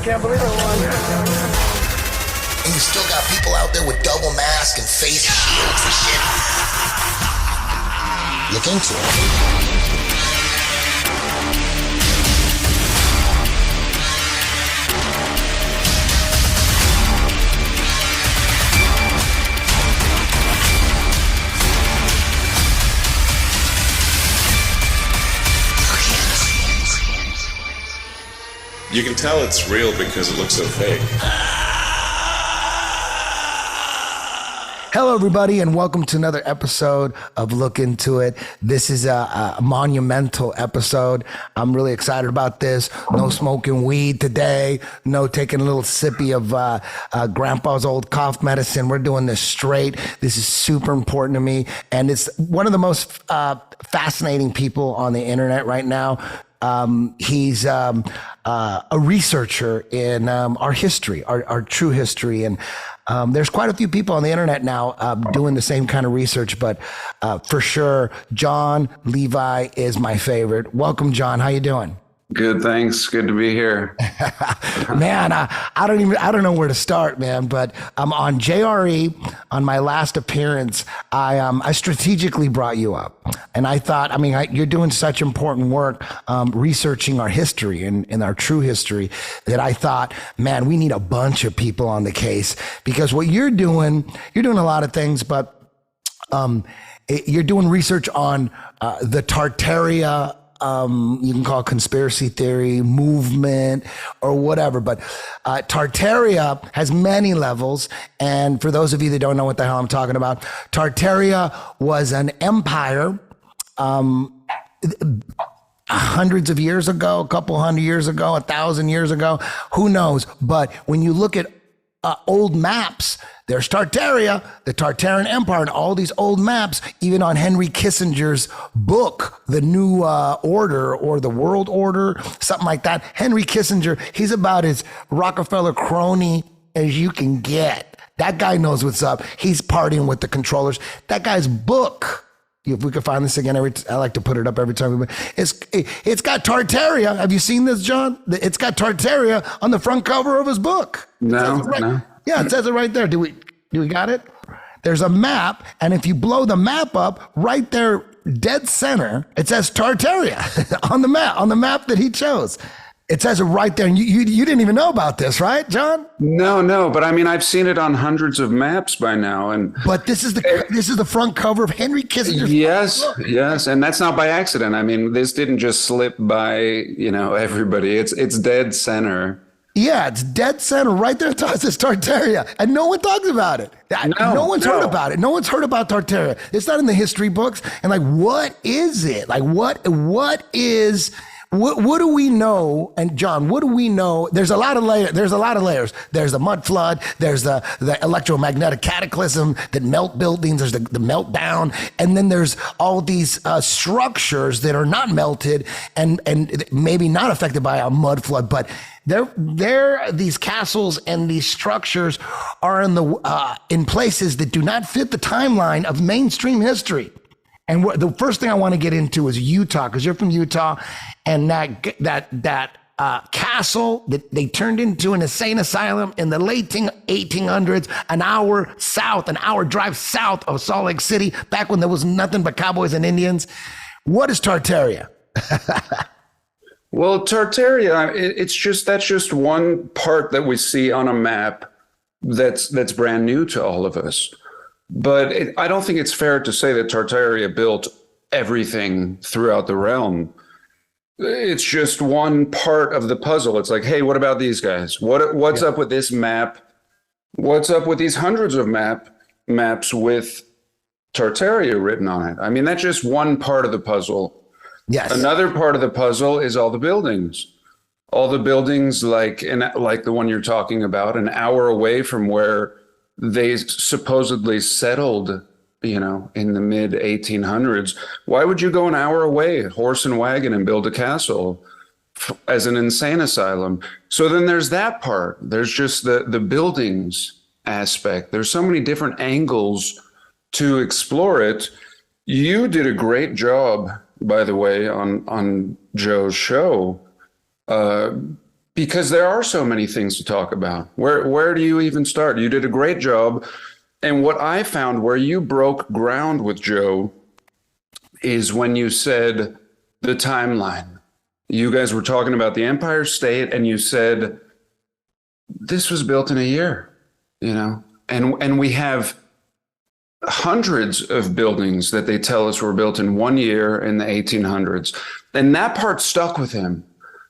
Can't believe it won. And you still got people out there with double masks and face shields and shit. Look into it. You can tell it's real because it looks so fake. Hello, everybody, and welcome to another episode of Look Into It. This is a monumental episode. I'm really excited about this. No smoking weed today. No taking a little sippy of Grandpa's old cough medicine. We're doing this straight. This is super important to me, and it's one of the most fascinating people on the internet right now. He's a researcher in our history, our true history. And there's quite a few people on the internet now doing the same kind of research. But for sure, John Levi is my favorite. Welcome, John. How you doing? Good, thanks. Good to be here. Man, I don't know where to start, man. But on JRE, on my last appearance, I strategically brought you up, and I thought, you're doing such important work, researching our history and our true history, that I thought, man, we need a bunch of people on the case, because what you're doing a lot of things, but you're doing research on the Tartaria. You can call it conspiracy theory, movement, or whatever. But Tartaria has many levels. And for those of you that don't know what the hell I'm talking about, Tartaria was an empire hundreds of years ago, a couple hundred years ago, 1,000 years ago, who knows? But when you look at old maps, there's Tartaria, the Tartarian Empire, and all these old maps, even on Henry Kissinger's book, The New Order or The World Order, something like that. Henry Kissinger, he's about as Rockefeller crony as you can get. That guy knows what's up. He's partying with the controllers. That guy's book, if we could find this again, I like to put it up every time. It's got Tartaria. Have you seen this, John? It's got Tartaria on the front cover of his book. No. Yeah, it says it right there. Do we got it? There's a map, and if you blow the map up, right there, dead center, it says Tartaria on the map that he chose. It says it right there, and you didn't even know about this, right, John? No, but I've seen it on hundreds of maps by now, but this is the front cover of Henry Kissinger's book. Yes, and that's not by accident. This didn't just slip by, everybody. It's dead center. Yeah, it's dead center right there. It says Tartaria, and no one talks about it. No one's heard about it. No one's heard about Tartaria. It's not in the history books. And what is it? What do we know? And John, what do we know? There's a lot of layers. There's the mud flood. There's the electromagnetic cataclysm that melt buildings. There's the meltdown. And then there's all these structures that are not melted and maybe not affected by a mud flood, but these castles and these structures are in places that do not fit the timeline of mainstream history. And the first thing I want to get into is Utah, because you're from Utah, and that castle that they turned into an insane asylum in the late 1800s, an hour drive south of Salt Lake City, back when there was nothing but cowboys and Indians. What is Tartaria? Well, Tartaria, that's just one part that we see on a map that's brand new to all of us. But I don't think it's fair to say that Tartaria built everything throughout the realm. It's just one part of the puzzle. It's like, hey, what about these guys? What's up with this map? What's up with these hundreds of maps with Tartaria written on it? That's just one part of the puzzle. Yes. Another part of the puzzle is all the buildings. All the buildings like the one you're talking about, an hour away from where they supposedly settled, in the mid 1800s. Why would you go an hour away, horse and wagon, and build a castle as an insane asylum? So then there's that part. There's just the buildings aspect. There's so many different angles to explore it. You did a great job, by the way, on Joe's show, because there are so many things to talk about. Where do you even start? You did a great job. And what I found where you broke ground with Joe is when you said the timeline. You guys were talking about the Empire State, and you said this was built in a year, you know, and we have hundreds of buildings that they tell us were built in 1 year in the 1800s. And that part stuck with him.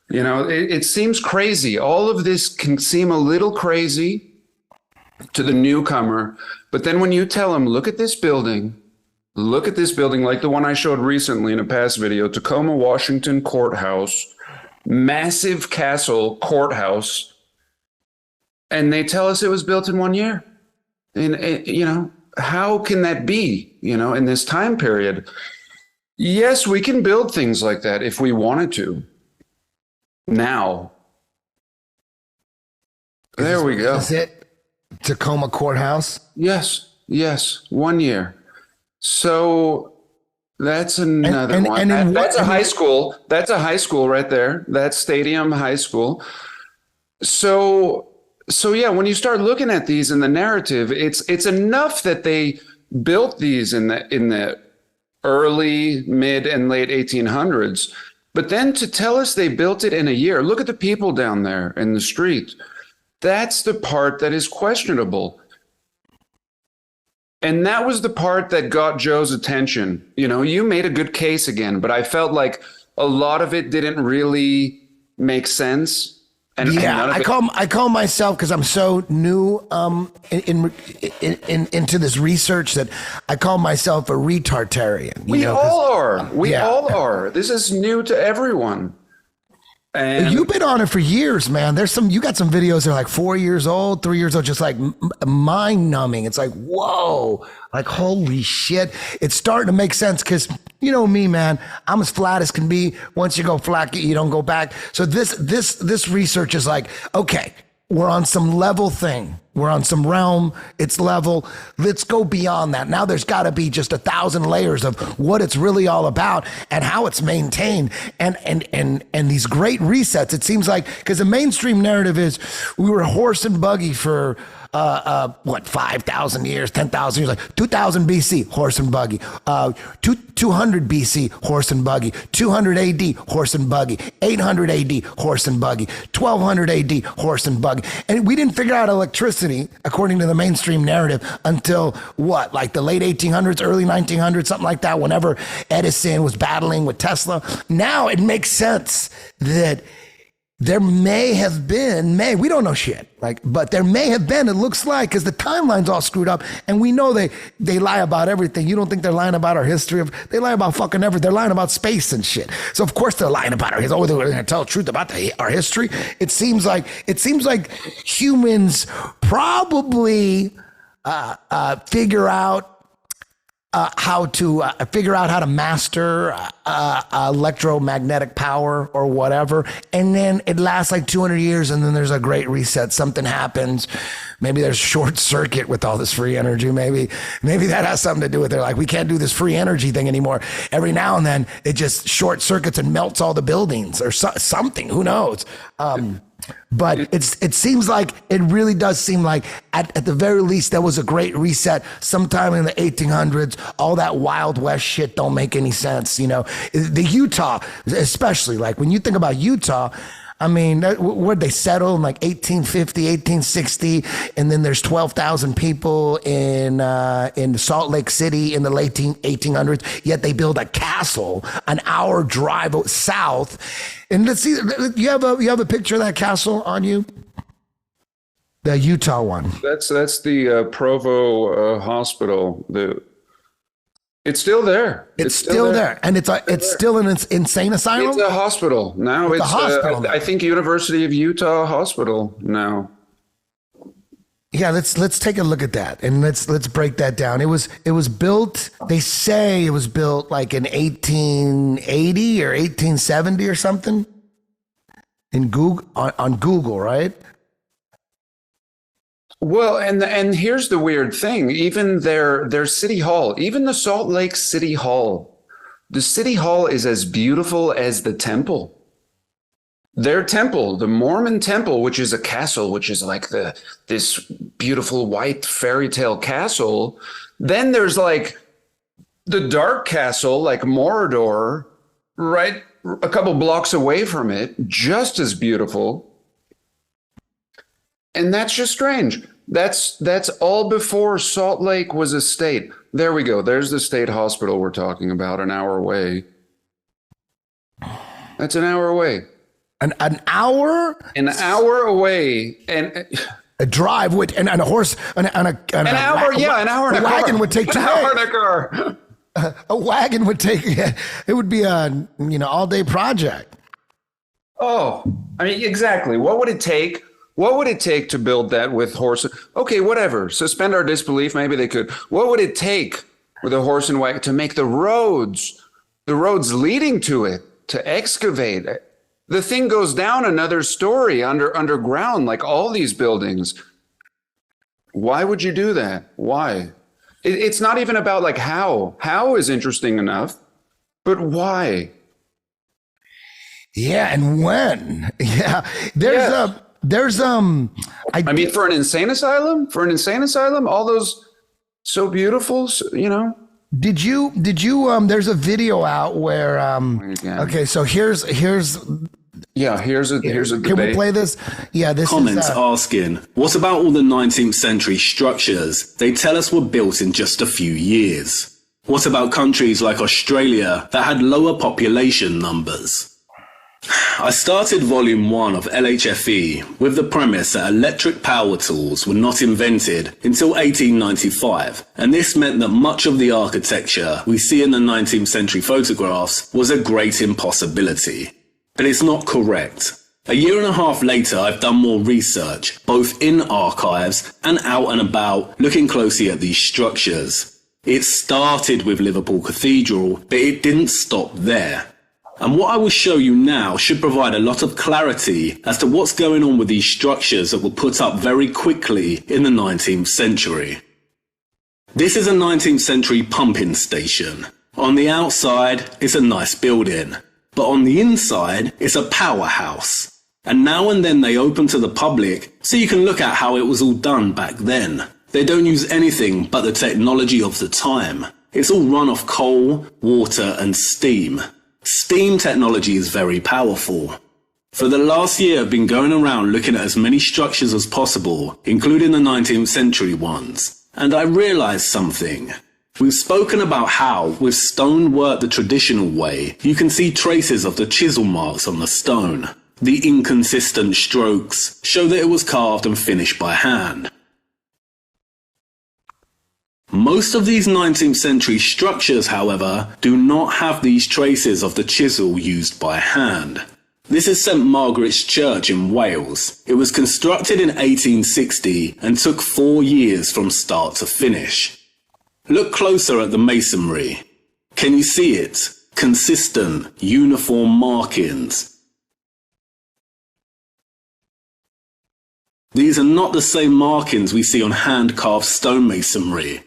You know, it seems crazy. All of this can seem a little crazy to the newcomer. But then when you tell them, look at this building, like the one I showed recently in a past video, Tacoma, Washington courthouse, massive castle courthouse. And they tell us it was built in 1 year. And, you know, how can that be, you know, in this time period? Yes, we can build things like that if we wanted to. Now. There we go. Is it Tacoma Courthouse? Yes, 1 year. So that's another one. That's a high school. That's a high school right there. That's Stadium High School. So yeah, when you start looking at these in the narrative, it's enough that they built these in the early, mid, and late 1800s. But then to tell us they built it in a year, look at the people down there in the street. That's the part that is questionable. And that was the part that got Joe's attention. You know, you made a good case again, but I felt like a lot of it didn't really make sense. And yeah, I call myself, because I'm so new into this research, that I call myself a retardarian. We all are. We all are. This is new to everyone. And you've been on it for years, man. You got some videos that are like 4 years old, 3 years old, just like mind numbing. It's like, whoa, like, holy shit. It's starting to make sense, because you know me, man, I'm as flat as can be. Once you go flat, you don't go back. So this research is like, okay, we're on some level thing. We're on some realm. It's level. Let's go beyond that. Now there's got to be just 1,000 layers of what it's really all about and how it's maintained. And these great resets. It seems like, because the mainstream narrative is we were horse and buggy for 5,000 years, 10,000 years, like 2000 BC, horse and buggy, 200 BC, horse and buggy, 200 AD, horse and buggy, 800 AD, horse and buggy, 1200 AD, horse and buggy. And we didn't figure out electricity, according to the mainstream narrative, until like the late 1800s, early 1900s, something like that, whenever Edison was battling with Tesla. Now it makes sense that there may have been, we don't know shit, but there may have been, it looks like, because the timeline's all screwed up, and we know they lie about everything. You don't think they're lying about our history? They lie about fucking everything. They're lying about space and shit. So of course they're lying about our history. Oh, they're going to tell the truth about our history. It seems like humans probably figure out how to master electromagnetic power or whatever. And then it lasts like 200 years, and then there's a great reset. Something happens. Maybe there's short circuit with all this free energy. Maybe that has something to do with it. Like, we can't do this free energy thing anymore. Every now and then it just short circuits and melts all the buildings or something. Who knows? But it seems like, it really does seem like at the very least there was a great reset sometime in the 1800s. All that Wild West shit don't make any sense. You know, the Utah, especially, like when you think about Utah, I mean, where'd they settle in like 1850, 1860? And then there's 12,000 people in Salt Lake City in the late 1800s. Yet they build a castle an hour drive south. And let's see, you have a picture of that castle on you? The Utah one. That's the Provo Hospital. It's still there. It's still there. And it's still an insane asylum? It's a hospital. Now it's a hospital. I think University of Utah Hospital now. Yeah, let's take a look at that, and let's break that down. It was built, they say it was built like in 1880 or 1870 or something. In Google, on Google, right? Well, and here's the weird thing. Even their city hall, even the Salt Lake City Hall, the city hall is as beautiful as the temple. their temple, the Mormon temple, which is a castle, which is like this beautiful white fairy tale castle. Then there's like the dark castle, like Mordor, right a couple blocks away from it, just as beautiful. And that's just strange. That's all before Salt Lake was a state. There we go. There's the state hospital we're talking about, an hour away. That's an hour away. An hour? An hour away. And a drive would, and a horse, an hour, an hour in a wagon car. would take 2 days. An hour in a car. A wagon would take, it would be a, all day project. Oh, I mean, exactly. What would it take? What would it take to build that with horses? Okay, whatever. Suspend our disbelief. Maybe they could. What would it take with a horse and wagon to make the roads leading to it, to excavate it? The thing goes down another story underground, like all these buildings. Why would you do that? Why? It's not even about like how. How is interesting enough, but why? Yeah, and when? Yeah, I mean, for an insane asylum, all those so beautiful, Did you there's a video out where okay, so here's here's a debate. Can we play this? Yeah, this Comments is asking, what about all the 19th century structures they tell us were built in just a few years? What about countries like Australia that had lower population numbers? I started volume 1 of LHFE with the premise that electric power tools were not invented until 1895, and this meant that much of the architecture we see in the 19th century photographs was a great impossibility. But it's not correct. A year and a half later, I've done more research, both in archives and out and about, looking closely at these structures. It started with Liverpool Cathedral, but it didn't stop there. And what I will show you now should provide a lot of clarity as to what's going on with these structures that were put up very quickly in the 19th century. This is a 19th century pumping station. On the outside, it's a nice building, but on the inside, it's a powerhouse. And now and then they open to the public so you can look at how it was all done back then. They don't use anything but the technology of the time. It's all run off coal, water and steam. Steam technology is very powerful. For the last year, I've been going around looking at as many structures as possible, including the 19th century ones. And I realized something. We've spoken about how, with stone work the traditional way, you can see traces of the chisel marks on the stone. The inconsistent strokes show that it was carved and finished by hand. Most of these 19th century structures, however, do not have these traces of the chisel used by hand. This is St Margaret's Church in Wales. It was constructed in 1860 and took 4 years from start to finish. Look closer at the masonry. Can you see it? Consistent, uniform markings. These are not the same markings we see on hand-carved stonemasonry.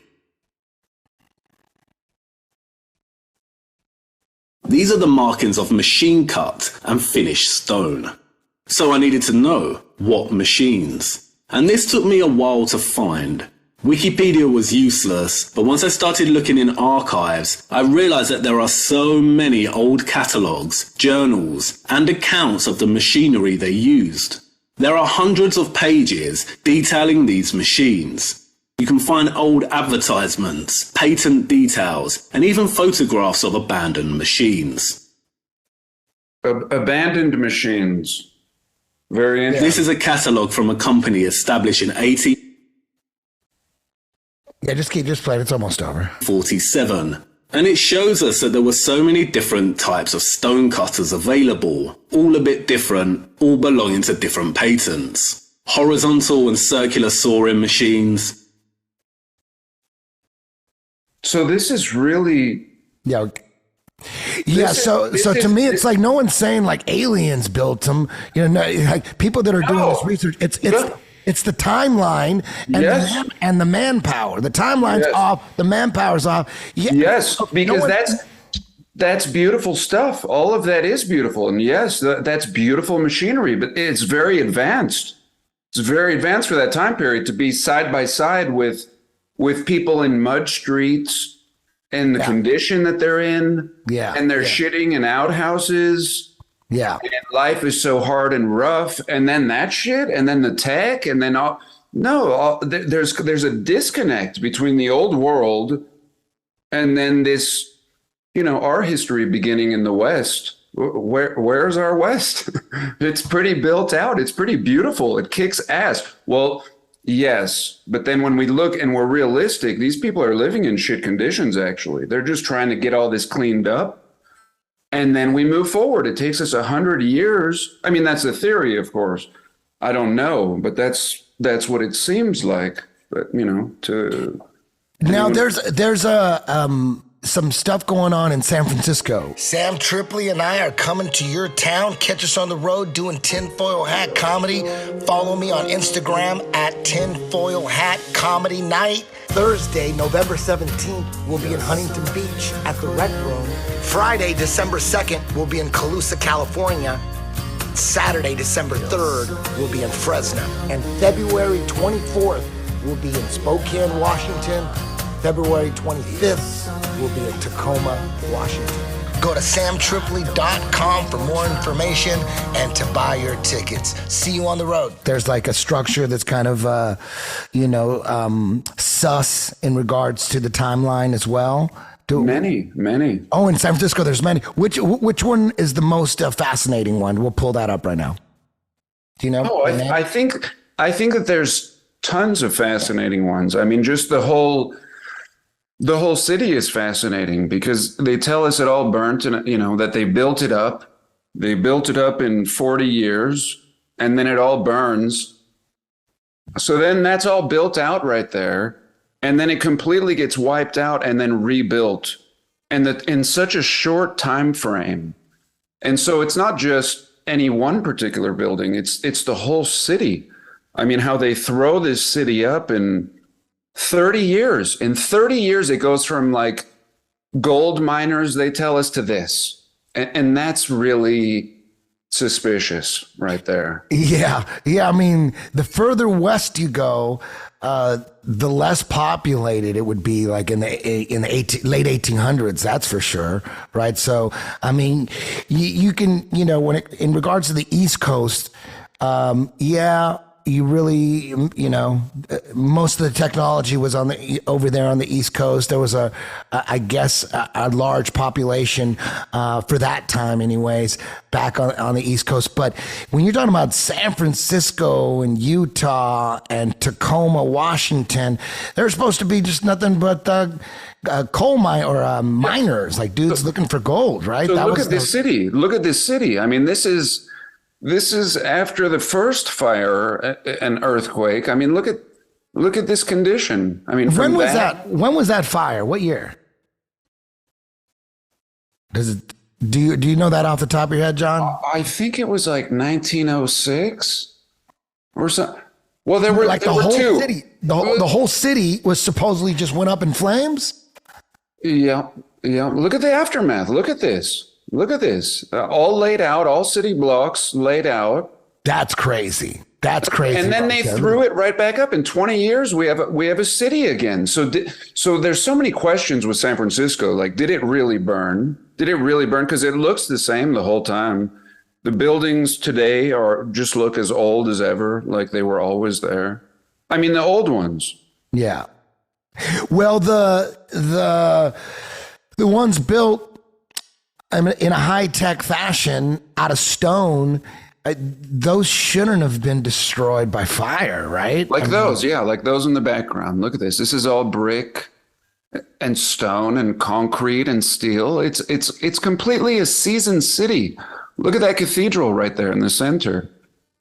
These are the markings of machine-cut and finished stone. So I needed to know what machines. And this took me a while to find. Wikipedia was useless, but once I started looking in archives, I realized that there are so many old catalogues, journals, and accounts of the machinery they used. There are hundreds of pages detailing these machines. You can find old advertisements, patent details, and even photographs of abandoned machines. Abandoned machines. Very interesting. This is a catalogue from a company established in Yeah, just play it. It's almost over. 1847. And it shows us that there were so many different types of stone cutters available, all a bit different, all belonging to different patents. Horizontal and circular sawing machines. So this is really... Yeah. Yeah, so to me, it's like no one's saying like aliens built them. Like people that are doing this research. It's the timeline and the manpower. The timeline's off. The manpower's off. Yeah. Yes, because that's beautiful stuff. All of that is beautiful. And yes, that's beautiful machinery, but it's very advanced. It's very advanced for that time period to be side by side with people in mud streets and the condition that they're in. Yeah. And they're shitting in outhouses. Yeah. And life is so hard and rough. And then that shit, and then the tech, and then there's a disconnect between the old world and then this, our history beginning in the West. Where's our West? It's pretty built out. It's pretty beautiful. It kicks ass. Well, yes. But then when we look and we're realistic, these people are living in shit conditions, actually. They're just trying to get all this cleaned up. And then we move forward. It takes us 100 years. I mean, that's the theory, of course. I don't know, but that's what it seems like. But, Now there's some stuff going on in San Francisco. Sam Tripoli and I are coming to your town. Catch us on the road doing Tinfoil Hat Comedy. Follow me on Instagram at Tinfoil Hat Comedy Night. Thursday, November 17th, we'll be in Huntington Beach at the Rec Room. Friday, December 2nd, we'll be in Calusa, California. Saturday, December 3rd, we'll be in Fresno. And February 24th, we'll be in Spokane, Washington. February 25th, we'll be in Tacoma, Washington. Go to samtripoli.com for more information and to buy your tickets. See you on the road. There's like a structure that's kind of, sus in regards to the timeline as well. Many. Oh, in San Francisco, there's many. Which one is the most fascinating one? We'll pull that up right now. Do you know? Oh, I think that there's tons of fascinating ones. I mean, just the whole city is fascinating because they tell us it all burnt and, that they built it up. They built it up in 40 years and then it all burns. So then that's all built out right there. And then it completely gets wiped out and then rebuilt, and that in such a short time frame. And so it's not just any one particular building, it's the whole city. I mean, how they throw this city up in 30 years. In 30 years, it goes from like gold miners, they tell us, to this. And that's really suspicious right there. Yeah. I mean, the further west you go, the less populated it would be, like in the late 1800s, that's for sure, right? So, I mean, you can, in regards to the East Coast, you really, most of the technology was over there on the East Coast. There was a large population for that time, anyways, back on the East Coast. But when you're talking about San Francisco and Utah and Tacoma, Washington, they're supposed to be just nothing but coal mine or miners, like dudes looking for gold, right? So look at this city. Look at this city. I mean, this is after the first fire and earthquake. I mean, look at this condition. I mean, when was that fire? What year? Do you know that off the top of your head, John? I think it was like 1906 or something. Well, there were like there the were whole two. city. The whole city was supposedly just went up in flames. Yeah. Look at the aftermath. Look at this. All laid out, all city blocks laid out. That's crazy. And then they threw it right back up. In 20 years, we have a city again. So there's so many questions with San Francisco. Like, did it really burn? Because it looks the same the whole time. The buildings today just look as old as ever, like they were always there. I mean, the old ones. Yeah. Well, the ones built in a high-tech fashion out of stone, those shouldn't have been destroyed by fire, right? Like those in the background. Look at this. This is all brick and stone and concrete and steel. It's completely a seasoned city. Look at that cathedral right there in the center.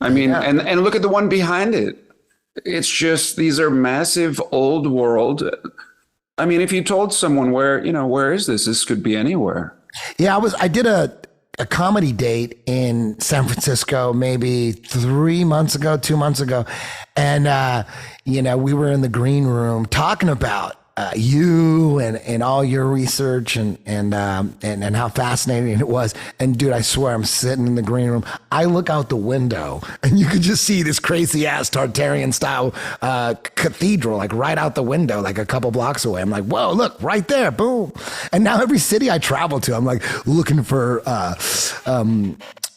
I mean, and look at the one behind it. It's just, these are massive old world. I mean, if you told someone where is this? This could be anywhere. Yeah, I did a comedy date in San Francisco maybe 2 months ago. And, we were in the green room talking about you and all your research and how fascinating it was. And dude, I swear I'm sitting in the green room. I look out the window and you could just see this crazy ass Tartarian style cathedral like right out the window, like a couple blocks away. I'm like, whoa, look right there, boom. And now every city I travel to, I'm like looking for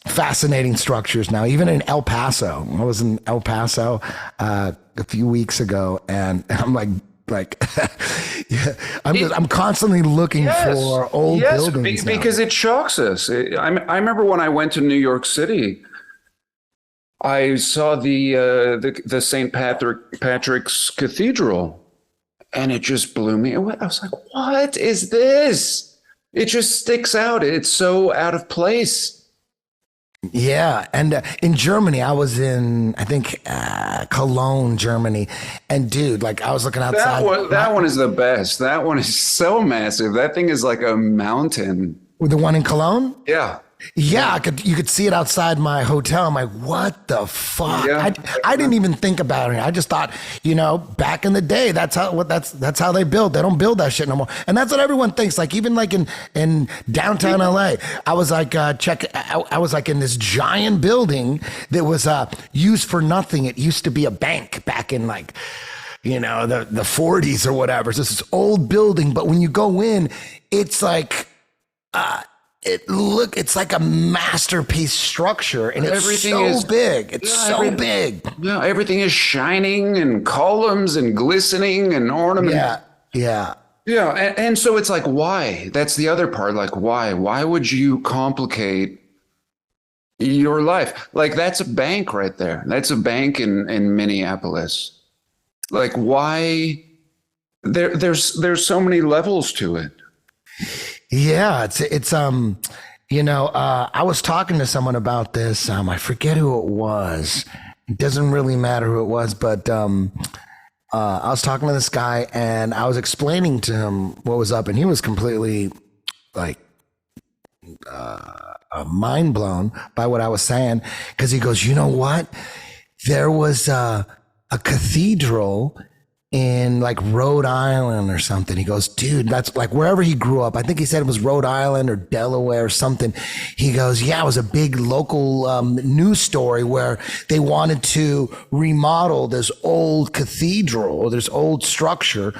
fascinating structures now. Even in El Paso, I was in El Paso a few weeks ago, and I'm like, yeah, I'm constantly looking for old buildings because it shocks us. I remember when I went to New York City, I saw the St. Patrick's Cathedral, and it just blew me away. I was like, "What is this?" It just sticks out. It's so out of place. Yeah, and in Germany, I was in, I think, Cologne, Germany, and dude, like I was looking outside. That one is the best. That one is so massive. That thing is like a mountain. The one in Cologne? Yeah. Yeah, you could see it outside my hotel. I'm like, what the fuck? Yeah. I didn't even think about it. I just thought, back in the day, that's how they build. They don't build that shit no more. And that's what everyone thinks. Like even like in downtown LA, I was like I was like in this giant building that was used for nothing. It used to be a bank back in like the 40s or whatever. It's just this old building, but when you go in, it's like it's like a masterpiece structure, and it's big. It's so big. Yeah, everything is shining and columns and glistening and ornament. Yeah. And so it's like, why? That's the other part. Like, why? Why would you complicate your life? Like, that's a bank right there. That's a bank in Minneapolis. Like, why? There's so many levels to it. Yeah, it's I was talking to someone about this. I forget who it was. It doesn't really matter who it was, but I was talking to this guy and I was explaining to him what was up, and he was completely like mind blown by what I was saying, because he goes, you know what? There was a cathedral in like Rhode Island or something. He goes, dude, that's like wherever he grew up. I think he said it was Rhode Island or Delaware or something. He goes, yeah, it was a big local news story where they wanted to remodel this old cathedral or this old structure,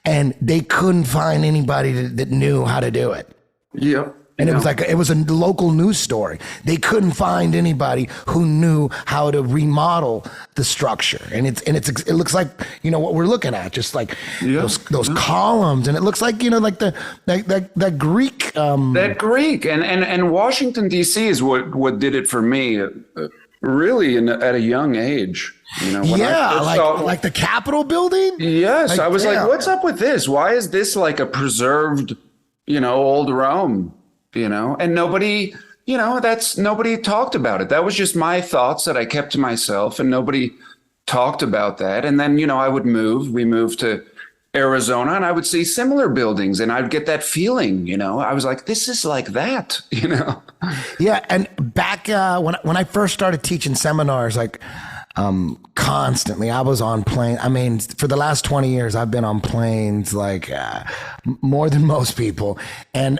and they couldn't find anybody that knew how to do it. Yep. And it was a local news story. They couldn't find anybody who knew how to remodel the structure. And it looks like, what we're looking at, just like those columns. And it looks like, like that Greek. That Greek and Washington, D.C. is what did it for me, really at a young age. Like the Capitol building. Yes. I was like, what's up with this? Why is this like a preserved, old Rome? And nobody talked about it. That was just my thoughts that I kept to myself, and nobody talked about that. And then, we moved to Arizona, and I would see similar buildings, and I'd get that feeling, I was like, this is like that, Yeah. And back when I first started teaching seminars, like constantly, I was on planes. I mean, for the last 20 years, I've been on planes like more than most people. And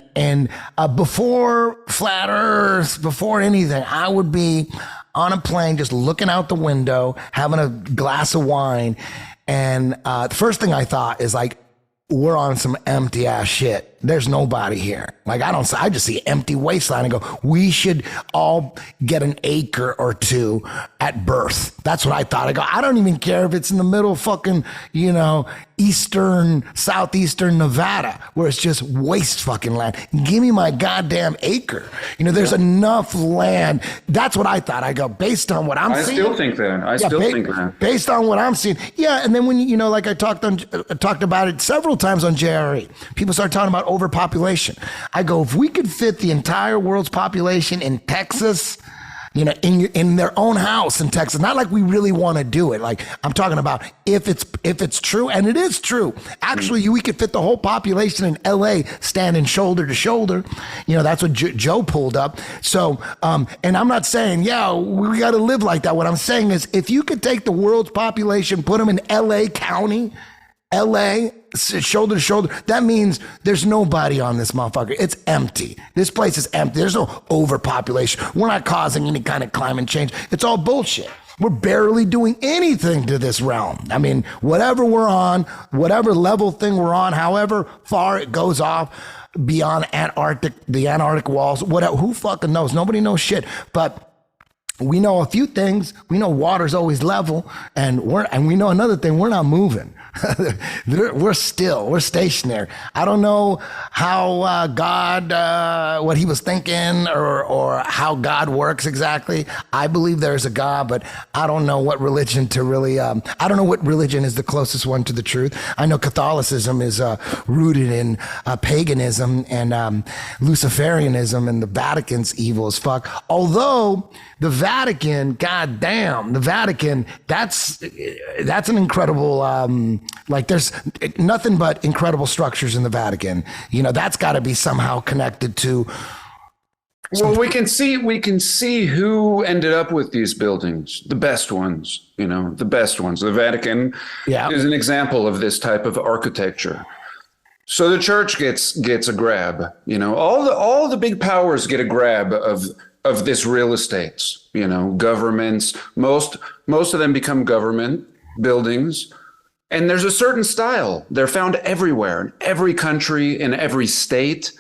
before Flat Earth, before anything, I would be on a plane just looking out the window, having a glass of wine. And the first thing I thought is like, we're on some empty ass shit. There's nobody here. Like I just see empty wasteland and go, we should all get an acre or two at birth. That's what I thought. I go, I don't even care if it's in the middle of fucking, southeastern Nevada, where it's just waste fucking land. Give me my goddamn acre. There's enough land. That's what I thought. I go, based on what I'm seeing. I still think that. Based on what I'm seeing. Yeah. And then when, like I talked about it several times on JRE, people start talking about overpopulation. I go, if we could fit the entire world's population in Texas, in their own house in Texas, not like we really want to do it. Like I'm talking about if it's true, and it is true. Actually, we could fit the whole population in LA standing shoulder to shoulder. That's what Joe pulled up. So, and I'm not saying, we got to live like that. What I'm saying is, if you could take the world's population, put them in LA County, LA, shoulder to shoulder. That means there's nobody on this motherfucker. It's empty. This place is empty. There's no overpopulation. We're not causing any kind of climate change. It's all bullshit. We're barely doing anything to this realm. I mean, whatever we're on, whatever level thing we're on, however far it goes off beyond the Antarctic walls, whatever, who fucking knows? Nobody knows shit. But we know a few things. We know water's always level, and we know another thing. We're not moving. We're stationary. I don't know how God, what he was thinking, or how God works exactly. I believe there's a God, but I don't know what religion to really. I don't know what religion is the closest one to the truth. I know Catholicism is rooted in paganism and Luciferianism, and the Vatican's evil as fuck. Although the Vatican, goddamn, the Vatican, that's an incredible. Like there's nothing but incredible structures in the Vatican. You know, that's got to be somehow connected to. Well, we can see who ended up with these buildings, the best ones, you know, the best ones. The Vatican is an example of this type of architecture. So the church gets a grab, you know, all the big powers get a grab of this real estate, you know, governments, most of them become government buildings. And there's a certain style. They're found everywhere, in every country, in every state.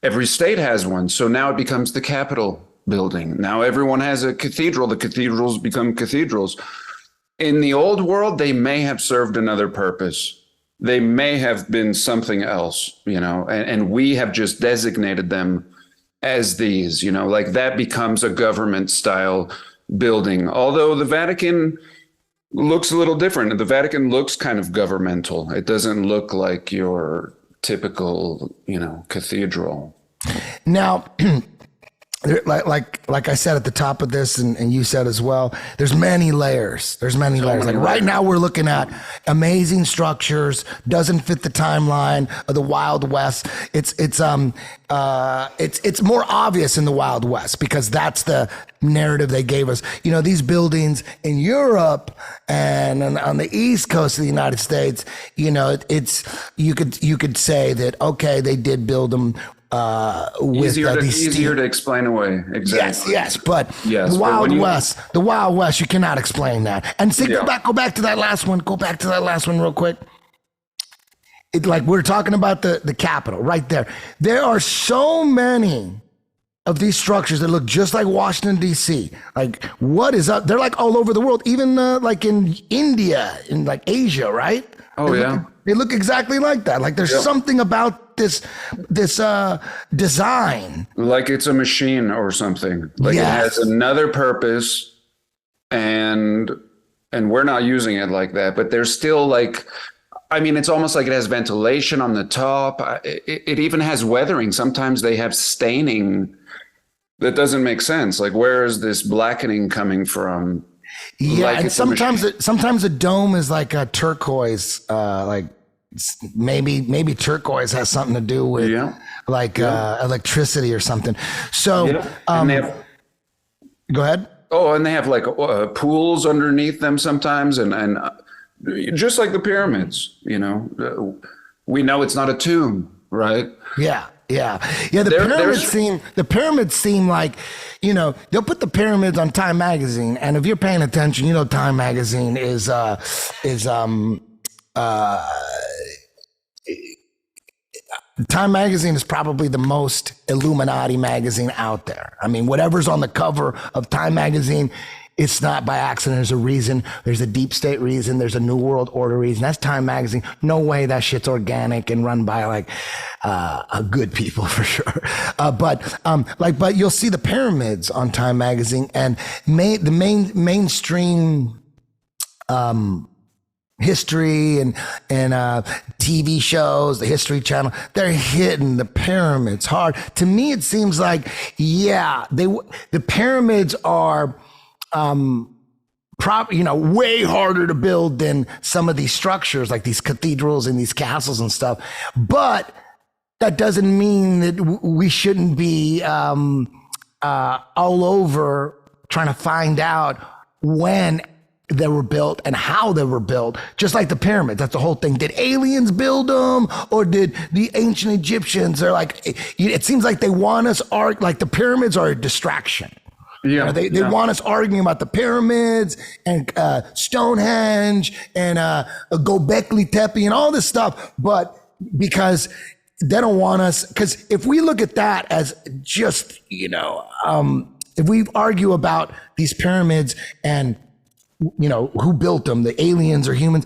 Every state has one. So now it becomes the Capitol building. Now everyone has a cathedral. The cathedrals become cathedrals. In the old world, they may have served another purpose. They may have been something else, you know, and we have just designated them as these, you know, like that becomes a government style building. Although the Vatican looks a little different. The Vatican looks kind of governmental. It doesn't look like your typical, you know, cathedral. Now, like I said at the top of this, and you said as well, there's many layers. There's many layers. Like right now we're looking at amazing structures, doesn't fit the timeline of the Wild West. It's more obvious in the Wild West because that's the narrative they gave us. You know, these buildings in Europe and on the East Coast of the United States, you know, you could say that, okay, they did build them with easier to explain away. Exactly. Yes, but the Wild West, you cannot explain that. And see, go back to that last one. Go back to that last one real quick. It, like we're talking about the Capitol right there. There are so many of these structures that look just like Washington, D.C. Like, what is up? They're like all over the world, even like in India, in like Asia, right? They look exactly like that. Like there's something about this design. Like it's a machine or something. Like it has another purpose, and we're not using it like that. But there's still like, I mean, it's almost like it has ventilation on the top. It even has weathering. Sometimes they have staining that doesn't make sense. Like, where is this blackening coming from? Yeah, like, and sometimes a dome is like a turquoise, like maybe turquoise has something to do with electricity or something. So, go ahead. Oh, and they have like pools underneath them sometimes, and just like the pyramids, you know, we know it's not a tomb, right? Yeah. The pyramids seem like, you know, they'll put the pyramids on Time Magazine, and if you're paying attention, you know, Time Magazine is Time Magazine is probably the most Illuminati magazine out there. I mean, whatever's on the cover of Time Magazine, it's not by accident. There's a reason. There's a deep state reason. There's a New World Order reason. That's Time Magazine. No way that shit's organic and run by like good people for sure. But you'll see the pyramids on Time Magazine, and the mainstream history and TV shows, the History Channel, they're hitting the pyramids hard. To me, it seems like the pyramids are way harder to build than some of these structures, like these cathedrals and these castles and stuff. But that doesn't mean that we shouldn't be all over trying to find out when that were built and how they were built, just like the pyramids. That's the whole thing. Did aliens build them, or did the ancient Egyptians? They're like, it seems like they want us like the pyramids are a distraction. Yeah, they want us arguing about the pyramids and Stonehenge and Göbekli Tepe and all this stuff, but because they don't want us, because if we look at that as just, if we argue about these pyramids and who built them, the aliens or humans,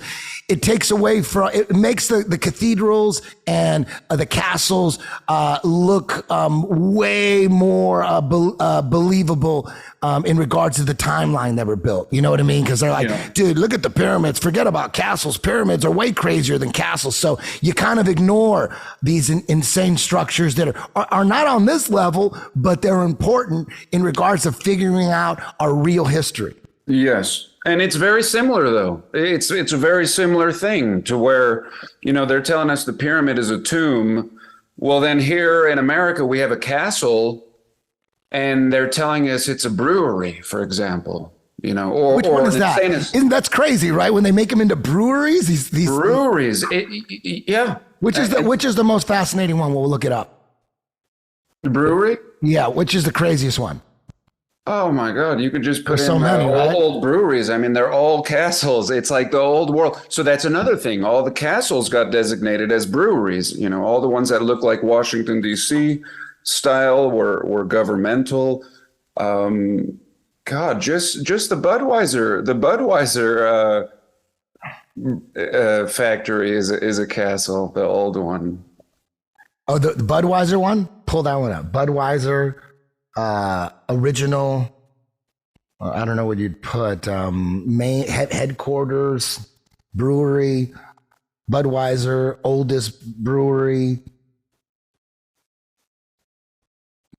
it takes away from, it makes the cathedrals and the castles look way more believable in regards to the timeline that were built. You know what I mean? Because they're like, dude, look at the pyramids. Forget about castles. Pyramids are way crazier than castles. So you kind of ignore these insane structures that are not on this level, but they're important in regards to figuring out our real history. Yes. And it's very similar, though. It's a very similar thing to where, they're telling us the pyramid is a tomb. Well, then here in America, we have a castle and they're telling us it's a brewery, for example, or which one is that? Isn't that's crazy, right? When they make them into breweries, these breweries. Yeah. Which is the most fascinating one? We'll look it up. The brewery? Yeah. Which is the craziest one? Oh my God, you could just put in so many, right? Old breweries. I mean, they're all castles. It's like the old world. So that's another thing. All the castles got designated as breweries. All the ones that look like Washington, D.C. style were governmental. God, just the Budweiser factory is a castle, the old one. Oh, the Budweiser one? Pull that one up. Budweiser. Original, I don't know what you'd put, main headquarters, brewery, Budweiser, oldest brewery,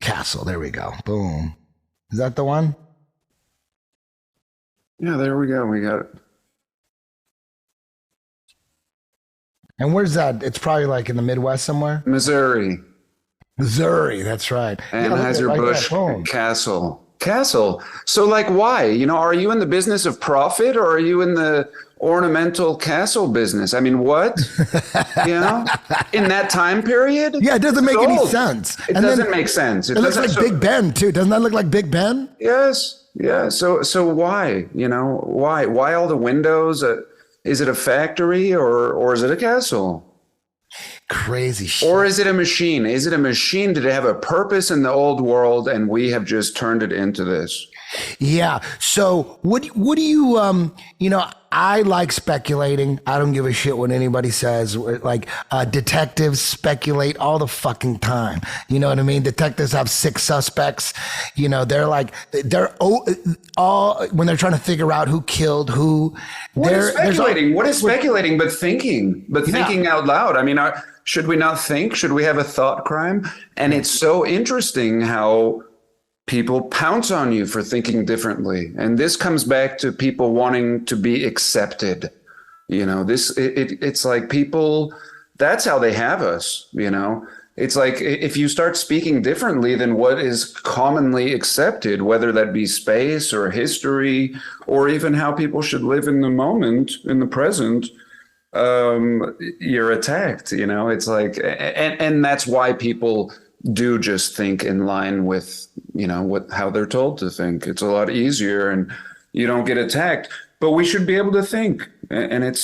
castle. There we go. Boom. Is that the one? Yeah, there we go. We got it. And where's that? It's probably like in the Midwest somewhere. Missouri, that's right. Anheuser-Busch Castle. So like, why? Are you in the business of profit, or are you in the ornamental castle business? I mean, what? In that time period? Yeah, it doesn't make any sense. It doesn't make sense. It looks like Big Ben too. Doesn't that look like Big Ben? Yes. Yeah. So why? Why all the windows? Is it a factory or is it a castle? Crazy shit. Or is it a machine? Is it a machine? Did it have a purpose in the old world and we have just turned it into this? Yeah. So what do you, I like speculating. I don't give a shit what anybody says. Like detectives speculate all the fucking time. You know what I mean? Detectives have 6 suspects. They're all when they're trying to figure out who killed who. What is speculating? But thinking out loud. I mean, should we not think? Should we have a thought crime? And it's so interesting how people pounce on you for thinking differently. And this comes back to people wanting to be accepted. It's like people, that's how they have us, It's like if you start speaking differently than what is commonly accepted, whether that be space or history, or even how people should live in the moment, in the present, you're attacked, It's like, and that's why people do just think in line with, how they're told to think. It's a lot easier and you don't get attacked, but we should be able to think. And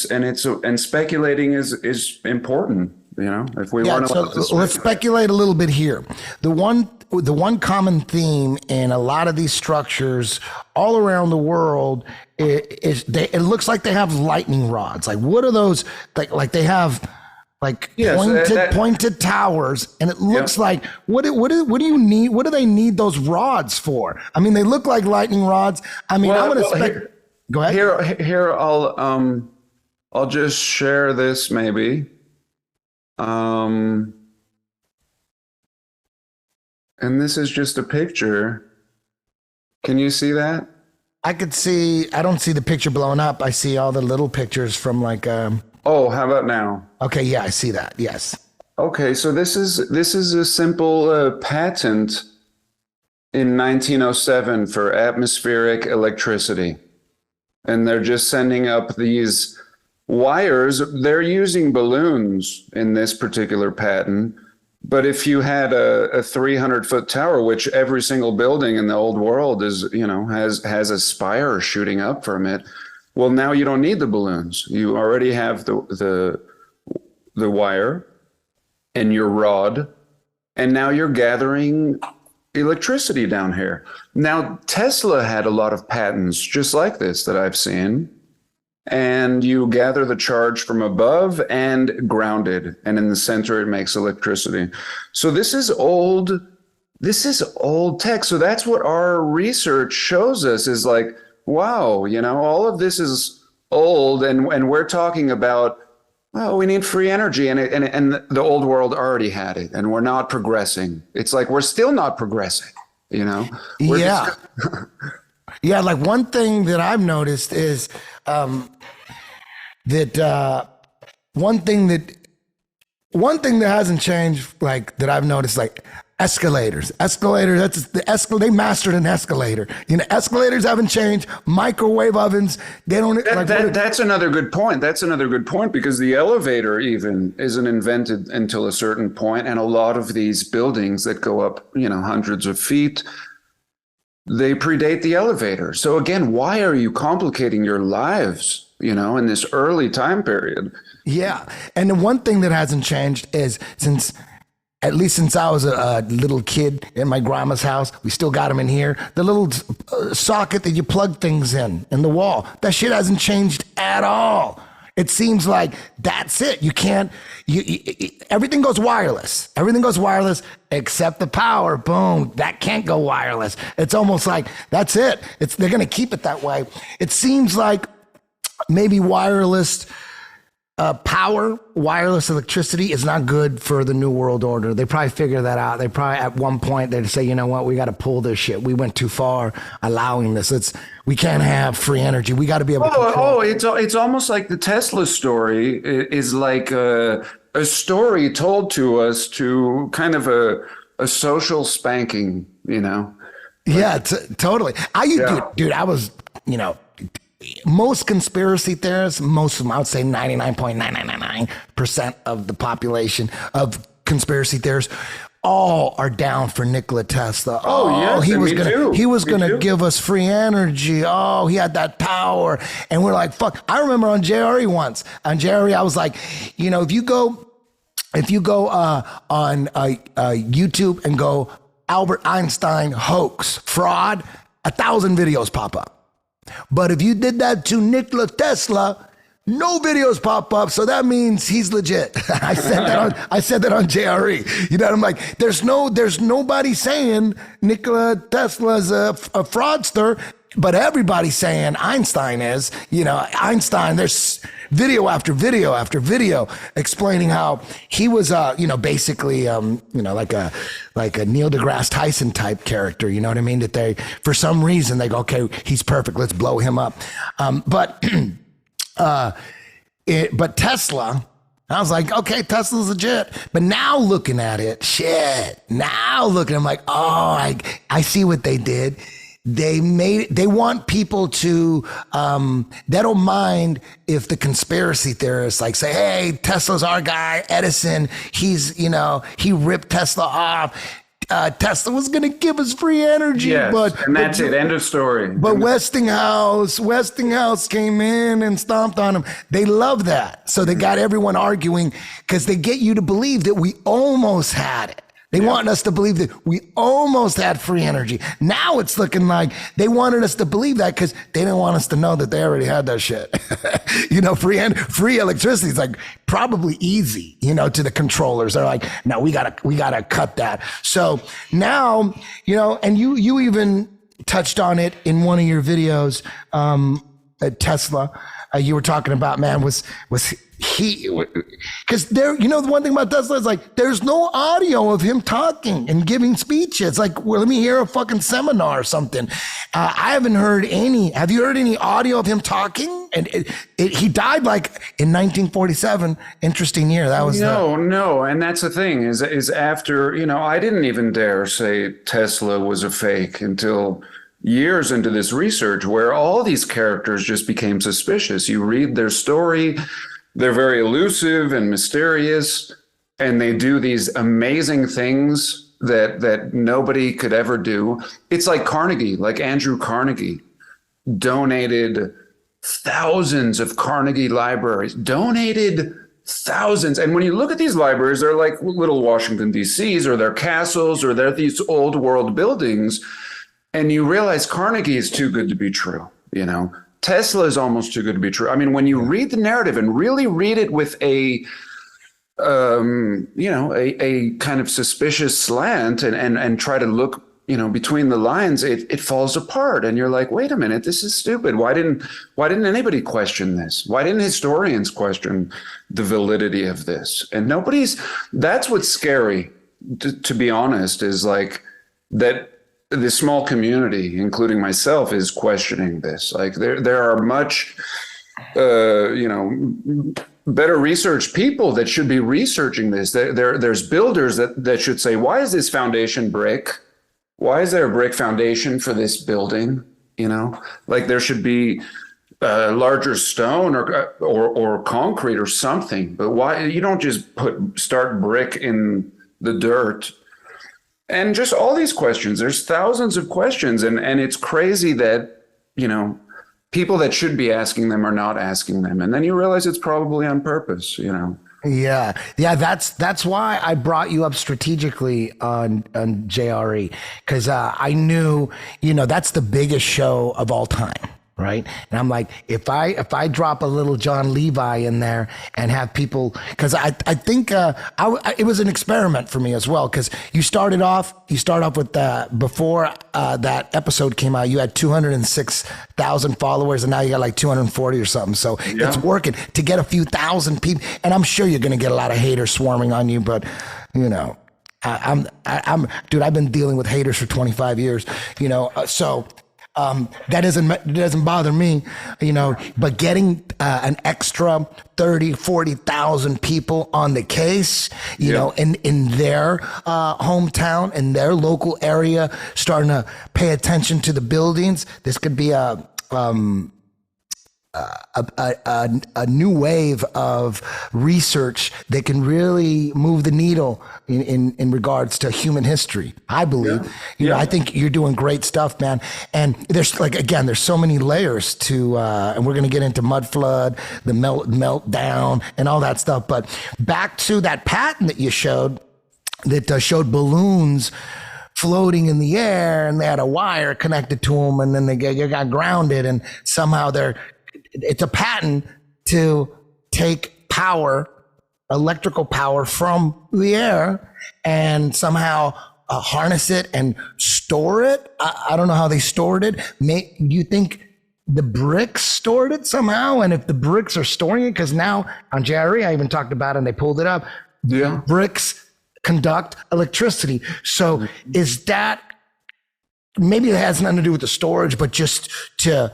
speculating is important, if we want to. So let's speculate a little bit here. The one common theme in a lot of these structures all around the world is it looks like they have lightning rods. Like, what are those? Like they have pointed towers, and it looks like what do you need? What do they need those rods for? I mean, they look like lightning rods. I mean, I'm going to go ahead. Here, I'll just share this maybe. And this is just a picture. Can you see that? I could see. I don't see the picture blowing up. I see all the little pictures from like. Oh, how about now? Okay, yeah, I see that. Yes. Okay, so this is a simple patent in 1907 for atmospheric electricity. and they're just sending up these wires. They're using balloons in this particular patent. But if you had a 300-foot tower, which every single building in the old world is, has a spire shooting up from it, well, now you don't need the balloons. You already have the wire and your rod, and now you're gathering electricity down here. Now, Tesla had a lot of patents just like this that I've seen. And you gather the charge from above and grounded, and in the center it makes electricity. So this is old tech. So that's what our research shows us, is like, wow, all of this is old, and we're talking about, well, we need free energy, and the old world already had it, and we're not progressing. It's like we're still not progressing, Yeah. Yeah, like one thing that I've noticed is that one thing that hasn't changed, like that I've noticed, like escalators. They mastered an escalator. Escalators haven't changed. Microwave ovens, they don't. That's another good point. Because the elevator even isn't invented until a certain point, and a lot of these buildings that go up, hundreds of feet, they predate the elevator. So again, why are you complicating your lives, in this early time period? Yeah. And the one thing that hasn't changed is since I was a little kid in my grandma's house, we still got them in here. The little socket that you plug things in the wall, that shit hasn't changed at all. It seems like that's it. You can't, everything goes wireless. Everything goes wireless except the power. Boom. That can't go wireless. It's almost like that's it. They're going to keep it that way. It seems like maybe wireless power, wireless electricity is not good for the New World Order. They probably figure that out. They probably at one point they'd say, you know what, we got to pull this shit. We went too far allowing this. We can't have free energy. We got to be able to control. It's almost like the Tesla story is like a story told to us to kind of a social spanking, Yeah, totally. Dude, I was, most conspiracy theorists, most of them, I would say 99.999% of the population of conspiracy theorists, all are down for Nikola Tesla. Yes, he was gonna give us free energy. Oh, he had that power, and we're like, fuck. I remember on JRE once. On JRE, I was like, if you go on YouTube and go Albert Einstein hoax fraud, 1,000 videos pop up. But if you did that to Nikola Tesla, no videos pop up. So that means he's legit. I said that on JRE. I'm like, there's nobody saying Nikola Tesla's a fraudster, but everybody's saying Einstein is. Einstein, there's video after video after video explaining how he was basically like a Neil deGrasse Tyson type character, you know what I mean? That they, for some reason, they go, okay, he's perfect, let's blow him up. But Tesla, I was like, okay, Tesla's legit. But now looking at it, I'm like, oh, I see what they did. They want people to, they don't mind if the conspiracy theorists like say, hey, Tesla's our guy, Edison, he ripped Tesla off. Tesla was going to give us free energy, and that's it. End of story. But Westinghouse came in and stomped on him. They love that. So they got everyone arguing because they get you to believe that we almost had it. They want us to believe that we almost had free energy. Now it's looking like they wanted us to believe that because they didn't want us to know that they already had that shit. Free electricity is like probably easy, to the controllers. They're like, no, we gotta cut that. So now, and you even touched on it in one of your videos, at Tesla. You were talking about, man, was he, because the one thing about Tesla is like, there's no audio of him talking and giving speeches. Like, well, let me hear a fucking seminar or something. I haven't heard any. Have you heard any audio of him talking? And he died like in 1947. Interesting year. That was no. And that's the thing is after, I didn't even dare say Tesla was a fake until years into this research where all these characters just became suspicious. You read their story, they're very elusive and mysterious, and they do these amazing things that nobody could ever do. It's like Carnegie, like Andrew Carnegie donated thousands of Carnegie libraries, donated thousands. And when you look at these libraries, they're like little Washington, D.C.s, or they're castles, or they're these old world buildings. And you realize Carnegie is too good to be true. You know, Tesla is almost too good to be true. I mean, when you read the narrative and really read it with a kind of suspicious slant and try to look, between the lines, it falls apart. And you're like, wait a minute, this is stupid. Why didn't anybody question this? Why didn't historians question the validity of this? And that's what's scary, to be honest, is like that the small community, including myself, is questioning this. Like there are much, better research people that should be researching this. There's builders that should say, why is this foundation brick? Why is there a brick foundation for this building? Like there should be larger stone or concrete or something. But why you don't just start brick in the dirt? And just all these questions. There's thousands of questions, and it's crazy that people that should be asking them are not asking them, and then you realize it's probably on purpose. Yeah. That's why I brought you up strategically on JRE, because I knew, that's the biggest show of all time. Right. And I'm like, if I drop a little John Levi in there and have people, because I think it was an experiment for me as well, because you start off with before that episode came out, you had 206,000 followers, and now you got like 240 or something. So It's working to get a few thousand people. And I'm sure you're going to get a lot of haters swarming on you, but I'm dude, I've been dealing with haters for 25 years, so that doesn't bother me, but getting an extra 30, 40,000 people on the case, in their hometown, in their local area, starting to pay attention to the buildings. This could be a new wave of research that can really move the needle in regards to human history. I believe, I think you're doing great stuff, man. And there's there's so many layers to, and we're going to get into mud flood, the meltdown and all that stuff. But back to that patent that you showed that showed balloons floating in the air, and they had a wire connected to them, and then they got grounded, and somehow it's a patent to take electrical power from the air and somehow harness it and store it. I don't know how they stored it. Do you think the bricks stored it somehow? And if the bricks are storing it, because now on JRE, I even talked about it and they pulled it up. Yeah. Bricks conduct electricity. So is that, maybe it has nothing to do with the storage, but just to,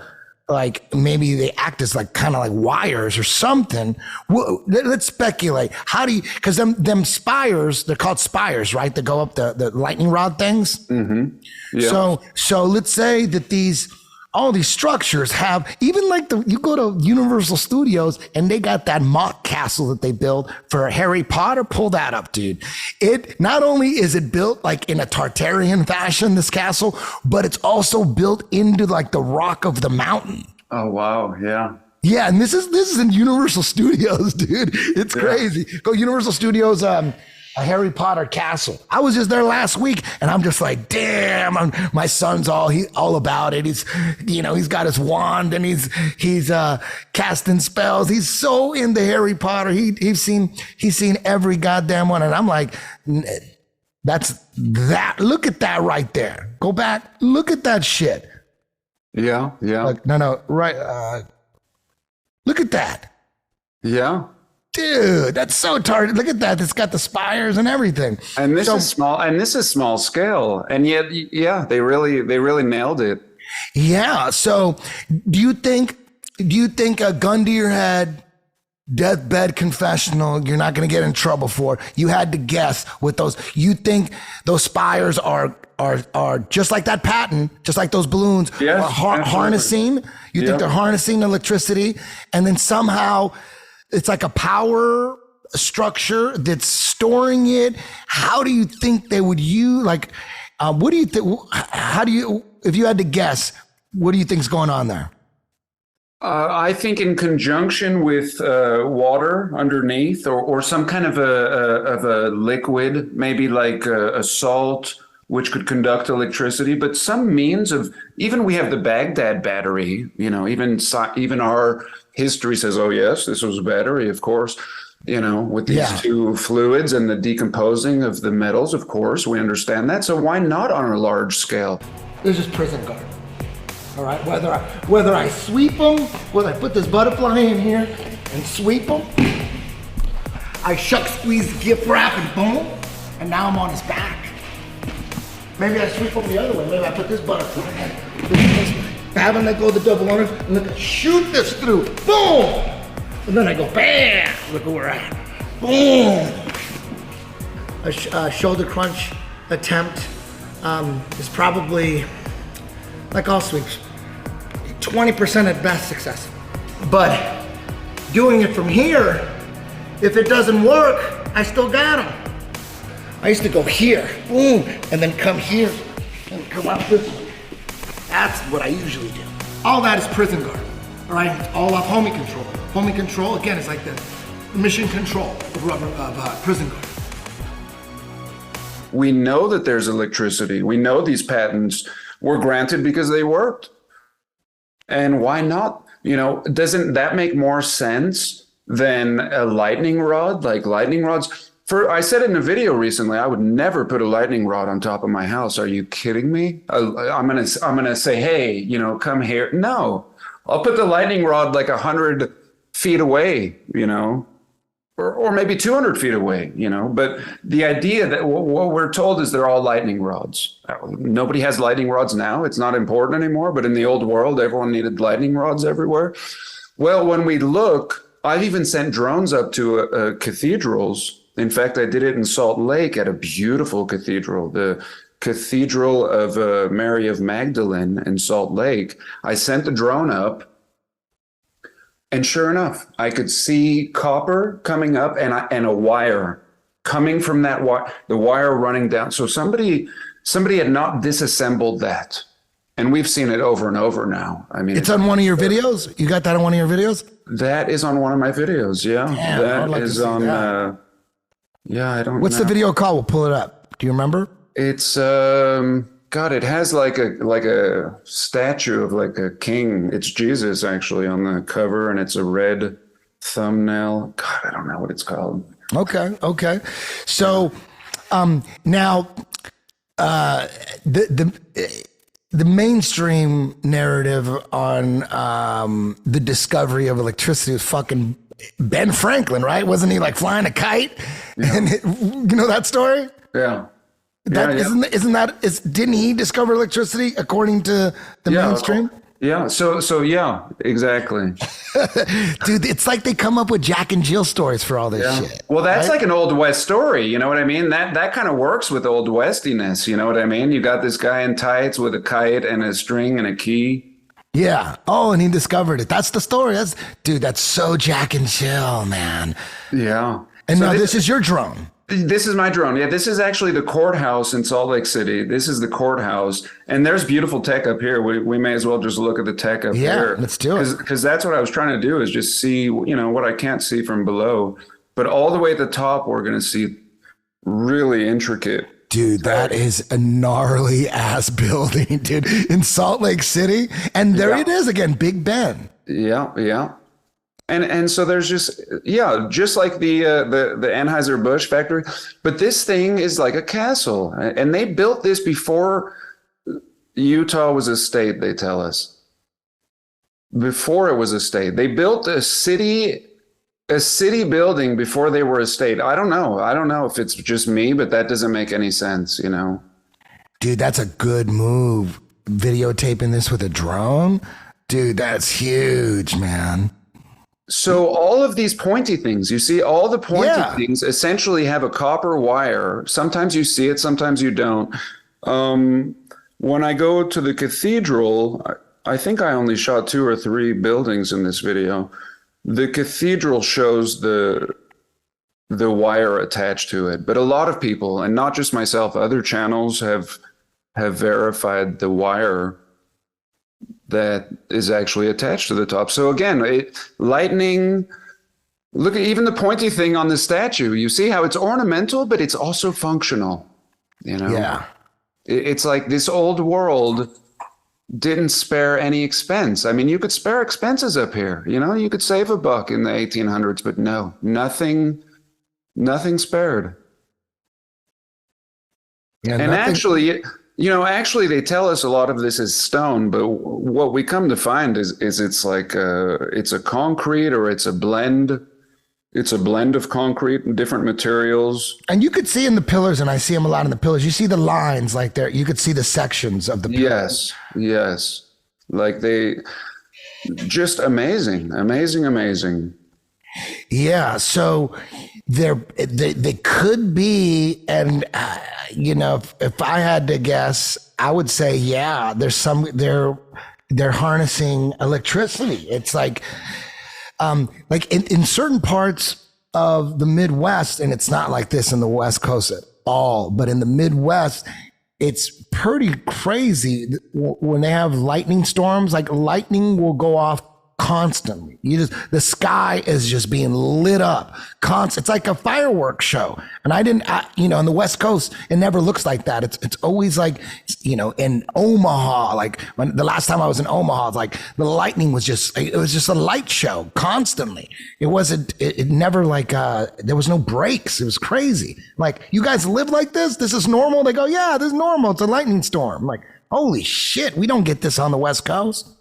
like, maybe they act as kind of like wires or something. Let's speculate. How do you, because them spires, they're called spires, right? They go up the lightning rod things. Mm-hmm. Yeah. So let's say that all these structures have, even you go to Universal Studios and they got that mock castle that they built for Harry Potter. Pull that up, dude. It not only is it built like in a Tartarian fashion, this castle, but it's also built into like the rock of the mountain. Oh, wow. Yeah. Yeah. And this is in Universal Studios, dude. It's crazy. Go Universal Studios, a Harry Potter castle. I was just there last week and I'm just like, damn, my son's all about it. He's got his wand and he's casting spells. He's so into Harry Potter. He's seen every goddamn one. And I'm like, that's that. Look at that right there. Go back. Look at that shit. Yeah. Yeah. No. Right. Look at that. Yeah. Dude, that's so targeted. Look at that. It's got the spires and everything. And this is small. And this is small scale. And yet, they really nailed it. Yeah. So, do you think a gun to your head, deathbed confessional, you're not going to get in trouble for? You had to guess with those. You think those spires are are just like that patent, just like those balloons, Yes, are absolutely. harnessing. You think they're harnessing electricity, and then somehow it's like a power structure that's storing it. How do you think they would use? Like, what do you think? How do you, if you had to guess, what do you think's going on there? I think in conjunction with water underneath, or some kind of a liquid, maybe like a salt, which could conduct electricity, but some means of, even we have the Baghdad battery, you know, even our history says, oh yes, this was a battery, of course, you know, with these two fluids and the decomposing of the metals, of course, we understand that. So why not on a large scale? This is prison guard. All right, whether I sweep them, whether I put this butterfly in here and sweep them, I shuck, squeeze, gift wrap, and boom, and now I'm on his back. Maybe I sweep them the other way. Maybe I put this butterfly in. This way. Have him let go of the double unders, and look, shoot this through, boom, and then I go bam. Look where we're at, boom. A shoulder crunch attempt is probably, like all sweeps, 20% at best successful. But doing it from here, if it doesn't work, I still got him. I used to go here, boom, and then come here, and come up this way. That's what I usually do. All that is prison guard, all right? It's all off homing control. Homing control, again, is like the mission control of prison guard. We know that there's electricity. We know these patents were granted because they worked. And why not? You know, doesn't that make more sense than a lightning rod? Like lightning rods, I said in a video recently, I would never put a lightning rod on top of my house. Are you kidding me? I'm gonna say, hey, you know, come here. No, I'll put the lightning rod like 100 feet away, you know, or maybe 200 feet away, you know. But the idea that what we're told is they're all lightning rods. Nobody has lightning rods now. It's not important anymore. But in the old world, everyone needed lightning rods everywhere. Well, when we look, I've even sent drones up to cathedrals. In fact, I did it in Salt Lake at a beautiful cathedral, the Cathedral of Mary of Magdalene in Salt Lake. I sent the drone up. And sure enough, I could see copper coming up and a wire coming from that wire, the wire running down. So somebody had not disassembled that. And we've seen it over and over now. I mean, it's on one of your videos? You got that on one of your videos? That is on one of my videos, yeah. Damn, that like is on, I don't know. What's the video called? We'll pull it up. Do you remember? It's, God, it has like a statue of like a king. It's Jesus actually on the cover, and it's a red thumbnail. God, I don't know what it's called. Okay. So now the mainstream narrative on the discovery of electricity was fucking Ben Franklin, right? Wasn't he like flying a kite? Yeah. And you know that story? Yeah. Didn't he discover electricity according to the mainstream? Yeah. So yeah, exactly. Dude, it's like they come up with Jack and Jill stories for all this shit. Well, that's right? like an Old West story. You know what I mean? That kind of works with Old Westiness. You know what I mean? You got this guy in tights with a kite and a string and a key. Yeah. Oh, and he discovered it. That's the story. That's so Jack and Jill, man. Yeah. And so now this is your drone. This is my drone. Yeah, this is actually the courthouse in Salt Lake City. This is the courthouse. And there's beautiful tech up here. We may as well just look at the tech up here. Yeah, let's do it. Because that's what I was trying to do, is just see, you know, what I can't see from below. But all the way at the top, we're going to see really intricate. Dude, that is a gnarly ass building, dude, in Salt Lake City. And there it is again, Big Ben. Yeah. And so there's just like the Anheuser-Busch factory, but this thing is like a castle, and they built this before Utah was a state. They tell us before it was a state. They built a city building before they were a state. I don't know if it's just me, but that doesn't make any sense, you know. Dude, that's a good move. Videotaping this with a drone, dude, that's huge, man. So all of these pointy things, you see, all the pointy things essentially have a copper wire. Sometimes you see it, sometimes you don't. When I go to the cathedral, I think I only shot 2 or 3 buildings in this video. The cathedral shows the wire attached to it, but a lot of people, and not just myself, other channels have verified the wire that is actually attached to the top. So again, lightning. Look at even the pointy thing on the statue. You see how it's ornamental, but it's also functional. You know, Yeah. It's like this old world didn't spare any expense. I mean, you could spare expenses up here. You know, you could save a buck in the 1800s, but no, nothing spared. Yeah, And nothing- actually, they tell us a lot of this is stone, but what we come to find is it's like it's a concrete, or it's a blend. It's a blend of concrete and different materials. and you could see in the pillars, and I see them a lot in the pillars. You see the lines like there. You could see the sections of the pillars. Yes. Like they just amazing. Yeah. So they could be, and if I had to guess, I would say, yeah, they're harnessing electricity. It's like in certain parts of the Midwest, and it's not like this in the West Coast at all, but in the Midwest, it's pretty crazy when they have lightning storms. Like lightning will go off constantly. The sky is just being lit up constant. It's like a fireworks show. And on the West Coast, it never looks like that. It's always like, in Omaha, like when the last time I was in Omaha, it's like the lightning was just a light show constantly. It never like, there was no breaks. It was crazy. Like, you guys live like this? This is normal? They go, yeah, this is normal. It's a lightning storm. I'm like, holy shit, we don't get this on the West Coast.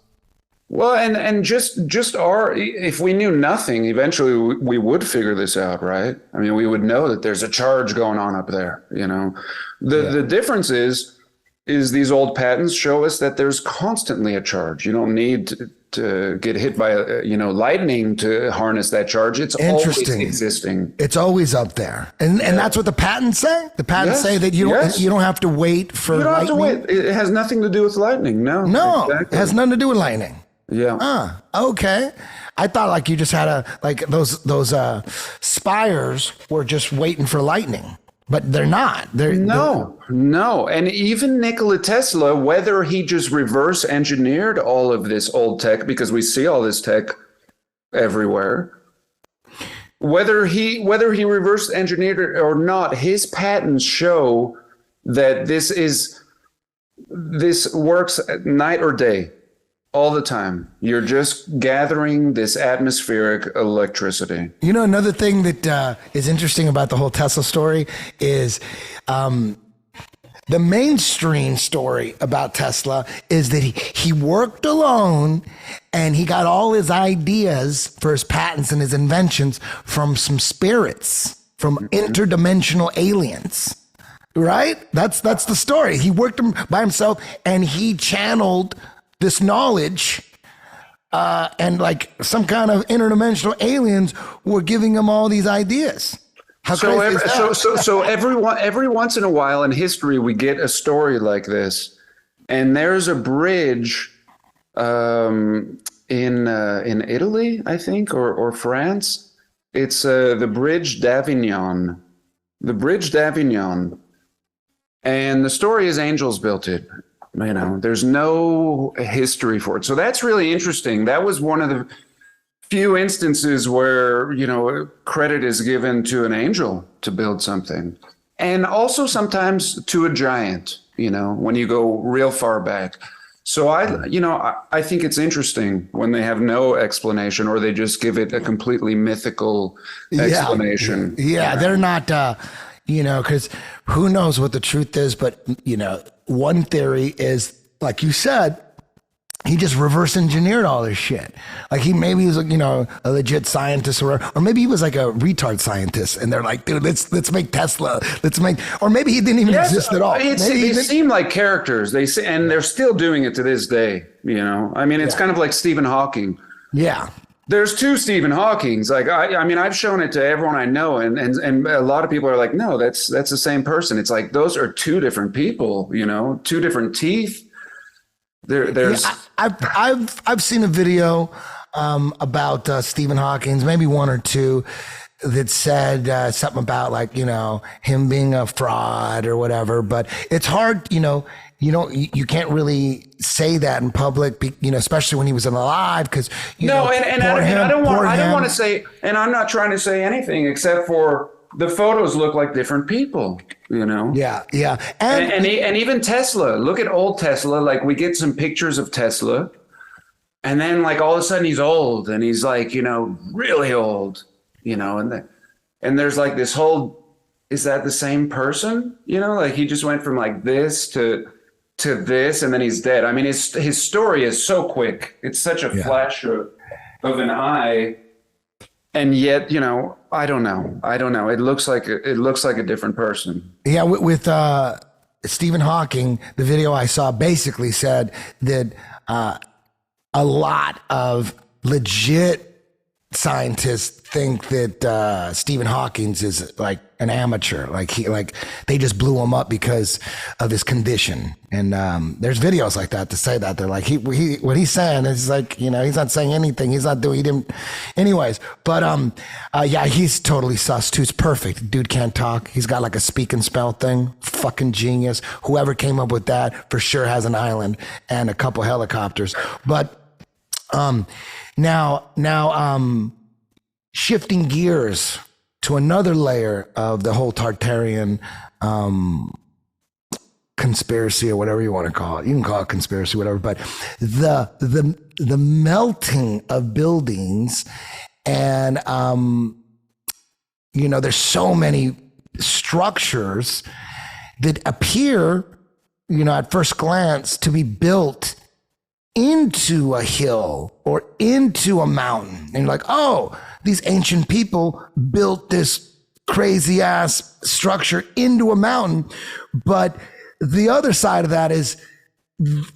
Well, and just if we knew nothing, eventually we would figure this out, right? I mean, we would know that there's a charge going on up there. The difference is these old patents show us that there's constantly a charge. You don't need to get hit by lightning to harness that charge. It's always existing. It's always up there, and that's what the patents say. The patents say that you don't have to wait for. You don't lightning. have to wait. It has nothing to do with lightning. No, Exactly. It has nothing to do with lightning. Yeah. Okay. I thought like you just had those spires were just waiting for lightning, but they're not. No. And even Nikola Tesla, whether he just reverse engineered all of this old tech, because we see all this tech everywhere, whether he reverse engineered it or not, his patents show that this works night or day. All the time. You're just gathering this atmospheric electricity. Another thing that is interesting about the whole Tesla story is the mainstream story about Tesla is that he worked alone, and he got all his ideas for his patents and his inventions from some spirits, from interdimensional aliens. Right? That's the story. He worked by himself, and he channeled this knowledge, and like some kind of interdimensional aliens were giving him all these ideas. So every once in a while in history, we get a story like this, and there's a bridge in Italy, I think, or France. It's the Bridge d'Avignon. The Bridge d'Avignon, and the story is angels built it. There's no history for it. So that's really interesting. That was one of the few instances where, credit is given to an angel to build something. And also sometimes to a giant, when you go real far back. So I think it's interesting when they have no explanation, or they just give it a completely mythical explanation. Yeah, they're not, because who knows what the truth is, but, one theory is, like you said, he just reverse engineered all this shit. Like he was, a legit scientist, or maybe he was like a retard scientist, and they're like, dude, let's make Tesla. Or maybe he didn't even exist at all. They seem like characters. And they're still doing it to this day. It's kind of like Stephen Hawking. Yeah. There's two Stephen Hawkings. Like I mean, I've shown it to everyone I know, and a lot of people are like, no, that's the same person. It's like those are two different people, you know, two different teeth. There's I've seen a video about Stephen Hawking's, maybe one or two, that said something about like, you know, him being a fraud or whatever. But it's hard, you know. You can't really say that in public, you know, especially when he was alive, because I don't want to say, and I'm not trying to say anything except for the photos look like different people, you know. Yeah, and even Tesla. Look at old Tesla. Like we get some pictures of Tesla, and then like all of a sudden he's old, and he's like, you know, really old, you know, and there's like this whole. Is that the same person? You know, like he just went from like this to this, and then he's dead. I mean, his story is so quick. It's such a flash of an eye, and yet, you know, I don't know. It looks like a different person. Yeah, with Stephen Hawking, the video I saw basically said that a lot of legit scientists think that Stephen Hawking's is like an amateur, like they just blew him up because of his condition. And there's videos like that to say that they're like he what he's saying is like, you know, he's not saying anything, he didn't anyways. But yeah, he's totally sus too. He's perfect. Dude can't talk. He's got like a speak and spell thing. Fucking genius. Whoever came up with that for sure has an island and a couple helicopters. But now, shifting gears to another layer of the whole Tartarian conspiracy, or whatever you want to call it. You can call it conspiracy, whatever. But the melting of buildings, and you know, there's so many structures that appear, you know, at first glance to be built into a hill or into a mountain. And you're like, oh, these ancient people built this crazy ass structure into a mountain. But the other side of that is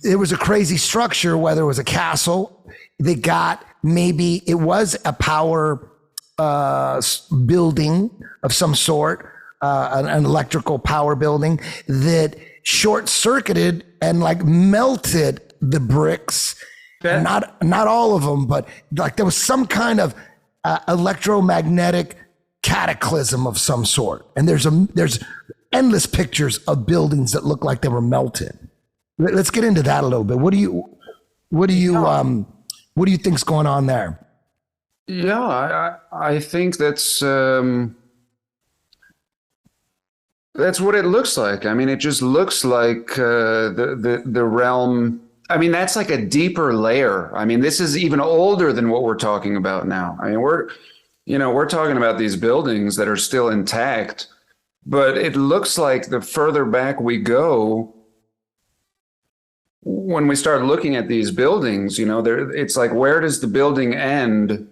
it was a crazy structure, whether it was a castle, they got, maybe it was a power building of some sort, an electrical power building that short circuited and like melted the bricks. Not all of them, but like there was some kind of electromagnetic cataclysm of some sort. And there's endless pictures of buildings that look like they were melted. Let's get into that a little bit. What do you think's going on there? Yeah, I think that's what it looks like. I mean, it just looks like the realm. I mean, that's like a deeper layer. I mean, this is even older than what we're talking about now. I mean, we're talking about these buildings that are still intact, but it looks like the further back we go, when we start looking at these buildings, you know, it's like, where does the building end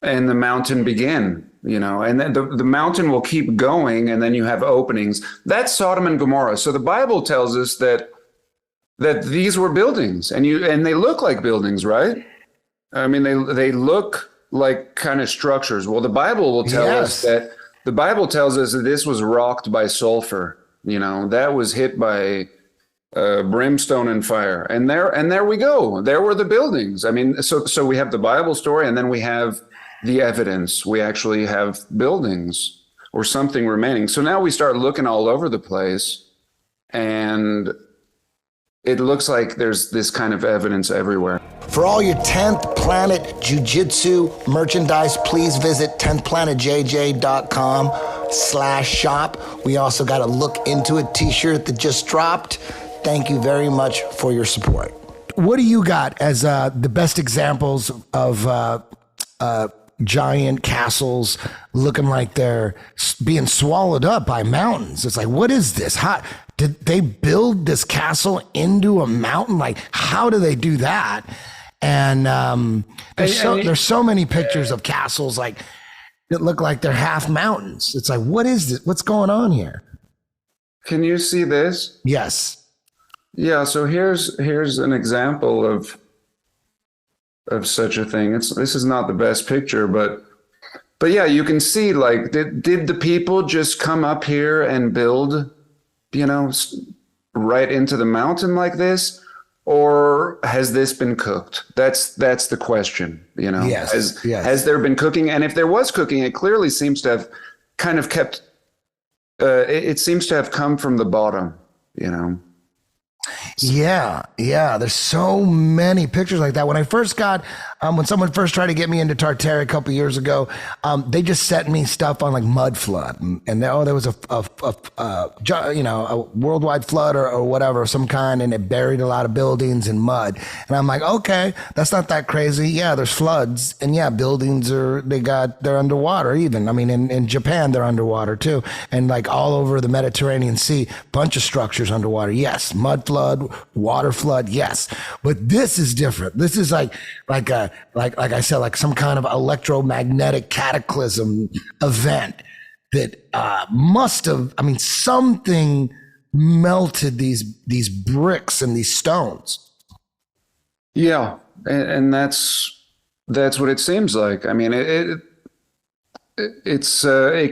and the mountain begin? You know, and then the mountain will keep going, and then you have openings. That's Sodom and Gomorrah. So the Bible tells us that these were buildings, and they look like buildings, right? I mean, they look like kind of structures. Well, the Bible will tell us that this was rocked by sulfur. You know, that was hit by brimstone and fire, and there we go. There were the buildings. I mean, so we have the Bible story, and then we have the evidence. We actually have buildings or something remaining. So now we start looking all over the place, and it looks like there's this kind of evidence everywhere. For all your 10th Planet Jiu-Jitsu merchandise, please visit 10thplanetjj.com/shop. We also got a Look Into It t-shirt that just dropped. Thank you very much for your support. What do you got as the best examples of giant castles looking like they're being swallowed up by mountains? It's like, what is this? How did they build this castle into a mountain? Like, how do they do that? And there's so many pictures of castles like that look like they're half mountains. It's like, what is this? What's going on here? Can you see this? Yes. Yeah. So here's an example of of such a thing. This is not the best picture, but yeah, you can see, like, did the people just come up here and build, right into the mountain like this? Or has this been cooked? That's the question, Yes, Has there been cooking? And if there was cooking, it clearly seems to have kind of kept, it seems to have come from the bottom. Yeah. There's so many pictures like that. When I first got, when someone first tried to get me into Tartary a couple years ago, they just sent me stuff on like mud flood, and there was a worldwide flood or whatever of some kind, and it buried a lot of buildings in mud. And I'm like, okay, that's not that crazy. Yeah, there's floods, and yeah, buildings they're underwater. Even, I mean, in Japan they're underwater too, and like all over the Mediterranean Sea, bunch of structures underwater. Yes, mud flood, water flood, yes. But this is different. This is like I said, like some kind of electromagnetic cataclysm event that must have, I mean, something melted these bricks and these stones. Yeah, and that's what it seems like. I mean, it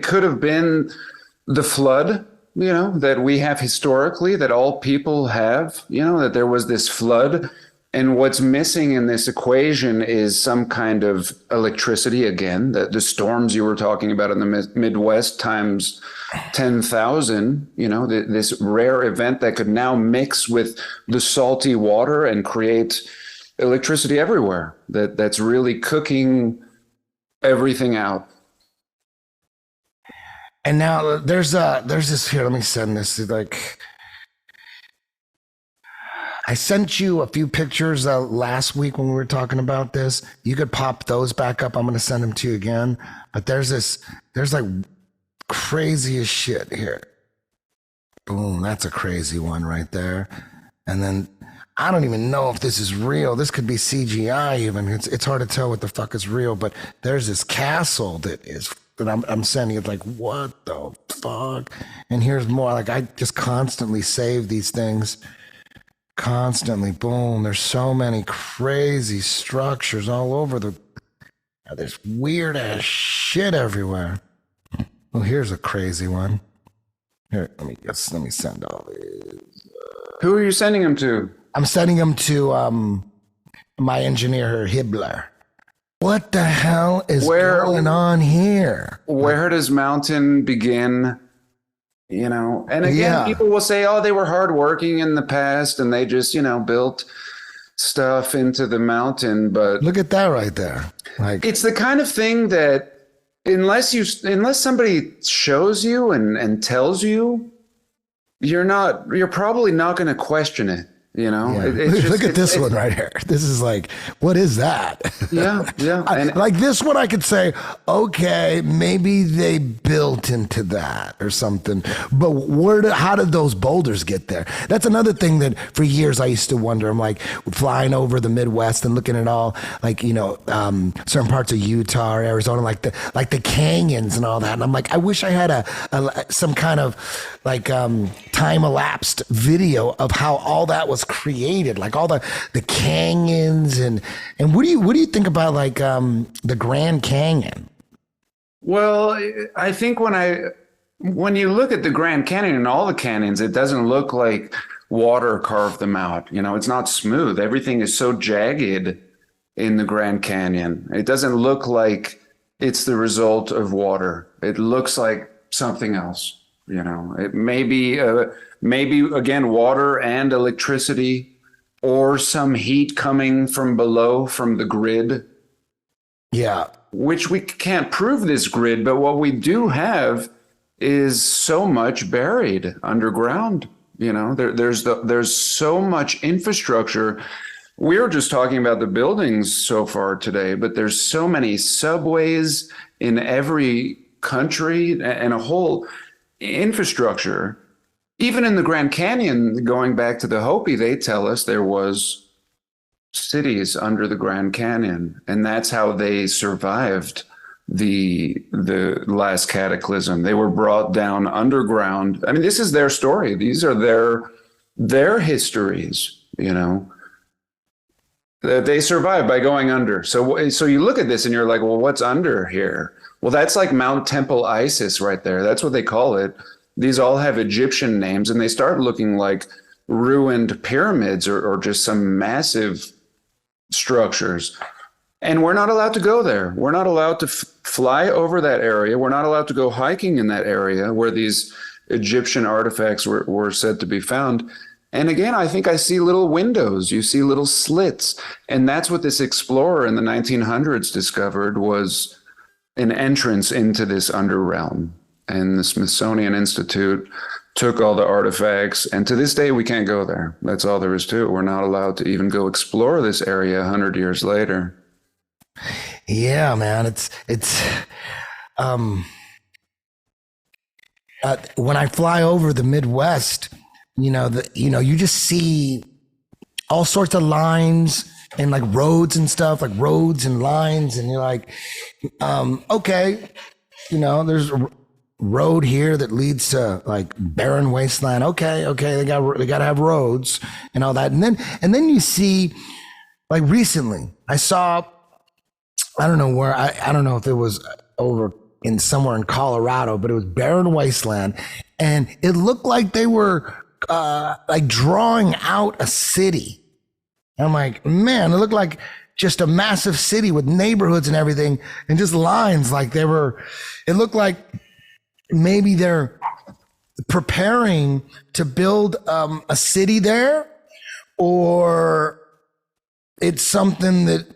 could have been the flood, that we have historically, that all people have, that there was this flood. And what's missing in this equation is some kind of electricity again, the storms you were talking about in the Midwest times 10,000, this rare event that could now mix with the salty water and create electricity everywhere. That's really cooking everything out. And now there's this here. Let me send this. Like, I sent you a few pictures last week when we were talking about this. You could pop those back up. I'm going to send them to you again. But there's like crazy as shit here. Boom, that's a crazy one right there. And then I don't even know if this is real. This could be CGI even. It's hard to tell what the fuck is real. But there's this castle that I'm sending. It's like, what the fuck? And here's more. Like, I just constantly save these things. Constantly, boom. There's so many crazy structures all over there's weird ass shit everywhere. Well, here's a crazy one. Here, let me send all these. Who are you sending them to? I'm sending them to my engineer Hibbler. What the hell is going on here? Where does mountain begin? And again, people will say, oh, they were hardworking in the past and they just, built stuff into the mountain. But look at that right there. Like, it's the kind of thing that unless somebody shows you and tells you, you're probably not going to question it. Yeah. Look at this one right here. This is like, what is that? Yeah. Like this one, I could say, okay, maybe they built into that or something. But how did those boulders get there? That's another thing that for years I used to wonder. I'm like flying over the Midwest and looking at all like certain parts of Utah or Arizona, like the canyons and all that. And I'm like, I wish I had some kind of like time elapsed video of how all that was created, like all the canyons and what do you think about like the Grand Canyon? Well, I think when you look at the Grand Canyon and all the canyons, it doesn't look like water carved them out. It's not smooth. Everything is so jagged in the Grand Canyon. It doesn't look like it's the result of water. It looks like something else. It may be again water and electricity, or some heat coming from below from the grid. Yeah, which we can't prove this grid, but what we do have is so much buried underground. There's so much infrastructure. We were just talking about the buildings so far today, but there's so many subways in every country and a whole infrastructure. Even in the Grand Canyon, going back to the Hopi, they tell us there was cities under the Grand Canyon, and that's how they survived the last cataclysm. They were brought down underground. I mean, this is their story. These are their histories, They survive by going under. So you look at this and you're like, well, what's under here? Well, that's like Mount Temple Isis right there. That's what they call it. These all have Egyptian names, and they start looking like ruined pyramids or just some massive structures. And we're not allowed to go there. We're not allowed to fly over that area. We're not allowed to go hiking in that area where these Egyptian artifacts were said to be found. And again, I think I see little windows. You see little slits. And that's what this explorer in the 1900s discovered, was an entrance into this underrealm. And the Smithsonian Institute took all the artifacts. And to this day, we can't go there. That's all there is to it. We're not allowed to even go explore this area 100 years later. Yeah, man. When I fly over the Midwest, you just see all sorts of lines and like roads and stuff, like roads and lines. And you're like, okay, there's a road here that leads to like barren wasteland. Okay. They got to have roads and all that. And then you see, like recently I saw, I don't know where, I don't know if it was over in somewhere in Colorado, but it was barren wasteland. And it looked like they were like drawing out a city. And I'm like, man, it looked like just a massive city with neighborhoods and everything and just lines. Like it looked like maybe they're preparing to build a city there, or it's something that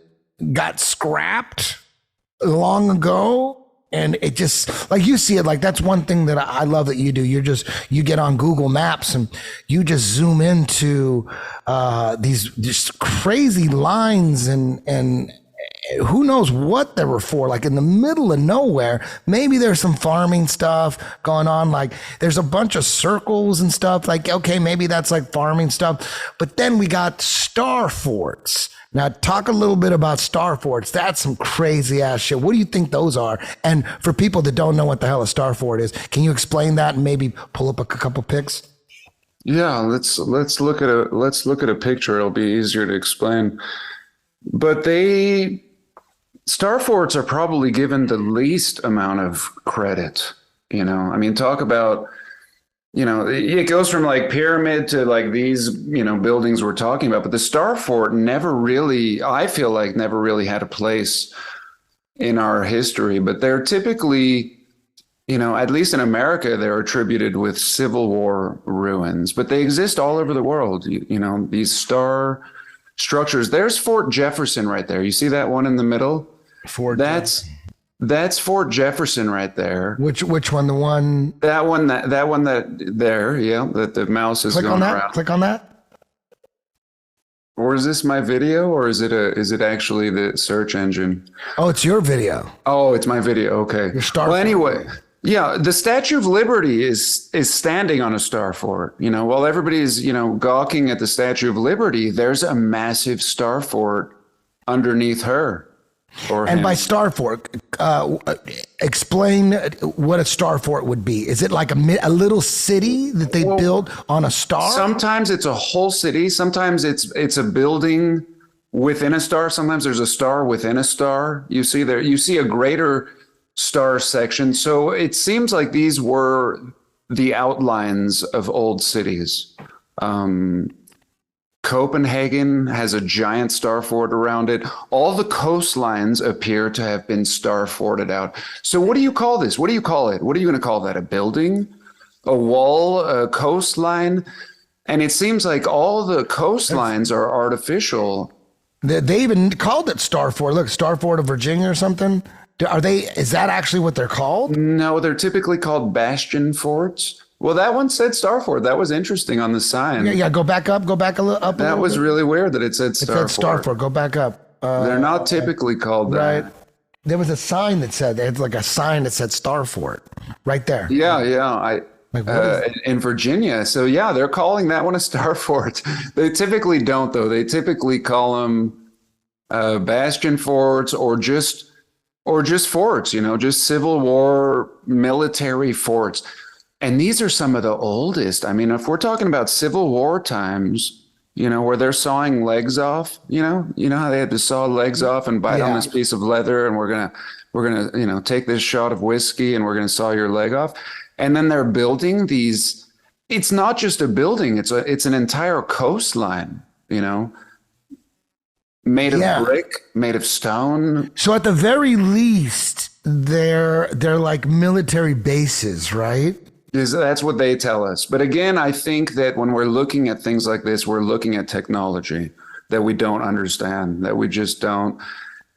got scrapped long ago. And it just, like, you see it, like, that's one thing that I love that you do. You get on Google Maps and you just zoom into these just crazy lines and who knows what they were for, like in the middle of nowhere. Maybe there's some farming stuff going on. Like there's a bunch of circles and stuff, like, okay, maybe that's like farming stuff. But then we got star forts. Now talk a little bit about star forts. That's some crazy ass shit. What do you think those are? And for people that don't know what the hell a star fort is, can you explain that and maybe pull up a couple pics? Yeah, let's look at a picture. It'll be easier to explain. But star forts are probably given the least amount of credit. I mean, talk about, it goes from like pyramid to like these, buildings we're talking about. But the star fort I feel like never really had a place in our history. But they're typically, at least in America, they're attributed with Civil War ruins. But they exist all over the world, these star structures. There's Fort Jefferson right there. You see that one in the middle? That's Fort Jefferson right there. Which one? The one? That one there. Yeah, that the mouse is going around. Click on that. Or is this my video, or is it actually the search engine? Oh, it's your video. Oh, it's my video. Okay. Well, anyway, yeah, the Statue of Liberty is standing on a star fort. While everybody's gawking at the Statue of Liberty, there's a massive star fort underneath her. And by star fort, explain what a star fort would be. Is it like a little city that they build on a star? Sometimes it's a whole city. Sometimes it's a building within a star. Sometimes there's a star within a star. You see a greater star section. So it seems like these were the outlines of old cities. Copenhagen has a giant star fort around it. All the coastlines appear to have been star forted out. So what do you call this? What do you call it? What are you going to call that? A building? A wall? A coastline? And it seems like all the coastlines are artificial. They even called it star fort. Look, Star Fort of Virginia or something. Is that actually what they're called? No, they're typically called bastion forts. Well, that one said star fort. That was interesting on the sign. Yeah, go back up. Go back a little up. That was really weird that it said star fort. It said star fort. Go back up. They're not typically called that. Right. There was a sign that said, it's like a sign that said star fort right there. Yeah. In Virginia. So yeah, they're calling that one a star fort. They typically don't, though. They typically call them bastion forts or just forts, just Civil War military forts. And these are some of the oldest. I mean, if we're talking about Civil War times, where they're sawing legs off, you know how they had to saw legs off and bite on this piece of leather, and we're gonna, take this shot of whiskey and we're gonna saw your leg off. And then they're building these, it's not just a building, it's an entire coastline, made of brick, made of stone. So at the very least, they're like military bases, right? That's what they tell us. But again, I think that when we're looking at things like this, we're looking at technology that we don't understand, that we just don't.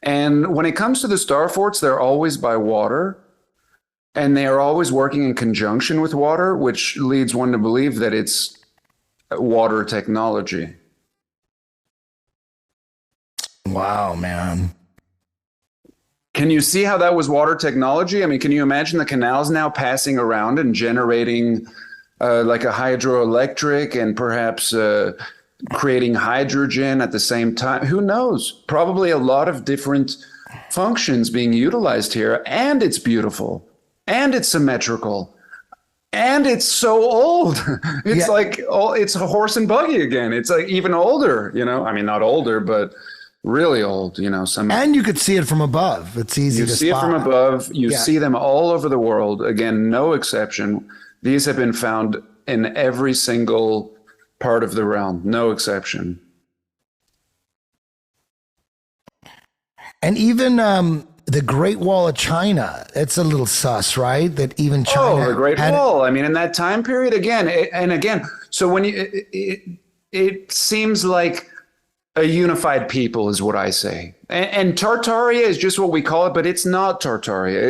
And when it comes to the star forts, they're always by water, and they are always working in conjunction with water, which leads one to believe that it's water technology. Wow, man. Can you see how that was water technology? I mean, can you imagine the canals now passing around and generating like a hydroelectric and perhaps creating hydrogen at the same time? Who knows? Probably a lot of different functions being utilized here. And it's beautiful. And it's symmetrical. And it's so old. It's like, it's a horse and buggy again. It's like even older, I mean, not older, but really old, And you could see it from above. It's easy to spot. You see it from above. You see them all over the world. Again, no exception. These have been found in every single part of the realm. No exception. And even the Great Wall of China, it's a little sus, right? That even China. Oh, the Great Wall. I mean, in that time period, again, so when it seems like a unified people is what I say. And Tartaria is just what we call it, but it's not Tartaria.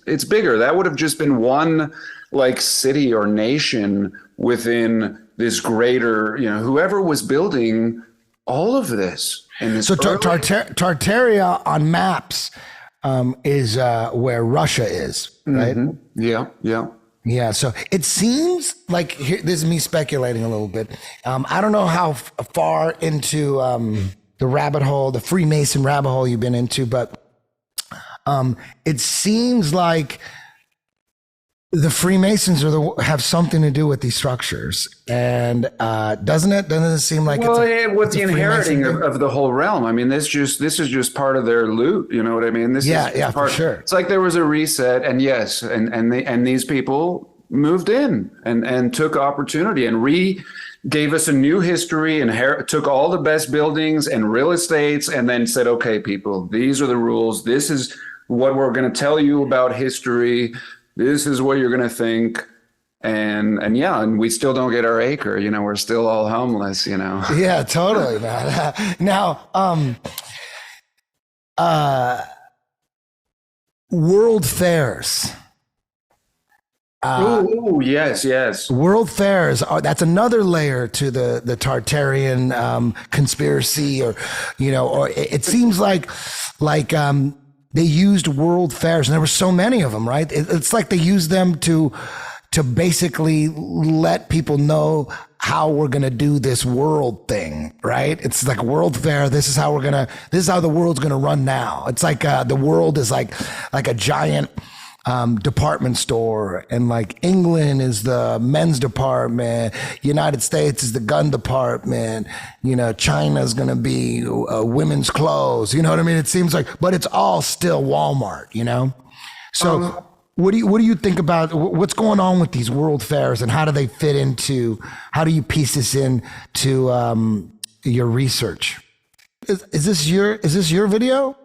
It's bigger. That would have just been one like city or nation within this greater, whoever was building all of this. So Tartaria on maps is where Russia is, right? Mm-hmm. Yeah. Yeah, so it seems like this is me speculating a little bit. I don't know how far into the rabbit hole, the Freemason rabbit hole you've been into, but it seems like the Freemasons have something to do with these structures, and doesn't it? Doesn't it seem like with the inheriting of the whole realm? I mean, this is just part of their loot. You know what I mean? This is for sure. It's like there was a reset, and yes, and these people moved in and took opportunity and gave us a new history and took all the best buildings and real estates, and then said, "Okay, people, these are the rules. This is what we're going to tell you about history. This is what you're going to think." And we still don't get our acre, we're still all homeless, Yeah, totally, man. Now, world fairs. Oh, yes. World fairs that's another layer to the Tartarian conspiracy, or it seems like they used world fairs, and there were so many of them, right? It's like they used them to basically let people know how we're going to do this world thing, right? It's like a world fair. This is how the world's going to run now. It's like the world is like a giant department store, and like England is the men's department, United States is the gun department, China's going to be women's clothes, you know what I mean? It seems like, but it's all still Walmart, So what do you think about what's going on with these world fairs, and how do they fit into, how do you piece this into your research? Is this your video?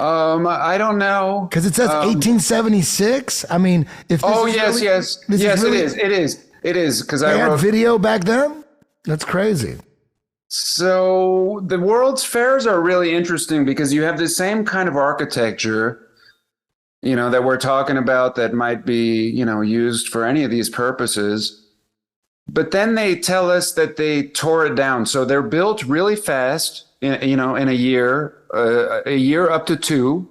I don't know. Because it says 1876. I mean, if this yes. It is. Because I had video back then. That's crazy. So the World's Fairs are really interesting because you have the same kind of architecture, that we're talking about that might be, used for any of these purposes. But then they tell us that they tore it down. So they're built really fast, in a year up to 2.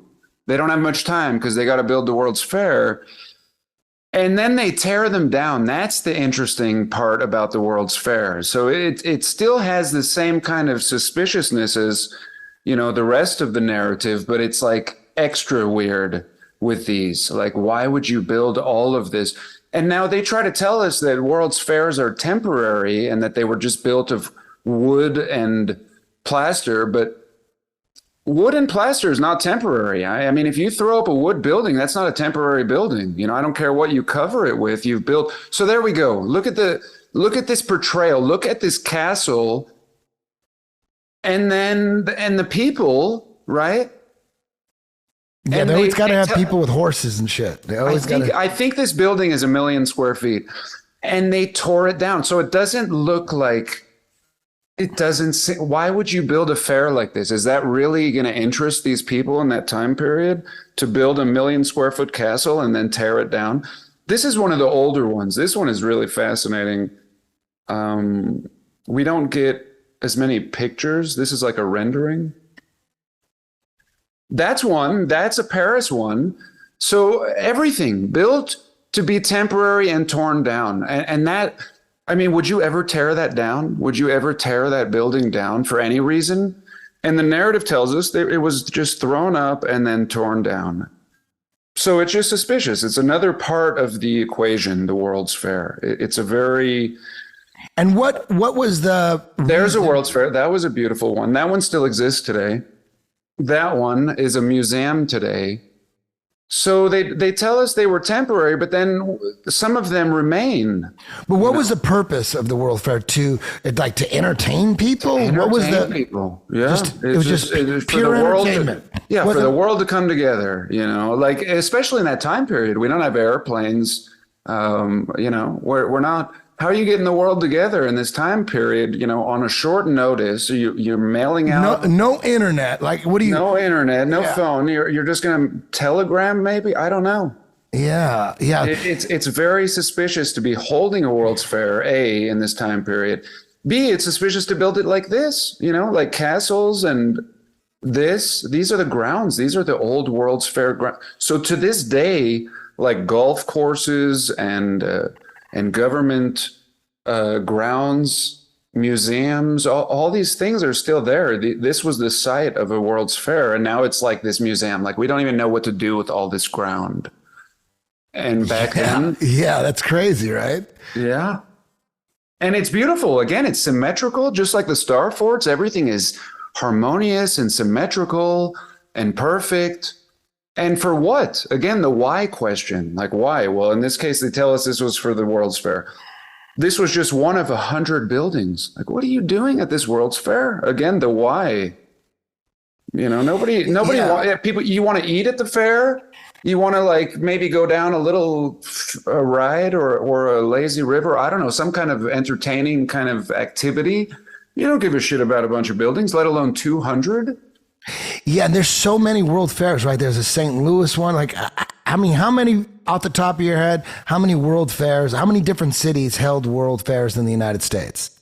They don't have much time because they got to build the World's Fair. And then they tear them down. That's the interesting part about the World's Fair. So it still has the same kind of suspiciousness as, the rest of the narrative, but it's like extra weird with these. Like, why would you build all of this? And now they try to tell us that World's Fairs are temporary and that they were just built of wood and plaster, but wood and plaster is not temporary. I mean, if you throw up a wood building, that's not a temporary building. You know, I don't care what you cover it with. You've built. So there we go. Look at this portrayal. Look at this castle, and the people, right? Yeah, And they always got to have tell- people with horses and shit. They always got to. I think this building is 1 million square feet, and they tore it down. So it doesn't look like. It doesn't say, why would you build a fair like this? Is that really going to interest these people in that time period to build 1 million square foot castle and then tear it down? This is one of the older ones. This one is really fascinating. We don't get as many pictures. This is like a rendering. That's one. That's a Paris one. So everything built to be temporary and torn down. And that, I mean, would you ever tear that down? Would you ever tear that building down for any reason? And the narrative tells us that it was just thrown up and then torn down. So it's just suspicious. It's another part of the equation, the World's Fair. It's a very... And what was the... There's a World's Fair. That was a beautiful one. That one still exists today. That one is a museum today. So they tell us they were temporary, but then some of them remain. But what was the purpose of the World Fair? To entertain people? What was the people? Yeah, it was just pure entertainment. For the world to come together. You know, like especially in that time period, we don't have airplanes. You know, we're not. How are you getting the world together in this time period? You know, on a short notice, you're mailing out. No internet. Like, what do you? No internet, no phone. You're just going to telegram, maybe. I don't know. Yeah. It's very suspicious to be holding a World's Fair, A, in this time period. B, it's suspicious to build it like this. You know, like castles and this. These are the grounds. These are the old World's Fair grounds. So to this day, like golf courses and government grounds, museums, all these things are still there. This was the site of a World's Fair, and now it's like this museum. Like we don't even know what to do with all this ground. And back then, yeah, that's crazy, right? Yeah, and it's beautiful. Again, it's symmetrical, just like the Star Forts. Everything is harmonious and symmetrical and perfect. And for what? Again, the why question. Like, why? Well, in this case, they tell us this was for the World's Fair. This was just one of 100 buildings. Like, what are you doing at this World's Fair? Again, the why. You know, nobody people, you want to eat at the fair? You want to like maybe go down a little ride or a lazy river? I don't know, some kind of entertaining kind of activity. You don't give a shit about a bunch of buildings, let alone 200. Yeah, and there's so many World Fairs, right? There's a St. Louis one. Like, I mean, how many, off the top of your head, how many World Fairs, how many different cities held World Fairs in the United States?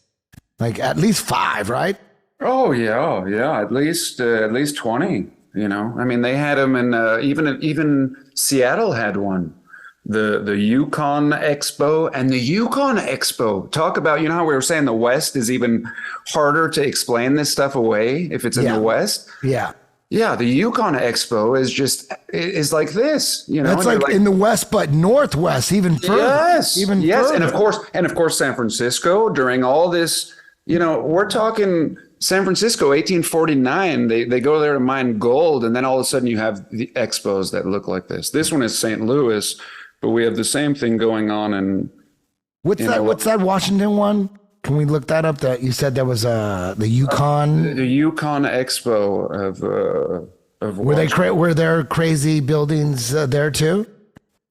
Like, at least 5, right? Oh, yeah. At least 20, you know. I mean, they had them in, even Seattle had one. The Yukon Expo and the Yukon Expo. Talk about, you know how we were saying the West is even harder to explain this stuff away if it's in the West? Yeah. Yeah, the Yukon Expo is like this, you know. That's like in the West, but Northwest, even further. Yes, even yes, further. and of course, San Francisco during all this, you know, we're talking San Francisco, 1849. They go there to mine gold, and then all of a sudden you have the expos that look like this. This one is St. Louis. But we have the same thing going on in what's that Washington one? Can we look that up? That you said that was the Yukon. The Yukon Expo of were there crazy buildings there too?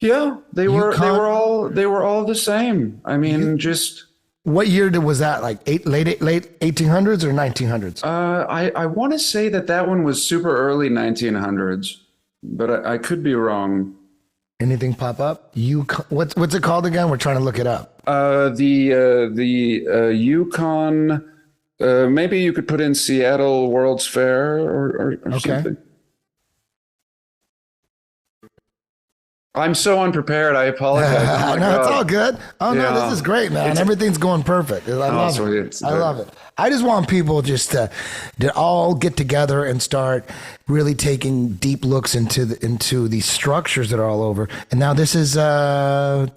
Yeah, they were all the same. I mean, just what year was that? Like late 1800s or 1900s? I want to say that one was super early 1900s, but I could be wrong. Anything pop up? What's it called again? We're trying to look it up. The Yukon. Maybe you could put in Seattle World's Fair or something. I'm so unprepared. I apologize. Oh no, it's all good. Oh no, this is great, man. Everything's going perfect. I love it. I love it. I just want people just to all get together and start really taking deep looks into these structures that are all over. And now this is ruins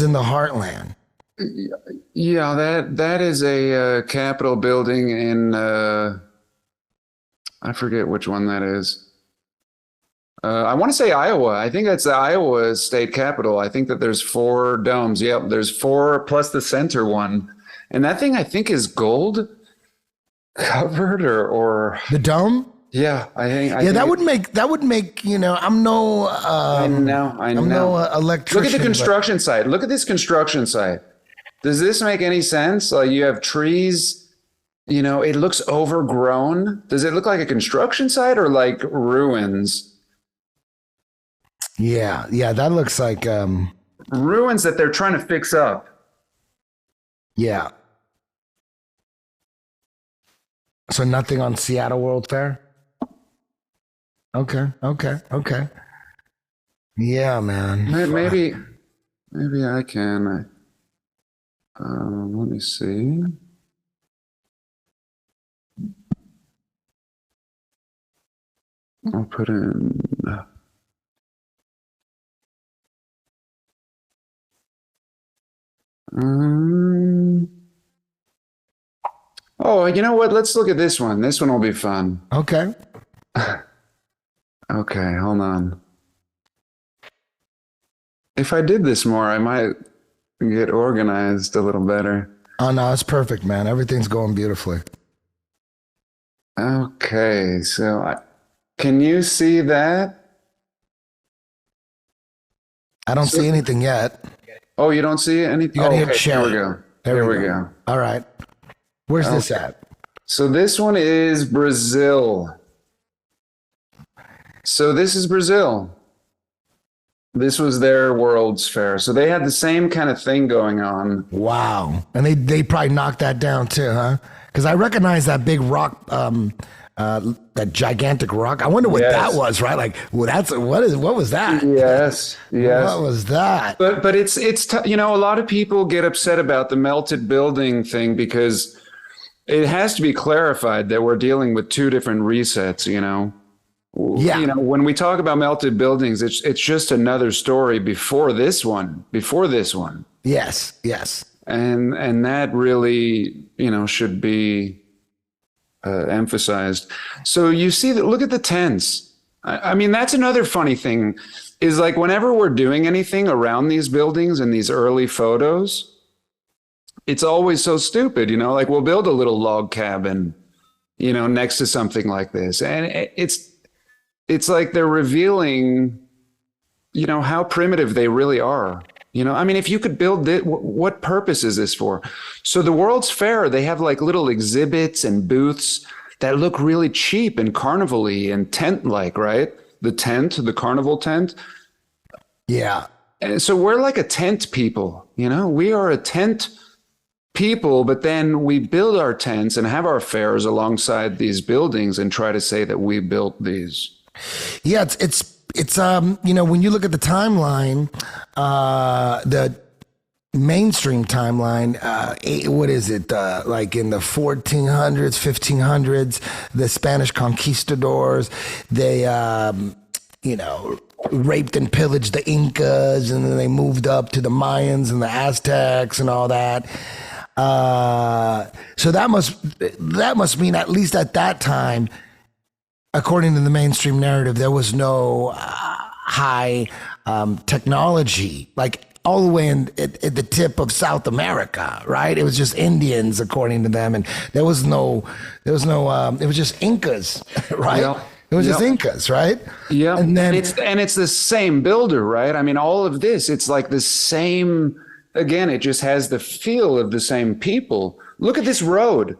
in the heartland. Yeah, that is a Capitol building in I forget which one that is. I want to say Iowa. I think that's the Iowa state capitol. I think that there's 4 domes. Yep, there's 4 plus the center one. And that thing I think is gold covered or The dome? yeah, I think That would make, I'm no I know. I'm no electrician. Look at the construction site. Look at this construction site. Does this make any sense? Like you have trees, it looks overgrown. Does it look like a construction site or like ruins? Yeah, that looks like Ruins that they're trying to fix up. yeah. So nothing on Seattle World Fair? Okay. Yeah, man. Maybe I can. Let me see. I'll put in. Oh, you know what? Let's look at this one. This one will be fun. Okay. Okay, hold on. If I did this more, I might get organized a little better. Oh no, it's perfect, man. Everything's going beautifully. Okay, so can you see that? I don't see anything yet. Oh, you don't see anything? You gotta hit Okay, share. here we go. There we go. All right. Where's this at? So this one is Brazil. So this is Brazil. This was their World's Fair. So they had the same kind of thing going on. Wow. And they probably knocked that down too, huh? Because I recognize that big rock, that gigantic rock. I wonder what that was, right? Like, well, what was that? Yes. What was that? But it's a lot of people get upset about the melted building thing because it has to be clarified that we're dealing with 2 different resets, Yeah. When we talk about melted buildings, it's just another story before this one. Yes. And that really, should be emphasized. So you see that, look at the tents. I mean, that's another funny thing is like whenever we're doing anything around these buildings in these early photos, it's always so stupid, like we'll build a little log cabin, next to something like this. And it's like they're revealing, how primitive they really are. I mean, if you could build it, what purpose is this for? So the World's Fair, they have like little exhibits and booths that look really cheap and carnival-y and tent-like, right? The carnival tent. Yeah. And so we're like a tent people, we are a tent people, but then we build our tents and have our fairs alongside these buildings and try to say that we built these. Yeah, it's when you look at the timeline, the mainstream timeline, what is it? Like in the 1400s, 1500s, the Spanish conquistadors, they, raped and pillaged the Incas, and then they moved up to the Mayans and the Aztecs and all that. So that must mean at least at that time, according to the mainstream narrative, there was no high technology, like all the way at the tip of South America, right? It was just Indians, according to them, and it was just Incas, right? Yep. It was just Incas, right? Yeah, and then it's the same builder, right? I mean, all of this, it's like the same. Again, it just has the feel of the same people. Look at this road.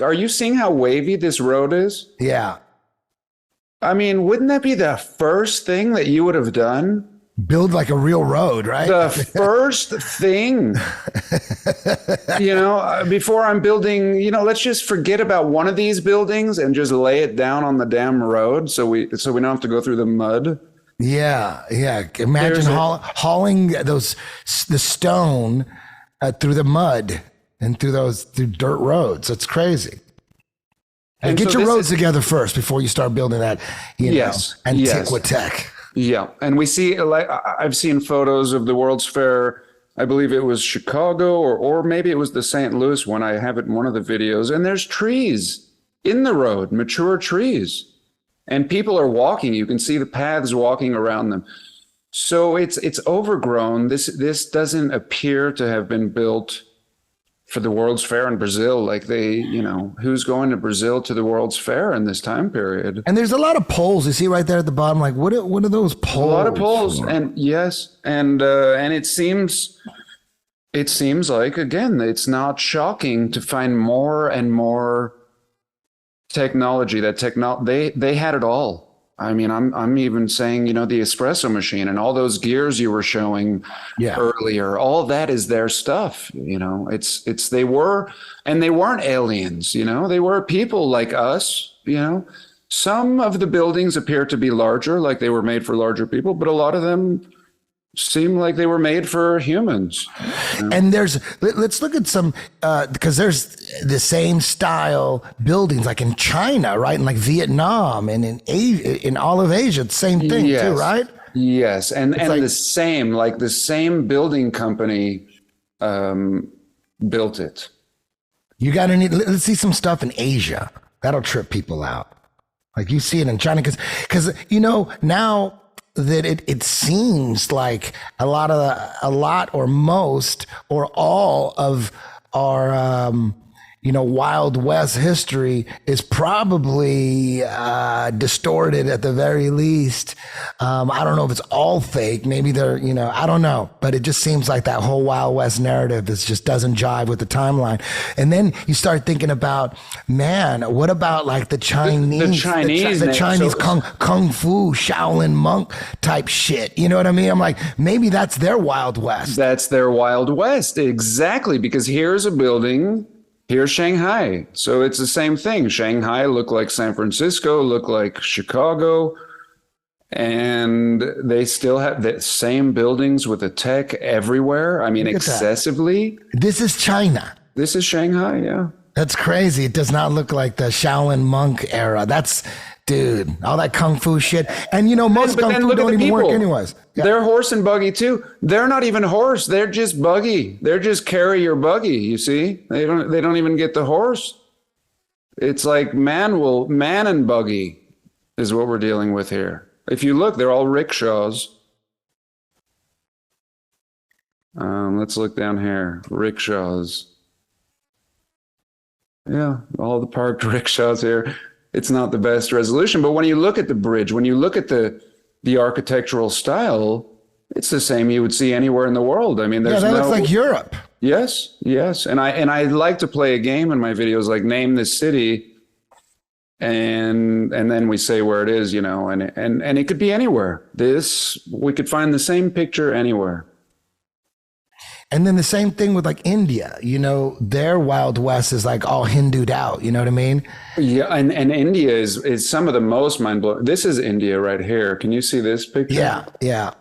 Are you seeing how wavy this road is? Yeah. I mean, wouldn't that be the first thing that you would have done? Build like a real road, right? The first thing, before I'm building, let's just forget about one of these buildings and just lay it down on the damn road so we don't have to go through the mud. Yeah. Imagine hauling the stone through the mud and through dirt roads. It's crazy. And get your roads together first before you start building that, antiquitech. Yeah, and we see, like, I've seen photos of the World's Fair I believe it was Chicago, or maybe it was the St. Louis one. I have it in one of the videos, and there's trees in the road, mature trees, and people are walking. You can see the paths walking around them. So it's overgrown. This doesn't appear to have been built for the World's Fair in Brazil. Like who's going to Brazil to the World's Fair in this time period? And there's a lot of poles. You see right there at the bottom. Like what are those poles? A lot of poles, for? and yes, and it seems like, again, it's not shocking to find more and more technology. They had it all. I mean, I'm even saying, the espresso machine and all those gears you were showing earlier, all that is their stuff. They weren't aliens, they were people like us, Some of the buildings appear to be larger, like they were made for larger people, but a lot of them seem like they were made for humans. And let's look at some, because there's the same style buildings like in China, right? And like Vietnam and in Asia, in all of Asia, the same thing too, right? Yes. And the same building company built it. Let's see some stuff in Asia. That'll trip people out. Like you see it in China, because now that it seems like a lot or most or all of our Wild West history is probably distorted at the very least. I don't know if it's all fake. Maybe they're, I don't know. But it just seems like that whole Wild West narrative just doesn't jive with the timeline. And then you start thinking about, man, what about like the Chinese kung fu Shaolin monk type shit? You know what I mean? I'm like, maybe that's their Wild West. That's their Wild West. Exactly. Because here's a building. Here's Shanghai. So it's the same thing. Shanghai looked like San Francisco, looked like Chicago, and they still have the same buildings with the tech everywhere. I mean, excessively. This is China. This is Shanghai, yeah. That's crazy. It does not look like the Shaolin monk era. Dude, all that kung fu shit. And most kung fu don't even work anyways. Yeah. They're horse and buggy too. They're not even horse. They're just buggy. They're just carry your buggy, you see? They don't even get the horse. It's like man and buggy is what we're dealing with here. If you look, they're all rickshaws. Let's look down here. Rickshaws. Yeah, all the parked rickshaws here. It's not the best resolution, but when you look at the bridge, when you look at the architectural style, it's the same you would see anywhere in the world. I mean, that looks like Europe. Yes. And I like to play a game in my videos, like name this city, and then we say where it is, and it could be anywhere. We could find the same picture anywhere. And then the same thing with like India, their Wild West is like all Hindued out. You know what I mean? Yeah. And India is some of the most mind blowing. This is India right here. Can you see this picture? Yeah.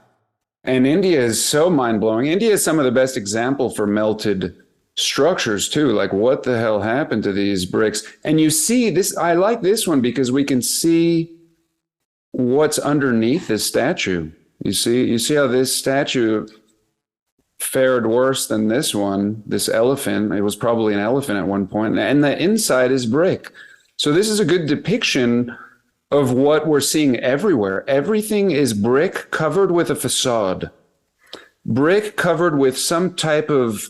And India is so mind blowing. India is some of the best example for melted structures too. Like what the hell happened to these bricks? And you see this, I like this one because we can see what's underneath this statue. You see how this statue fared worse than this one, this elephant. It was probably an elephant at one point, and the inside is brick. So this is a good depiction of what we're seeing everywhere. Everything is brick covered with a facade, brick covered with some type of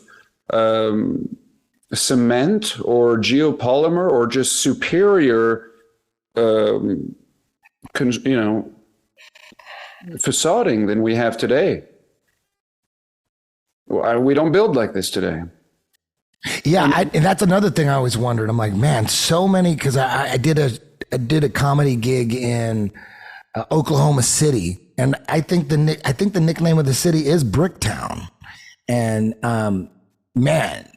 cement or geopolymer or just superior, facading than we have today. We don't build like this today. Yeah, and that's another thing I always wondered. I'm like, man, so many, because I did a comedy gig in Oklahoma City, and I think the nickname of the city is Bricktown, and man,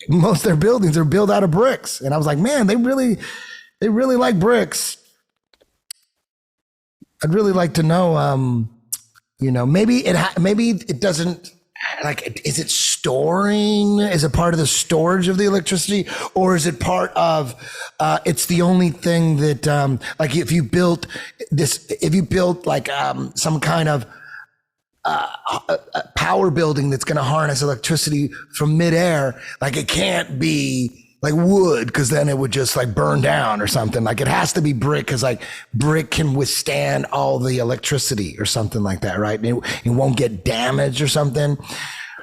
most of their buildings are built out of bricks, and I was like, man, they really like bricks. I'd really like to know, maybe it doesn't. Like, is it storing? Is it part of the storage of the electricity, or is it part of? It's the only thing that, like, if you built like some kind of power building that's going to harness electricity from midair. Like it can't be like wood, because then it would just like burn down or something. Like it has to be brick, because like brick can withstand all the electricity or something like that, right? It won't get damaged or something.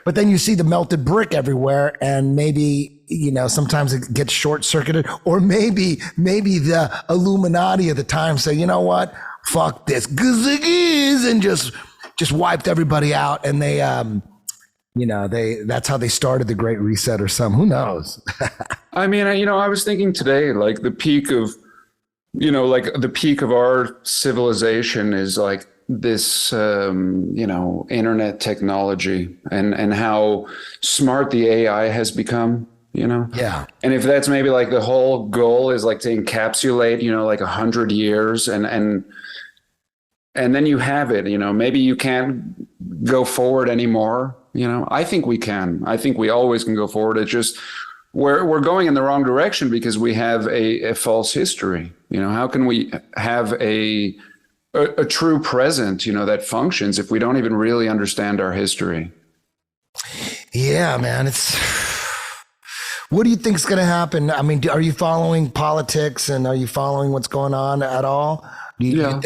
But then you see the melted brick everywhere, and maybe, you know, sometimes it gets short circuited, or maybe the Illuminati at the time say, you know what, fuck this, and just wiped everybody out, and they, you know, that's how they started the Great Reset or something. Who knows? I mean, you know, I was thinking today, like the peak of, you know, like the peak of our civilization is like this, you know, internet technology and how smart the AI has become, you know? Yeah. And if that's maybe like the whole goal is like to encapsulate, you know, like 100 years and then you have it, you know, maybe you can't go forward anymore. You know, I think we can. I think we always can go forward. It's just we're going in the wrong direction because we have a false history. You know, how can we have a true present, you know, that functions if we don't even really understand our history? Yeah, man. What do you think's going to happen? I mean, are you following politics, and are you following what's going on at all? Do you, Yeah.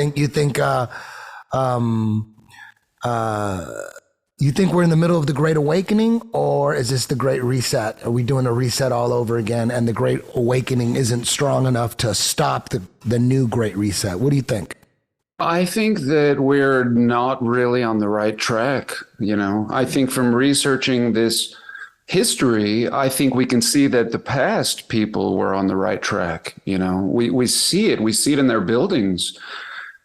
you think we're in the middle of the Great Awakening, or is this the Great Reset? Are we doing a reset all over again, and the Great Awakening isn't strong enough to stop the new Great Reset? What do you think? I think that we're not really on the right track. You know, I think from researching this history, I think we can see that the past people were on the right track. You know, we see it in their buildings.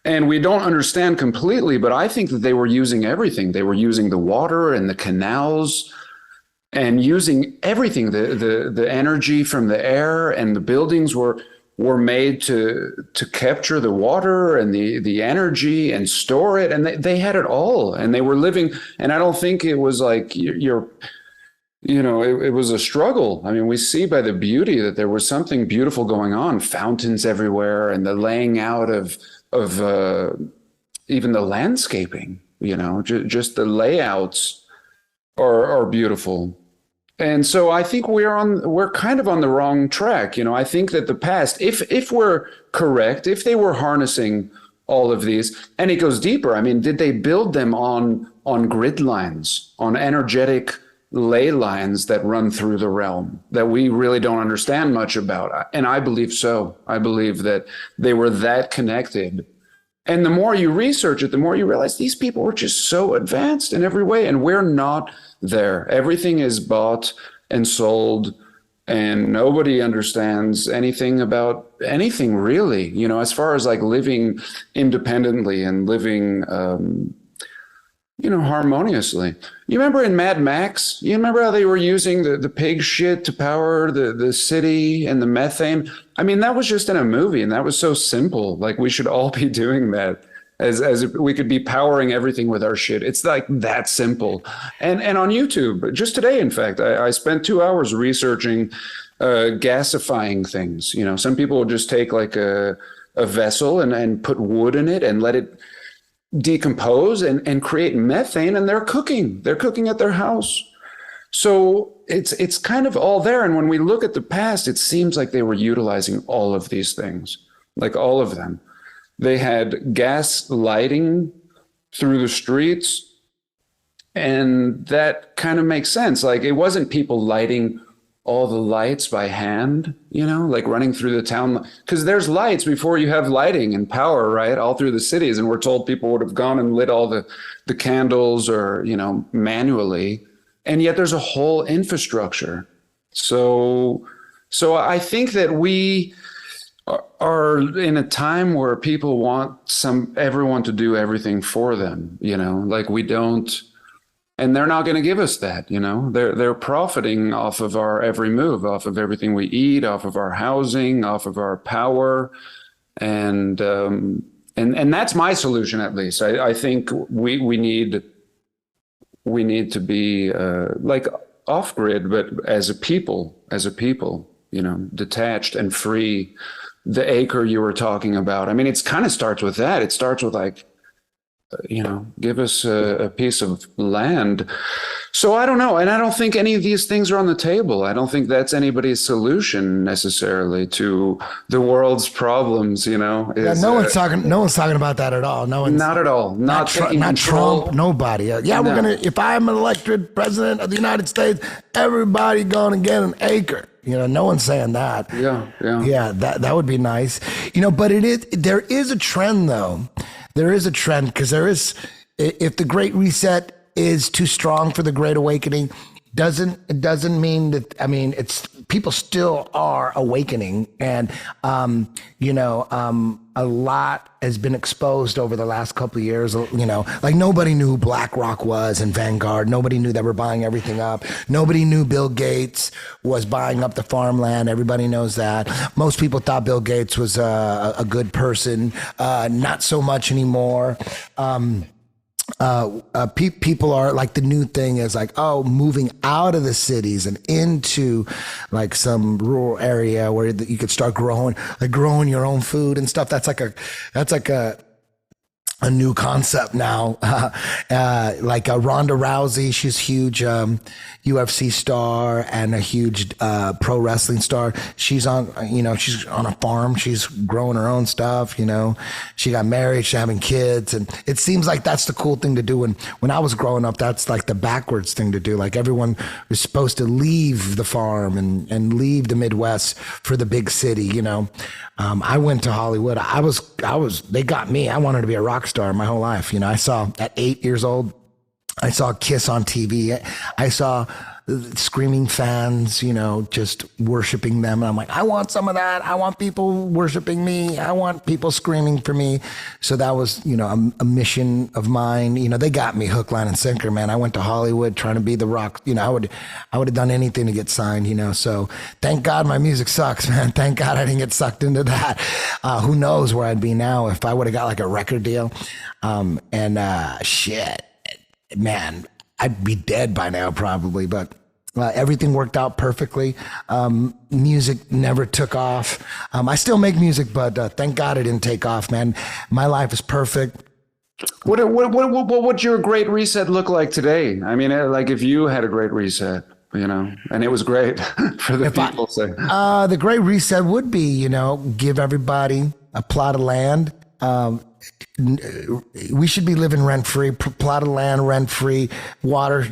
And we don't understand completely, but I think that they were using everything. They were using the water and the canals and using everything, the energy from the air, and the buildings were made to capture the water and the energy and store it. And they had it all, and they were living. And I don't think it was like you know, it was a struggle. I mean, we see by the beauty that there was something beautiful going on, fountains everywhere, and the laying out of even the landscaping, you know, just the layouts are beautiful. And so I think we're kind of on the wrong track. You know, I think that the past, if we're correct, if they were harnessing all of these, and it goes deeper. I mean, did they build them on grid lines, on energetic ley lines that run through the realm that we really don't understand much about? And I believe so. I believe that they were that connected. And the more you research it, the more you realize these people were just so advanced in every way, and we're not there. Everything is bought and sold, and nobody understands anything about anything really, you know, as far as like living independently and living you know, harmoniously. You remember in Mad Max, you remember how they were using the pig shit to power the city and the methane? I mean, that was just in a movie, and that was so simple. Like, we should all be doing that, as if we could be powering everything with our shit. It's like that simple. And on YouTube, just today, in fact, I spent 2 hours researching gasifying things. You know, some people will just take like a vessel and put wood in it and let it decompose and create methane, and they're cooking at their house. So it's kind of all there. And when we look at the past, it seems like they were utilizing all of these things, like all of them. They had gas lighting through the streets, and that kind of makes sense. Like, it wasn't people lighting all the lights by hand, you know, like running through the town, because there's lights before you have lighting and power, right, all through the cities. And we're told people would have gone and lit all the candles, or, you know, manually, and yet there's a whole infrastructure. So I think that we are in a time where people want everyone to do everything for them, you know, like we don't. And they're not going to give us that, you know. They're profiting off of our every move, off of everything we eat, off of our housing, off of our power, and that's my solution, at least. I think we need to be like off grid, but as a people, you know, detached and free. The acre you were talking about, I mean, it's kind of starts with that. It starts with like give us a piece of land. So I don't know. And I don't think any of these things are on the table. I don't think that's anybody's solution necessarily to the world's problems, Yeah, no one's talking about that at all. No one's not at all. Not Trump, nobody. Yeah, we're No. if I'm elected president of the United States, everybody gonna get an acre. No one's saying that. Yeah. That would be nice. But there is a trend though. There is a trend because if the Great Reset is too strong for the Great Awakening, it doesn't mean that. I mean, it's people still are awakening, and a lot has been exposed over the last couple of years. Like nobody knew who BlackRock was and Vanguard. Nobody knew they were buying everything up. Nobody knew Bill Gates was buying up the farmland. Everybody knows that. Most people thought Bill Gates was a good person. Not so much anymore. People are like, the new thing is like, moving out of the cities and into like some rural area where you could start growing your own food and stuff. That's like a new concept now. Like Ronda Rousey, she's huge UFC star and a huge pro wrestling star. She's on a farm. She's growing her own stuff. She got married. She's having kids, and it seems like that's the cool thing to do. And when I was growing up, that's like the backwards thing to do. Like everyone was supposed to leave the farm and leave the Midwest for the big city. I went to Hollywood. They got me. I wanted to be a rock star my whole life. I saw at 8 years old, I saw Kiss on TV. I saw screaming fans, just worshiping them. And I'm like, I want some of that. I want people worshiping me. I want people screaming for me. So that was, a mission of mine. They got me hook, line, and sinker, man. I went to Hollywood trying to be the rock. I would have done anything to get signed, So thank God my music sucks, man. Thank God I didn't get sucked into that. Who knows where I'd be now if I would have got like a record deal. Shit, man, I'd be dead by now probably, but everything worked out perfectly. Music never took off. I still make music, but thank God it didn't take off, man. My life is perfect. What would your great reset look like today? I mean, like if you had a great reset, and it was great for the people. The great reset would be, give everybody a plot of land. We should be living rent free, plot of land, rent free. Water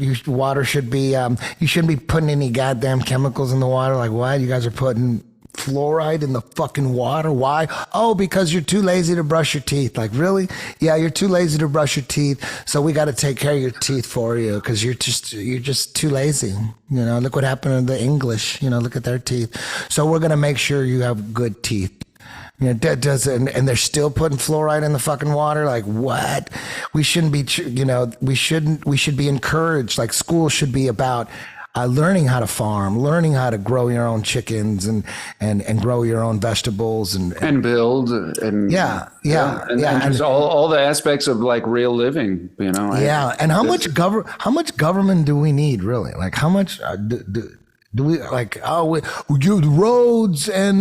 should be, you shouldn't be putting any goddamn chemicals in the water. Like, why? You guys are putting fluoride in the fucking water. Why? Oh, because you're too lazy to brush your teeth. Like, really? Yeah, you're too lazy to brush your teeth. So we got to take care of your teeth for you because you're just too lazy. Look what happened to the English. Look at their teeth. So we're going to make sure you have good teeth. And they're still putting fluoride in the fucking water. Like, what? We shouldn't be, we should be encouraged. Like, school should be about learning how to farm, learning how to grow your own chickens and grow your own vegetables and build and and all the aspects of like real living, And how much government do we need really? Like, how much do we like? You the roads and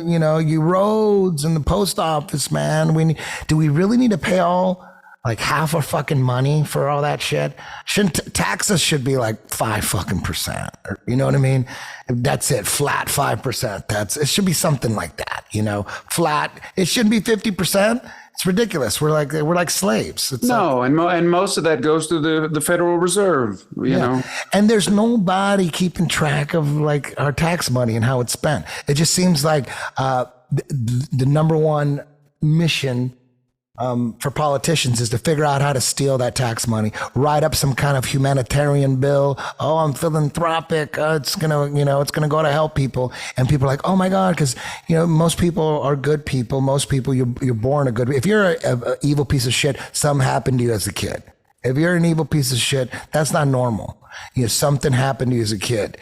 you roads and the post office, man. Do we really need to pay all like half our fucking money for all that shit? Shouldn't taxes should be like 5% or, you know what I mean? That's it, flat 5%. It should be something like that, flat. It shouldn't be 50%. It's ridiculous. We're like slaves. It's and most of that goes to the Federal Reserve, you know. And there's nobody keeping track of like our tax money and how it's spent. It just seems like the number one mission for politicians is to figure out how to steal that tax money, write up some kind of humanitarian bill. Oh, I'm philanthropic. It's gonna go to help people. And people are like, oh my God, because most people are good people. Most people you're born a good. If you're a evil piece of shit, something happened to you as a kid. If you're an evil piece of shit, that's not normal. You know, something happened to you as a kid.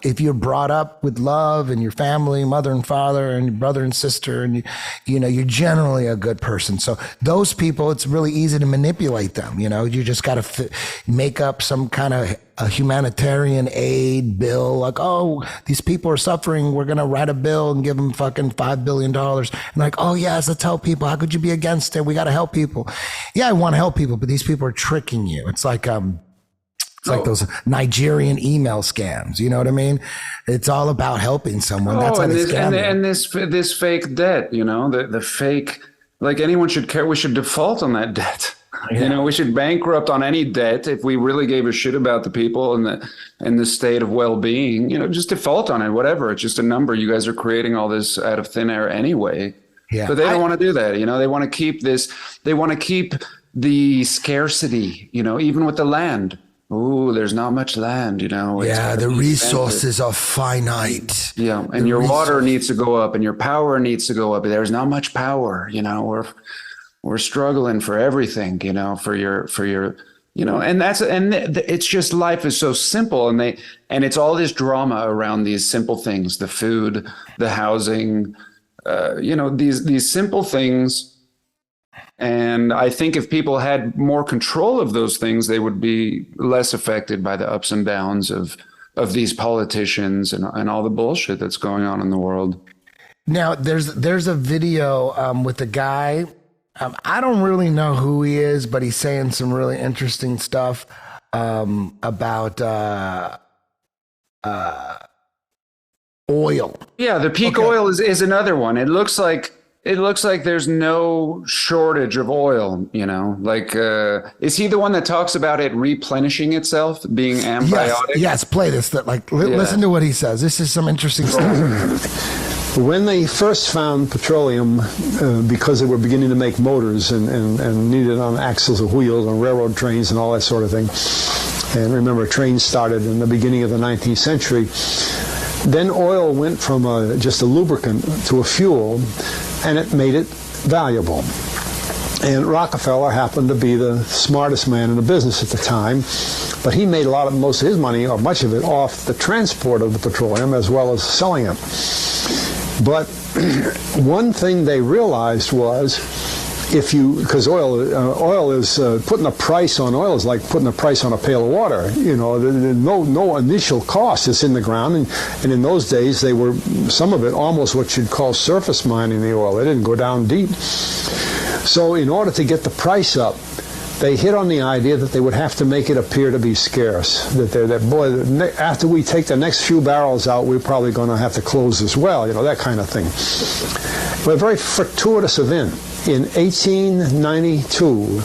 If you're brought up with love and your family, mother and father and your brother and sister, and you know, you're generally a good person. So those people, it's really easy to manipulate them. You know, you just got to make up some kind of a humanitarian aid bill, like, oh, these people are suffering, we're gonna write a bill and give them fucking $5 billion. And like, oh yes, let's help people. How could you be against it? We gotta help people. Yeah, I want to help people, but these people are tricking you. It's like like those Nigerian email scams. You know what I mean? It's all about helping someone. That's how they scam you. And this fake debt, you know, the fake, like anyone should care. We should default on that debt. Yeah. You know, we should bankrupt on any debt if we really gave a shit about the people and the state of well-being. You know, just default on it, whatever. It's just a number. You guys are creating all this out of thin air anyway. Yeah. But they don't want to do that. You know, they want to keep this. They want to keep the scarcity. You know, even with the land. Ooh, there's not much land, you know. Yeah, the resources are finite. Yeah, and your water needs to go up and your power needs to go up. There's not much power, you know. We're struggling for everything, you know, for your, you know, and it's just, life is so simple, and it's all this drama around these simple things, the food, the housing, you know, these simple things. And I think if people had more control of those things, they would be less affected by the ups and downs of these politicians and all the bullshit that's going on in the world. Now, there's a video with a guy. I don't really know who he is, but he's saying some really interesting stuff about oil. Yeah, the peak oil is another one. It looks like there's no shortage of oil, you know, like, is he the one that talks about it replenishing itself, being ambiotic? Yes, play this. Listen to what he says. This is some interesting stuff. When they first found petroleum, because they were beginning to make motors and needed on axles of wheels on railroad trains and all that sort of thing, and remember, trains started in the beginning of the 19th century, then oil went from just a lubricant to a fuel, and it made it valuable. And Rockefeller happened to be the smartest man in the business at the time, but he made most of his money, or much of it, off the transport of the petroleum as well as selling it. But one thing they realized was, because oil is putting a price on oil is like putting a price on a pail of water. You know, no initial cost is in the ground, and in those days they were, some of it, almost what you'd call surface mining the oil. They didn't go down deep. So in order to get the price up, they hit on the idea that they would have to make it appear to be scarce. That after we take the next few barrels out, we're probably going to have to close as well. You know, that kind of thing. But a very fortuitous event. In 1892,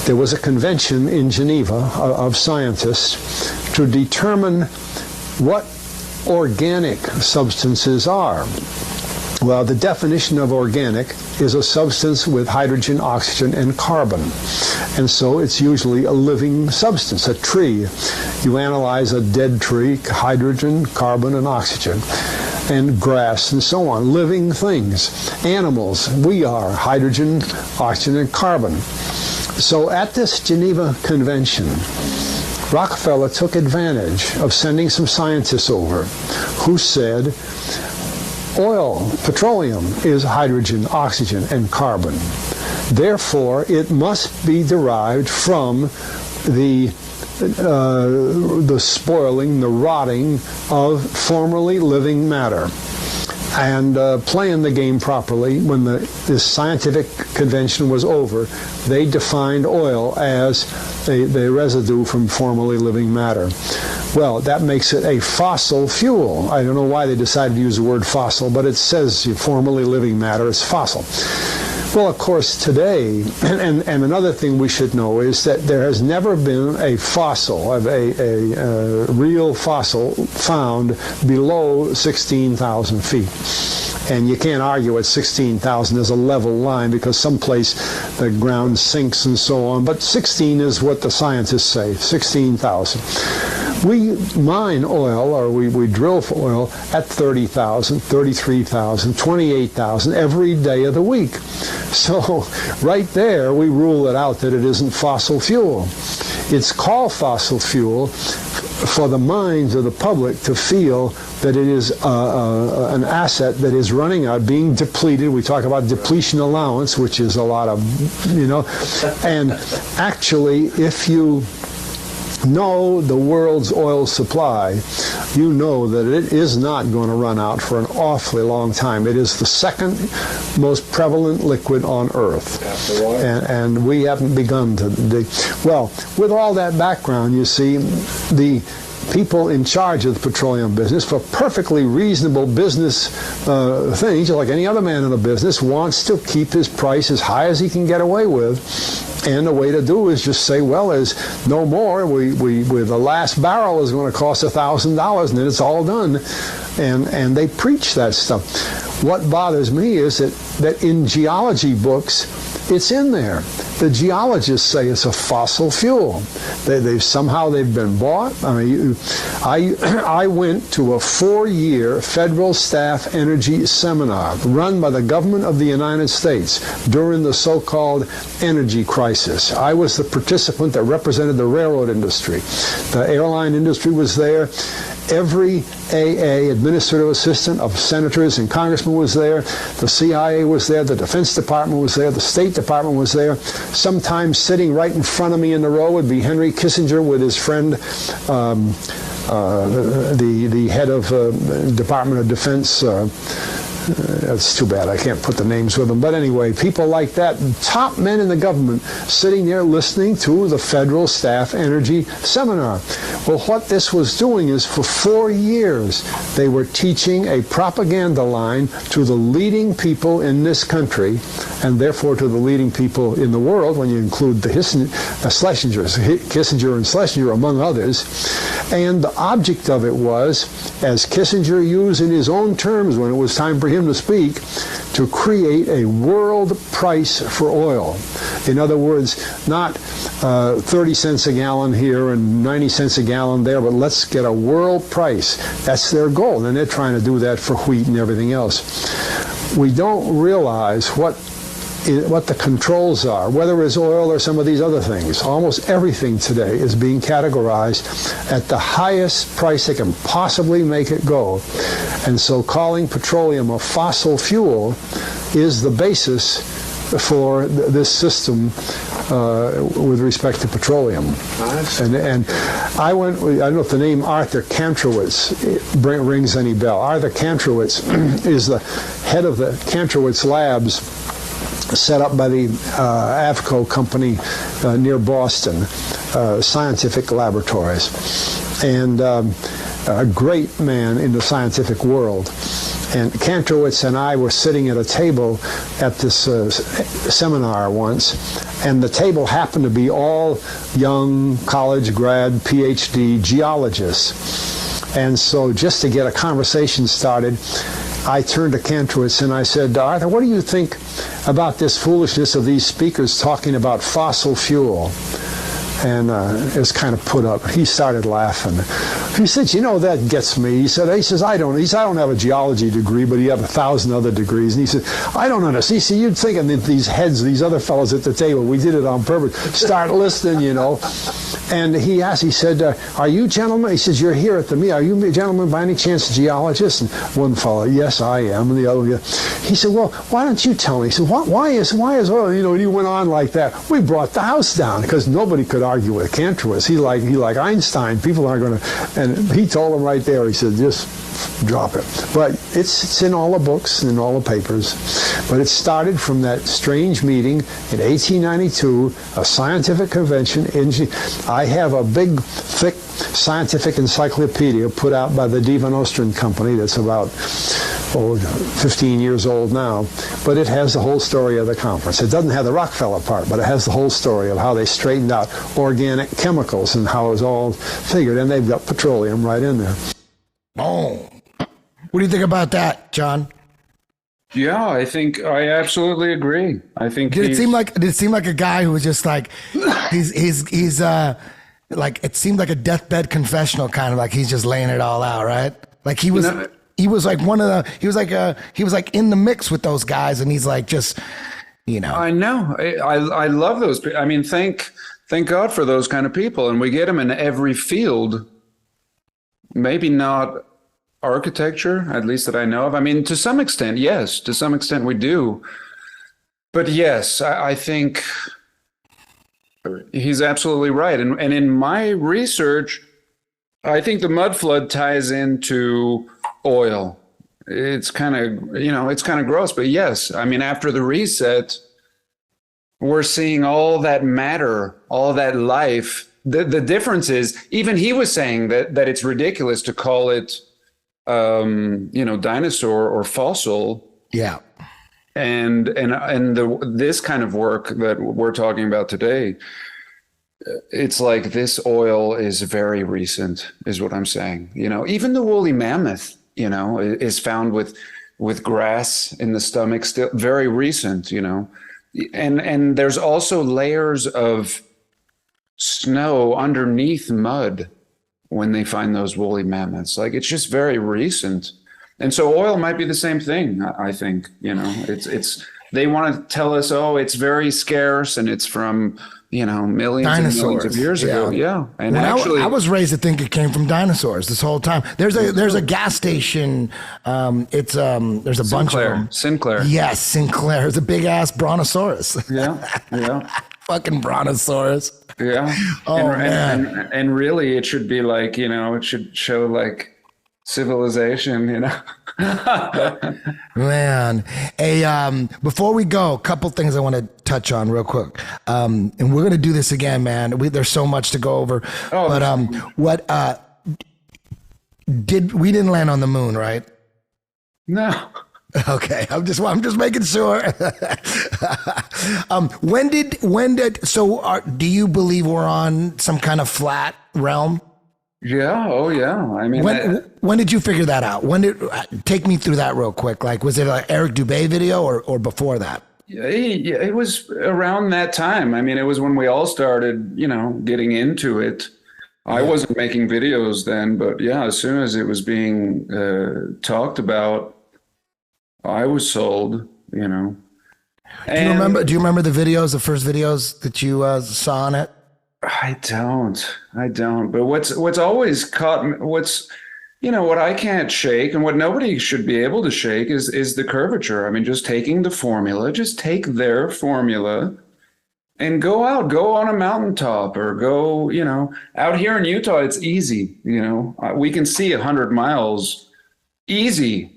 there was a convention in Geneva of scientists to determine what organic substances are. Well, the definition of organic is a substance with hydrogen, oxygen, and carbon. And so it's usually a living substance, a tree. You analyze a dead tree, hydrogen, carbon, and oxygen, and grass, and so on, living things. Animals, we are hydrogen, oxygen, and carbon. So at this Geneva Convention, Rockefeller took advantage of sending some scientists over who said, oil, petroleum, is hydrogen, oxygen, and carbon. Therefore, it must be derived from the spoiling, the rotting of formerly living matter. And playing the game properly, when this scientific convention was over, they defined oil as the residue from formerly living matter. Well, that makes it a fossil fuel. I don't know why they decided to use the word fossil, but it says formerly living matter is fossil. Well, of course, today, and another thing we should know is that there has never been a fossil, a real fossil, found below 16,000 feet. And you can't argue at 16,000 as a level line, because someplace the ground sinks and so on. But 16 is what the scientists say, 16,000. We mine oil, or we drill for oil at 30,000, 33,000, 28,000 every day of the week. So right there, we rule it out that it isn't fossil fuel. It's called fossil fuel for the minds of the public to feel that it is an asset that is running out, being depleted. We talk about depletion allowance, which is a lot of, and actually, if you know the world's oil supply, you know that it is not going to run out for an awfully long time. It is the second most prevalent liquid on Earth. And we haven't begun to dig. Well, with all that background, you see, the people in charge of the petroleum business, for perfectly reasonable business things, like any other man in the business, wants to keep his price as high as he can get away with. And the way to do is just say, well, there's no more. The last barrel is going to cost $1,000, and then it's all done. And they preach that stuff. What bothers me is that in geology books, it's in there. The geologists say it's a fossil fuel. They've been bought. I mean, I went to a 4-year federal staff energy seminar run by the government of the United States during the so-called energy crisis. I was the participant that represented the railroad industry. The airline industry was there. Every AA, administrative assistant of senators and congressmen, was there. The CIA was there. The Defense Department was there. The State Department was there. Sometimes sitting right in front of me in the row would be Henry Kissinger with his friend, the head of Department of Defense. That's too bad. I can't put the names with them. But anyway, people like that, top men in the government, sitting there listening to the federal staff energy seminar. Well, what this was doing is for 4 years, they were teaching a propaganda line to the leading people in this country, and therefore to the leading people in the world, when you include the Schlesingers, Kissinger and Schlesinger, among others. And the object of it was, as Kissinger used in his own terms when it was time for him to speak, to create a world price for oil. In other words, not 30 cents a gallon here and 90 cents a gallon there, but let's get a world price. That's their goal, and they're trying to do that for wheat and everything else. We don't realize what the controls are, whether it's oil or some of these other things. Almost everything today is being categorized at the highest price they can possibly make it go. And so calling petroleum a fossil fuel is the basis for this system with respect to petroleum. Nice. And I don't know if the name Arthur Kantrowitz rings any bell. Arthur Kantrowitz is the head of the Kantrowitz Labs, set up by the Avco company near Boston, Scientific Laboratories, and a great man in the scientific world. And Kantrowitz and I were sitting at a table at this seminar once, and the table happened to be all young college grad, PhD geologists. And so just to get a conversation started, I turned to Kantrowitz and I said, Arthur, what do you think about this foolishness of these speakers talking about fossil fuel? And it was kind of put up. He started laughing. He said, that gets me. He says, I don't have a geology degree, but he had 1,000 other degrees. And he said, I don't understand. He said, you'd think that these heads, these other fellows at the table, we did it on purpose, start listening, And he asked, he said, are you gentlemen? He says, you're here at the meeting. Are you gentlemen by any chance geologists? And one fellow, yes, I am. And the other, he said, well, why don't you tell me? He said, why is oil? And he went on like that. We brought the house down because nobody could argue with Kantrowitz. He like Einstein. People aren't going to. And he told him right there. He said, just drop it. But it's in all the books and in all the papers. But it started from that strange meeting in 1892, a scientific convention. I have a big, thick scientific encyclopedia put out by the Divan Ostrand Company that's about 15 years old now, but it has the whole story of the conference. It doesn't have the Rockefeller part, but it has the whole story of how they straightened out organic chemicals and how it was all figured, and they've got petroleum right in there. Oh, what do you think about that, John? Yeah, I absolutely agree. I think did it seem like a guy who was just like he's like it seemed like a deathbed confessional, kind of like he's just laying it all out, right? Like he was. He was like he was like in the mix with those guys, and he's like just, you know. I know. I love those. I mean, thank God for those kind of people, and we get them in every field. Maybe not architecture, at least that I know of. I mean, to some extent, yes. To some extent, we do. But yes, I think he's absolutely right. And in my research, I think the mud flood ties into oil. It's kind of, it's kind of gross, but yes, I mean, after the reset, we're seeing all that matter, all that life. The difference is, even he was saying that it's ridiculous to call it, dinosaur or fossil. Yeah. And this kind of work that we're talking about today, it's like this oil is very recent, is what I'm saying. Even the woolly mammoth, is found with grass in the stomach, still very recent, and there's also layers of snow underneath mud when they find those woolly mammoths. Like, it's just very recent. And so oil might be the same thing. I think, it's they want to tell us, oh, it's very scarce and it's from, millions dinosaurs. And millions of years ago. Yeah. And actually, I was raised to think it came from dinosaurs this whole time. There's a gas station. There's a bunch of them. Sinclair. Yes, Sinclair. It's a big ass brontosaurus. Yeah. Fucking brontosaurus. Yeah. Oh, man. And really it should be like, it should show like civilization, Man, before we go, a couple things I want to touch on real quick. And we're going to do this again, man. There's so much to go over. Oh, but we didn't land on the moon, right? No. Okay, I'm just making sure. Do you believe we're on some kind of flat realm? Yeah. Oh, yeah. I mean, when did you figure that out? Take me through that real quick. Like, was it an Eric Dubé video or before that? Yeah, it was around that time. I mean, it was when we all started, getting into it. I wasn't making videos then, but yeah, as soon as it was being talked about, I was sold, Do you remember the videos, the first videos that you saw on it? I don't. But what's always caught me, what I can't shake and what nobody should be able to shake is the curvature. I mean, just taking the formula, just take their formula and go on a mountaintop or go, out here in Utah, it's easy. We can see 100 miles easy,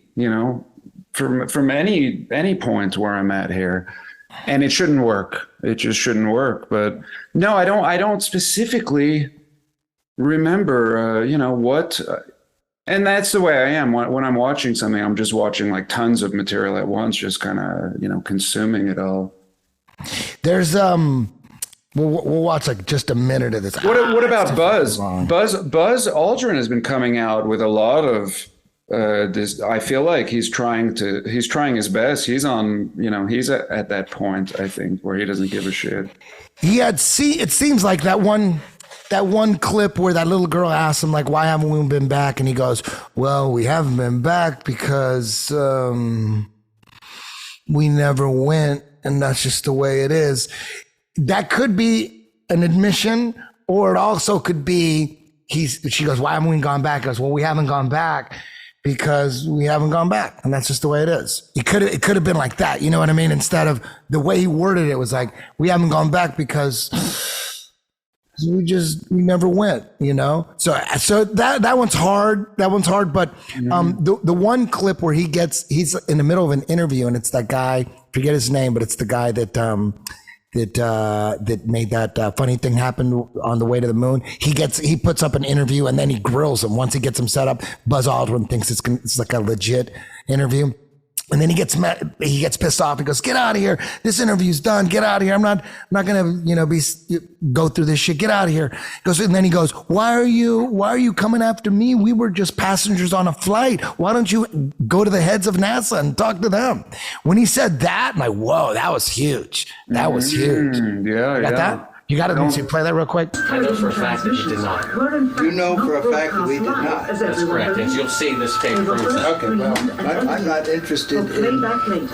from any point where I'm at here. And it shouldn't work. It just shouldn't work. But no, I don't specifically remember, what. And that's the way I am when I'm watching something. I'm just watching like tons of material at once, just kind of, consuming it all. There's we'll watch like just a minute of this. What about Buzz? Buzz Aldrin has been coming out with a lot of. I feel like he's trying his best. He's on, he's at that point, I think, where he doesn't give a shit. It seems like that one clip where that little girl asks him, like, why haven't we been back? And he goes, well, we haven't been back because we never went, and that's just the way it is. That could be an admission, or it also could be she goes, why haven't we gone back? He goes, well, we haven't gone back because we haven't gone back, and that's just the way it is. It could have been like that, you know what I mean? Instead of the way he worded it was like, we haven't gone back because we never went, So that one's hard. But the one clip where he's in the middle of an interview, and it's that guy, forget his name, but it's the guy that made that funny thing happen on the way to the moon. He puts up an interview and then he grills him. Once he gets him set up, Buzz Aldrin thinks it's like a legit interview. And then he gets pissed off. He goes, get out of here. This interview's done. Get out of here. I'm not going to, go through this shit. Get out of here. And then he goes, why are you coming after me? We were just passengers on a flight. Why don't you go to the heads of NASA and talk to them? When he said that, I'm like, whoa, that was huge. That was huge. Yeah. Got that? You got to play that real quick. I know for a fact that you did not. You know for a fact that we did not. That's correct. And you'll see this tape proves that. Okay, well, I'm not interested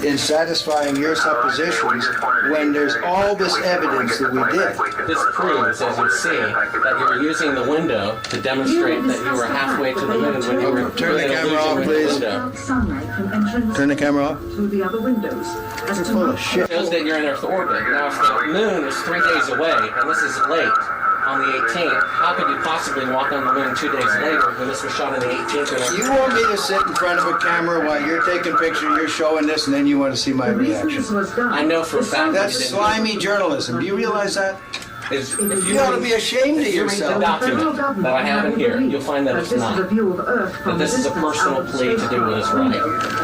in satisfying your suppositions when there's all this evidence that we did. This proves, as you see, that you were using the window to demonstrate that you were halfway to the moon when you were Turn the camera off, please. Turn the camera off. Through the other windows. You're full of shit. It shows that you're in Earth orbit. Now, if the moon is 3 days away, and this is late, on the 18th, how could you possibly walk on the moon 2 days later when this was shot on the 18th? You want me to sit in front of a camera while you're taking pictures, you're showing this, and then you want to see my reaction? I know for a fact That's slimy journalism. Do you realize that? You ought to be ashamed of If you read the yourself. document that I have in here, you'll find that it's not. That this is a personal plea to do what is right.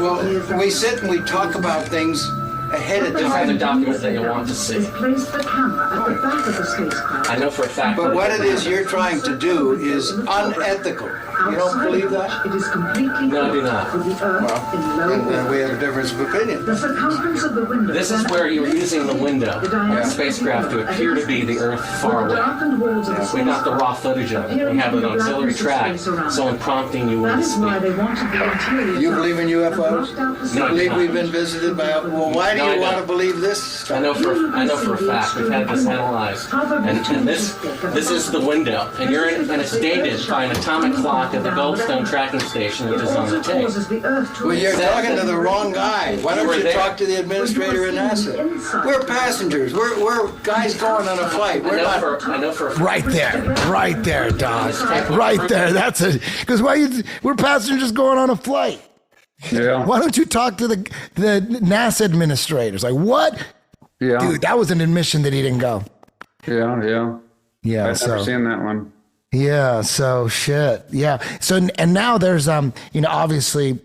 Well, we sit and we talk about things ahead of These are the time. documents that you want to see. Place the camera at the back of the spacecraft. I know for a fact But that what it is you're trying to do is unethical. You don't believe that? It is completely No, I do not. with the Earth in low And orbit. we have a difference of opinion. The circumference of the window. This is where you're using the window of the spacecraft to appear to be the Earth far away. Darkened walls of the We got the raw footage of it. We have an auxiliary track, someone prompting you when That to is why speak. they wanted the interior. You believe in UFOs? No, I Believe do we've not. been visited by? Well, why do No, I you want don't. to believe this? I know for a fact we've had this analyzed, and this is the window, and you're in, and it's dated by an atomic clock at the Goldstone tracking station, which is on the tape. Well, you're talking to the wrong guy. Why don't You were you there. talk to the administrator in NASA? We're passengers. We're guys going on a flight. We're not. I know for a fact. Right there, Don. Right there. That's it. Because we're passengers going on a flight. Yeah. Why don't you talk to the NASA administrators? Like, what? Yeah. Dude, that was an admission that he didn't go. Yeah. Yeah. I've never seen that one. Yeah. So shit. Yeah. So, and now there's, obviously,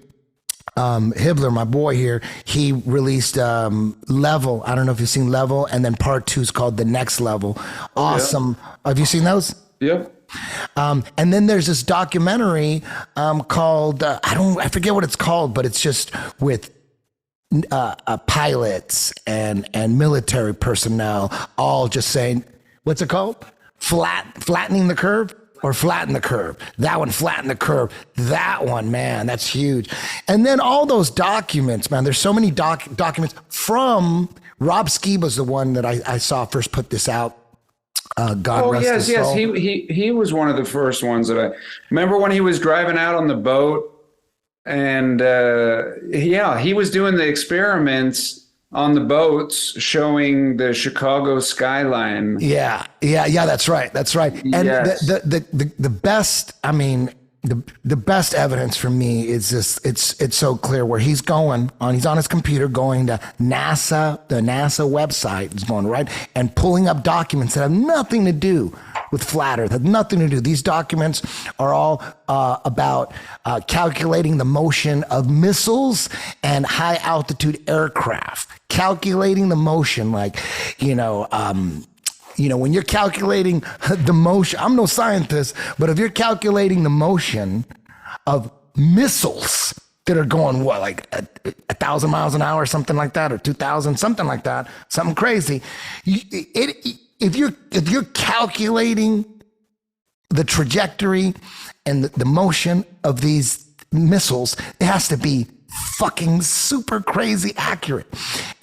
Hibbler, my boy here, he released Level. I don't know if you've seen Level, and then part 2 is called The Next Level. Awesome. Have you seen those? Yep. And then there's this documentary called I forget what it's called, but it's just with pilots and military personnel all just saying, what's it called? Flattening the curve. Or flatten the curve. That one, flatten the curve. That one, man, that's huge. And then all those documents, man, there's so many documents from Rob Skiba's the one that I saw first put this out. God rest his soul. He was one of the first ones that I remember when he was driving out on the boat, and he was doing the experiments on the boats showing the Chicago skyline. Yeah, that's right. And Yes. the best, I mean, the best evidence for me is this. It's so clear where he's going on. He's on his computer going to NASA, the NASA website. He's going right and pulling up documents that have nothing to do with flat Earth. Have nothing to do. These documents are all about calculating the motion of missiles and high altitude aircraft. Calculating the motion, like, when you're calculating the motion, I'm no scientist, but if you're calculating the motion of missiles that are going, like 1,000 miles an hour, something like that, or 2,000, something like that, something crazy. If you're calculating the trajectory and the motion of these missiles, it has to be fucking super crazy accurate.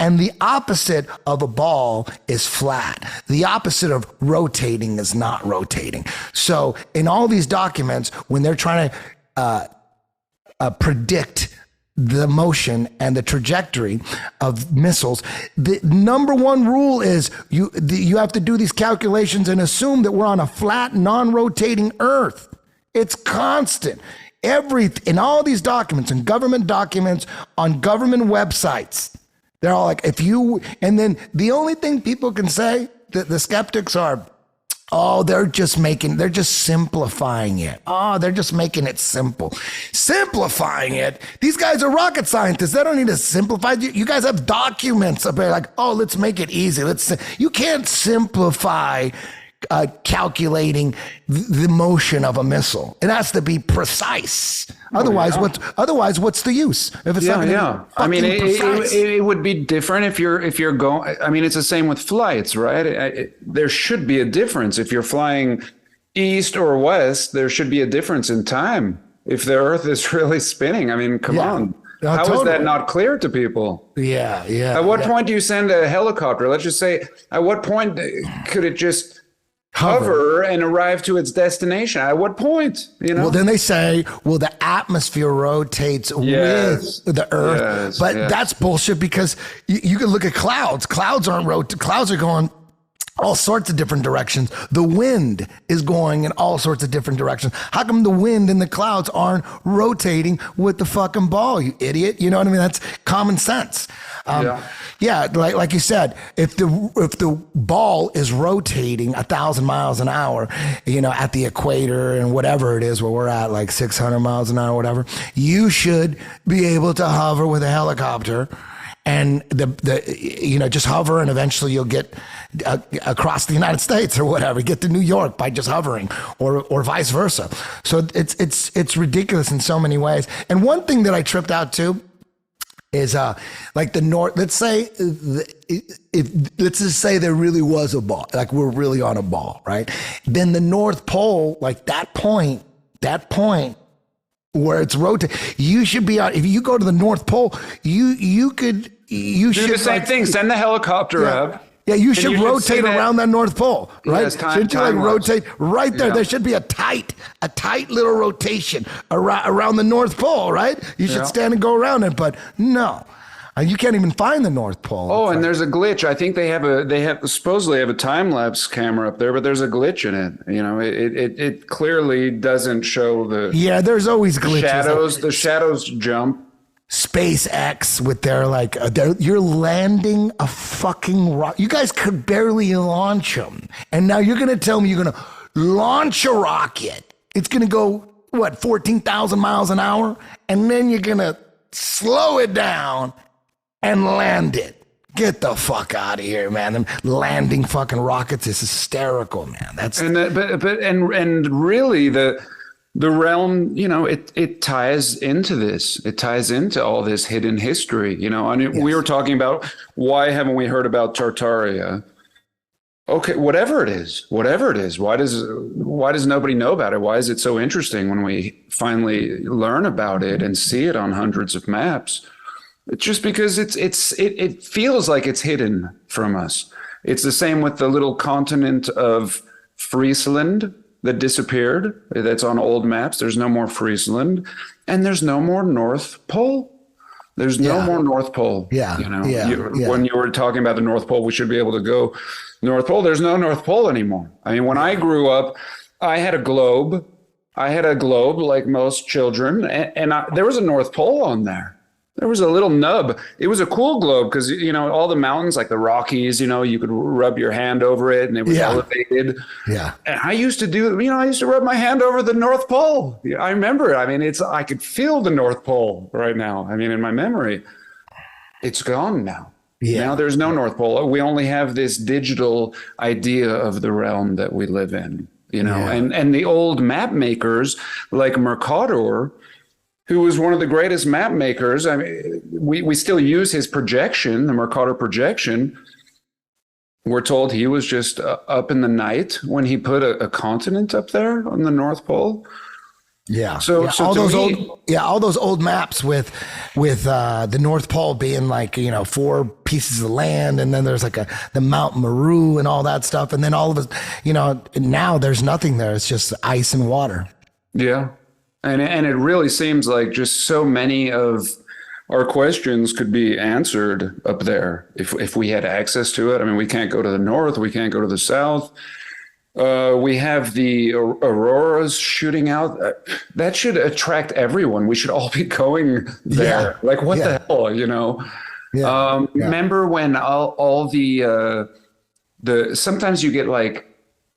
And the opposite of a ball is flat. The opposite of rotating is not rotating. So in all these documents, when they're trying to predict the motion and the trajectory of missiles, the number one rule is you have to do these calculations and assume that we're on a flat, non-rotating Earth. It's constant. In all these documents and government documents on government websites, they're all like, and then the only thing people can say, that the skeptics are, they're just simplifying it. They're just making it simple. Simplifying it? These guys are rocket scientists. They don't need to simplify it. You guys have documents up there like, let's make it easy. You can't simplify calculating the motion of a missile. It has to be precise. Otherwise, what's the use? If it's not gonna be I mean, precise? it would be different if you're going. I mean, it's the same with flights, right? There should be a difference if you're flying east or west. There should be a difference in time if the Earth is really spinning. I mean, come on. How is that not clear to people? Yeah. At what point do you send a helicopter? Let's just say, at what point could it just hover and arrive to its destination? At what point? Well, then they say, well, the atmosphere rotates with the Earth, but that's bullshit because you can look at clouds. Clouds aren't clouds are going all sorts of different directions. The wind is going in all sorts of different directions. How come the wind and the clouds aren't rotating with the fucking ball, you idiot? You know what I mean? That's common sense. Like you said, if the ball is rotating 1,000 miles an hour, at the equator and whatever it is where we're at, like 600 miles an hour, whatever, you should be able to hover with a helicopter and just hover, and eventually you'll get across the United States or whatever, get to New York by just hovering, or vice versa. So it's ridiculous in so many ways. And one thing that I tripped out to is like the North. Let's say let's just say there really was a ball, like we're really on a ball, right? Then the North Pole, like that point where it's rotating, you should be on. If you go to the North Pole, you should do the same thing. Send the helicopter up. Yeah, you should rotate around that North Pole, right? Yes, Shouldn't you rotate right there? Yeah. There should be a tight little rotation around the North Pole, right? You should stand and go around it, but no. You can't even find the North Pole. Oh, and there's a glitch. I think they supposedly have a time lapse camera up there, but there's a glitch in it. It clearly doesn't show the there's always glitches. The shadows jump. SpaceX with their you're landing a fucking rocket. You guys could barely launch them, and now you're gonna tell me you're gonna launch a rocket. It's gonna go 14,000 miles an hour, and then you're gonna slow it down and land it. Get the fuck out of here, man. Them landing fucking rockets is hysterical, man. That's and really the realm, it ties into this. It ties into all this hidden history, we were talking about, why haven't we heard about Tartaria? Okay, whatever it is, why does nobody know about it? Why is it so interesting when we finally learn about it and see it on hundreds of maps? It's just because it feels like it's hidden from us. It's the same with the little continent of Friesland that disappeared. That's on old maps. There's no more Friesland, and there's no more North Pole. There's no more North Pole. When you were talking about the North Pole, we should be able to go North Pole. There's no North Pole anymore. I mean, when I grew up, I had a globe. Like most children, and there was a North Pole on there. There was a little nub. It was a cool globe because, all the mountains, like the Rockies, you could rub your hand over it and it was elevated. Yeah. And I used to rub my hand over the North Pole. I remember it. I mean, I could feel the North Pole right now. I mean, in my memory, it's gone now. Yeah. Now there's no North Pole. We only have this digital idea of the realm that we live in, and the old map makers like Mercator, who was one of the greatest map makers. I mean, we still use his projection, the Mercator projection. We're told he was just up in the night when he put a continent up there on the North Pole. Yeah. So all those old maps with the North Pole being like, 4 pieces of land, and then there's like the Mount Meru and all that stuff, and then all of us, now there's nothing there. It's just ice and water. Yeah. And it really seems like just so many of our questions could be answered up there if we had access to it. I mean, we can't go to the north, we can't go to the south. We have the auroras shooting out. That should attract everyone. We should all be going there. Yeah. Like, what the hell, Yeah. Remember when all the sometimes you get like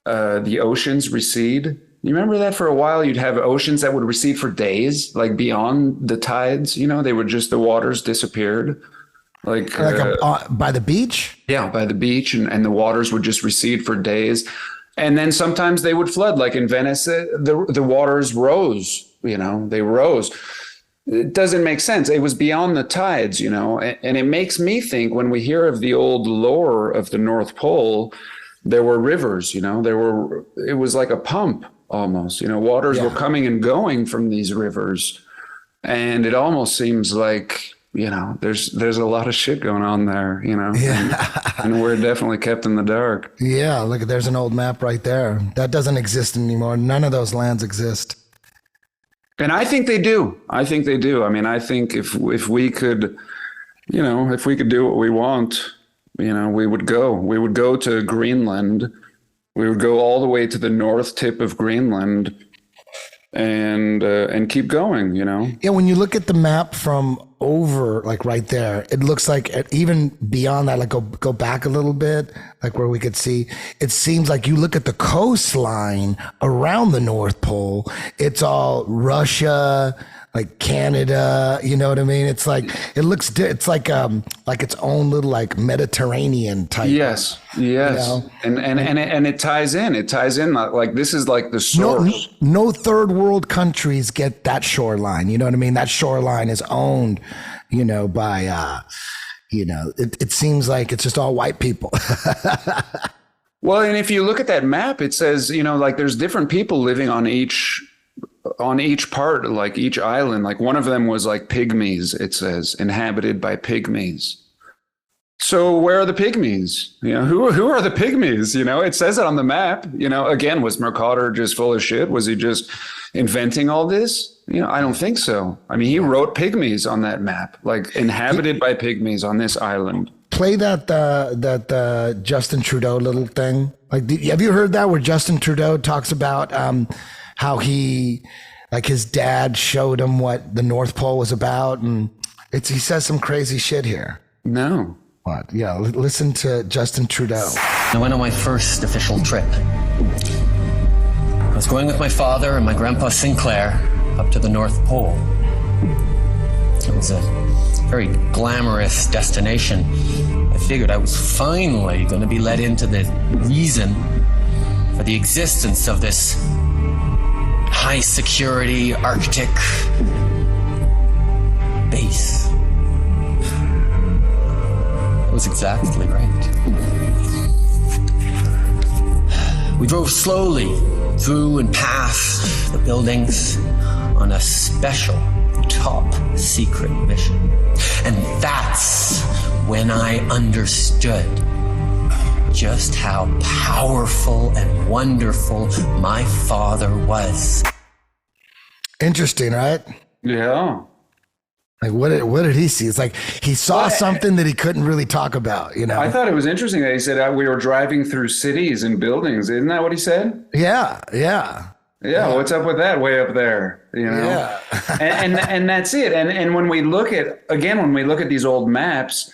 the oceans recede? You remember that for a while? You'd have oceans that would recede for days, like beyond the tides. The waters disappeared. Like by the beach? Yeah, by the beach. And the waters would just recede for days. And then sometimes they would flood, like in Venice, the waters rose, they rose. It doesn't make sense. It was beyond the tides, and it makes me think when we hear of the old lore of the North Pole, there were rivers, it was like a pump almost, waters were coming and going from these rivers. And it almost seems like, there's a lot of shit going on there, and we're definitely kept in the dark. Yeah, look, there's an old map right there. That doesn't exist anymore. None of those lands exist. And I think they do. I mean, I think if we could, if we could do what we want, we would go. We would go to Greenland. We would go all the way to the north tip of Greenland and keep going, Yeah, when you look at the map from over, like right there, it looks like even beyond that, like go back a little bit, like where we could see, it seems like you look at the coastline around the North Pole, it's all Russia, like Canada, you know what I mean? It's like, it's like its own little like Mediterranean type. Yes. And it ties in like this is like the source. No third world countries get that shoreline. You know what I mean? That shoreline is owned, by, it seems like it's just all white people. Well, and if you look at that map, it says, like there's different people living on each part, like each island. Like one of them was like pygmies, it says, inhabited by pygmies. So where are the pygmies? Who are the pygmies? It says it on the map. Again, was Mercator just full of shit? Was he just inventing all this? I don't think so. I mean, he wrote pygmies on that map, like inhabited by pygmies on this island. Play that Justin Trudeau little thing. Like, have you heard that where Justin Trudeau talks about how he, like his dad showed him what the North Pole was about, and he says some crazy shit here. No. What? Yeah, listen to Justin Trudeau. I went on my first official trip. I was going with my father and my grandpa Sinclair up to the North Pole. It was a very glamorous destination. I figured I was finally going to be let into the reason for the existence of this high security Arctic base. It was exactly right. We drove slowly through and past the buildings on a special top secret mission. And that's when I understood just how powerful and wonderful my father was. Interesting, right? Yeah. Like what did he see? It's like he saw something that he couldn't really talk about, I thought it was interesting that he said we were driving through cities and buildings. Isn't that what he said? Yeah. What's up with that way up there? Yeah. and that's it. And when we look at these old maps,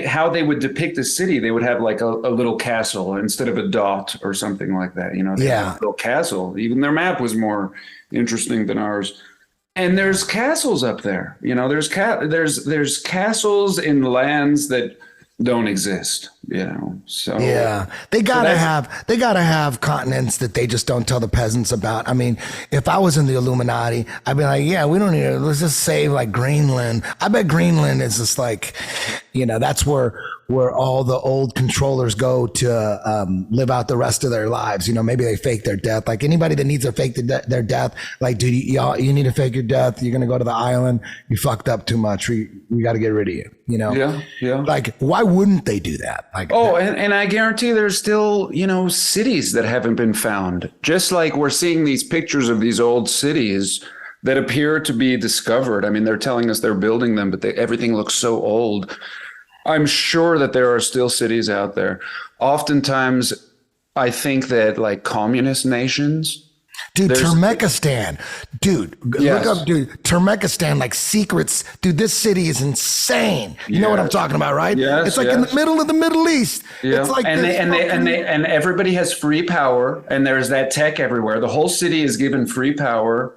how they would depict a city, they would have like a little castle instead of a dot or something like that. They had a little castle. Even their map was more interesting than ours. And there's castles up there. There's castles in lands that don't exist. So yeah, they gotta have continents that they just don't tell the peasants about. I mean, if I was in the Illuminati, I'd be like, yeah, we don't need to. Let's just save like Greenland. I bet Greenland is just like, that's where all the old controllers go to live out the rest of their lives. Maybe they fake their death. Like anybody that needs to fake their death, like, dude, you need to fake your death. You're going to go to the island. You fucked up too much. We got to get rid of you, Yeah. Like, why wouldn't they do that? Like, and I guarantee there's still, cities that haven't been found. Just like we're seeing these pictures of these old cities that appear to be discovered. I mean, they're telling us they're building them, but everything looks so old. I'm sure that there are still cities out there. Oftentimes, I think that like communist nations. Dude, Turkmenistan. Dude, yes. Look up, dude. Turkmenistan, like secrets. Dude, this city is insane. You know what I'm talking about, right? Yes, it's like in the middle of the Middle East. Yeah. It's like and everybody has free power, and there's that tech everywhere. The whole city is given free power.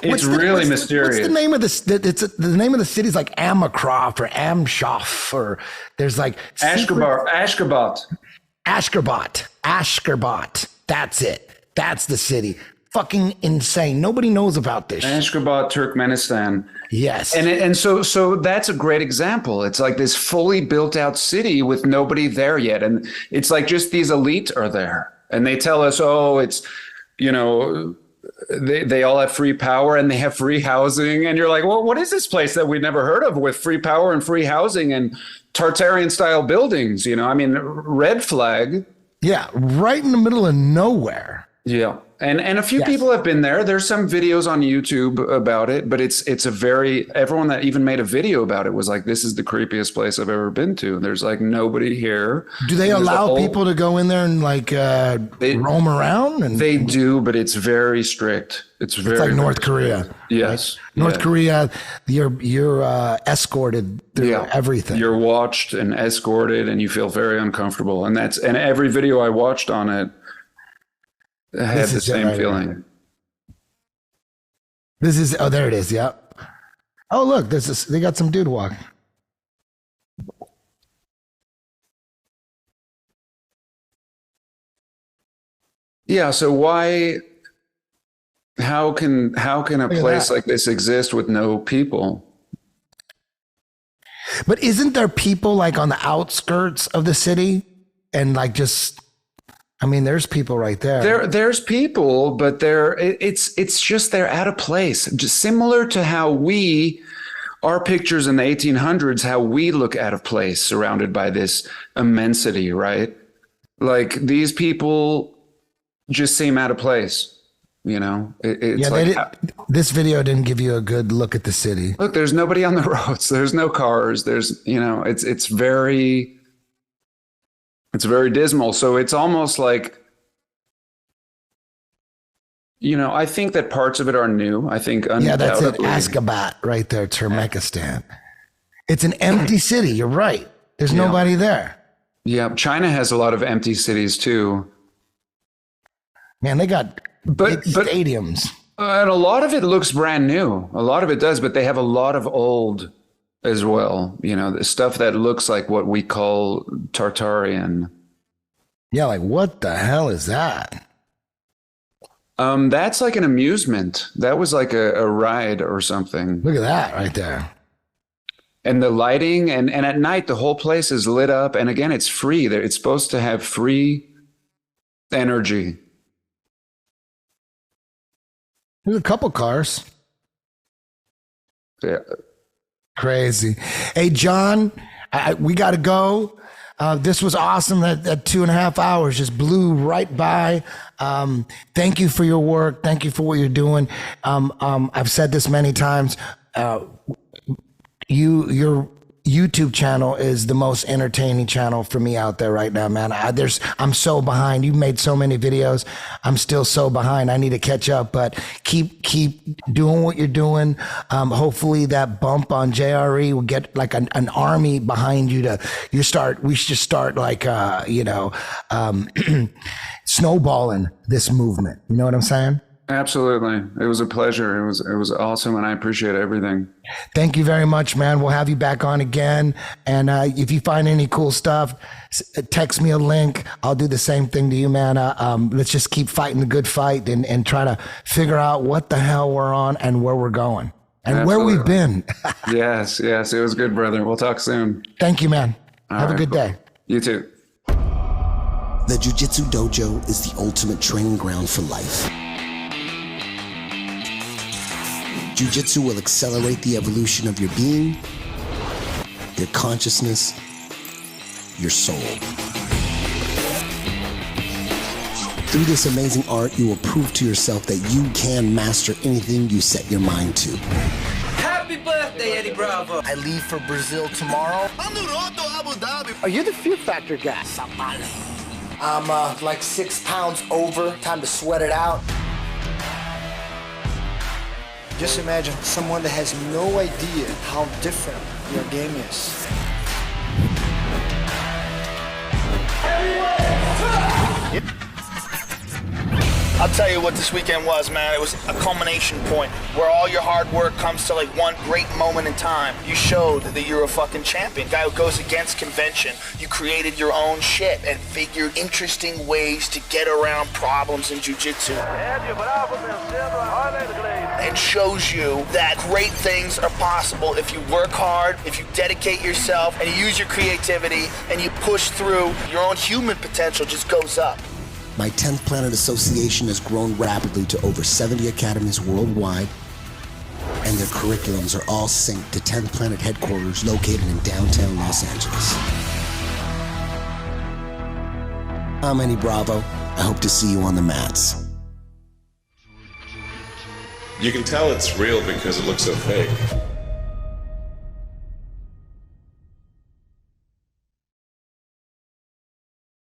It's really mysterious. What's the name of this? The name of the city is like Amacroft or Amshoff, or there's like Ashgabat. Ashgabat. Ashgabat. That's it. That's the city. Fucking insane. Nobody knows about this. Ashgabat, Turkmenistan. Yes. And so that's a great example. It's like this fully built out city with nobody there yet. And it's like just these elite are there. And they tell us, oh, it's, you know, they all have free power and they have free housing. And you're like, well, what is this place that we've never heard of with free power and free housing and Tartarian style buildings? You know, I mean, red flag. Yeah. Right in the middle of nowhere. Yeah. And a few people have been there. There's some videos on YouTube about it, but it's a very, everyone that even made a video about it was like, this is the creepiest place I've ever been to. There's like nobody here. Do they allow people to go in there and like roam around? And they do, but it's very strict. It's like North Korea. Strict. Yes. Right? North Korea, you're escorted through everything. You're watched and escorted and you feel very uncomfortable. And every video I watched on it, I had the same feeling. This is, oh, there it is. Yep. Oh, look, they got some dude walking. Yeah. So how can a place like this exist with no people? But isn't there people like on the outskirts of the city and like just, I mean, there's people right there. There's people, but it's just they're out of place. Just similar to how our pictures in the 1800s, how we look out of place, surrounded by this immensity, right? Like these people just seem out of place. You know, this video didn't give you a good look at the city. Look, there's nobody on the roads. There's no cars. There's, you know, it's very dismal. So it's almost like, you know, I think that parts of it are new. I think that's it. Ashgabat right there, Turkmenistan. It's an empty city. You're right. There's nobody there. Yeah. China has a lot of empty cities too. Man, they got big stadiums. And a lot of it looks brand new. A lot of it does, but they have a lot of old as well, you know, the stuff that looks like what we call Tartarian. Yeah, like what the hell is that? That's like an amusement. That was like a ride or something. Look at that right there. And the lighting and at night the whole place is lit up. And again, it's free. It's supposed to have free energy. There's a couple cars. Yeah. Crazy. Hey, John, we got to go. This was awesome. That 2.5 hours just blew right by. Thank you for your work. Thank you for what you're doing. I've said this many times. Your YouTube channel is the most entertaining channel for me out there right now, man. I'm so behind. You've made so many videos. I'm still so behind. I need to catch up, but keep doing what you're doing. Hopefully that bump on JRE will get like an army behind you we should start like, snowballing this movement. You know what I'm saying? Absolutely. It was a pleasure. It was awesome. And I appreciate everything. Thank you very much, man. We'll have you back on again. And if you find any cool stuff, text me a link. I'll do the same thing to you, man. Let's just keep fighting the good fight and try to figure out what the hell we're on and where we're going and Absolutely. Where we've been. Yes. It was good, brother. We'll talk soon. Thank you, man. Have a good cool. day. You too. The Jiu Jitsu Dojo is the ultimate training ground for life. Jiu-Jitsu will accelerate the evolution of your being, your consciousness, your soul. Through this amazing art, you will prove to yourself that you can master anything you set your mind to. Happy birthday, Eddie Bravo! I leave for Brazil tomorrow. Are you the Fear Factor guy? I'm like 6 pounds over. Time to sweat it out. Just imagine someone that has no idea how different your game is. I'll I'll tell you what this weekend was, man. It was a culmination point where all your hard work comes to like one great moment in time. You showed that you're a fucking champion, guy who goes against convention. You created your own shit and figured interesting ways to get around problems in jiu-jitsu. And shows you that great things are possible if you work hard, if you dedicate yourself, and you use your creativity, and you push through. Your own human potential just goes up. My 10th Planet Association has grown rapidly to over 70 academies worldwide, and their curriculums are all synced to 10th Planet headquarters located in downtown Los Angeles. I'm Eddie Bravo. I hope to see you on the mats. You can tell it's real because it looks so fake.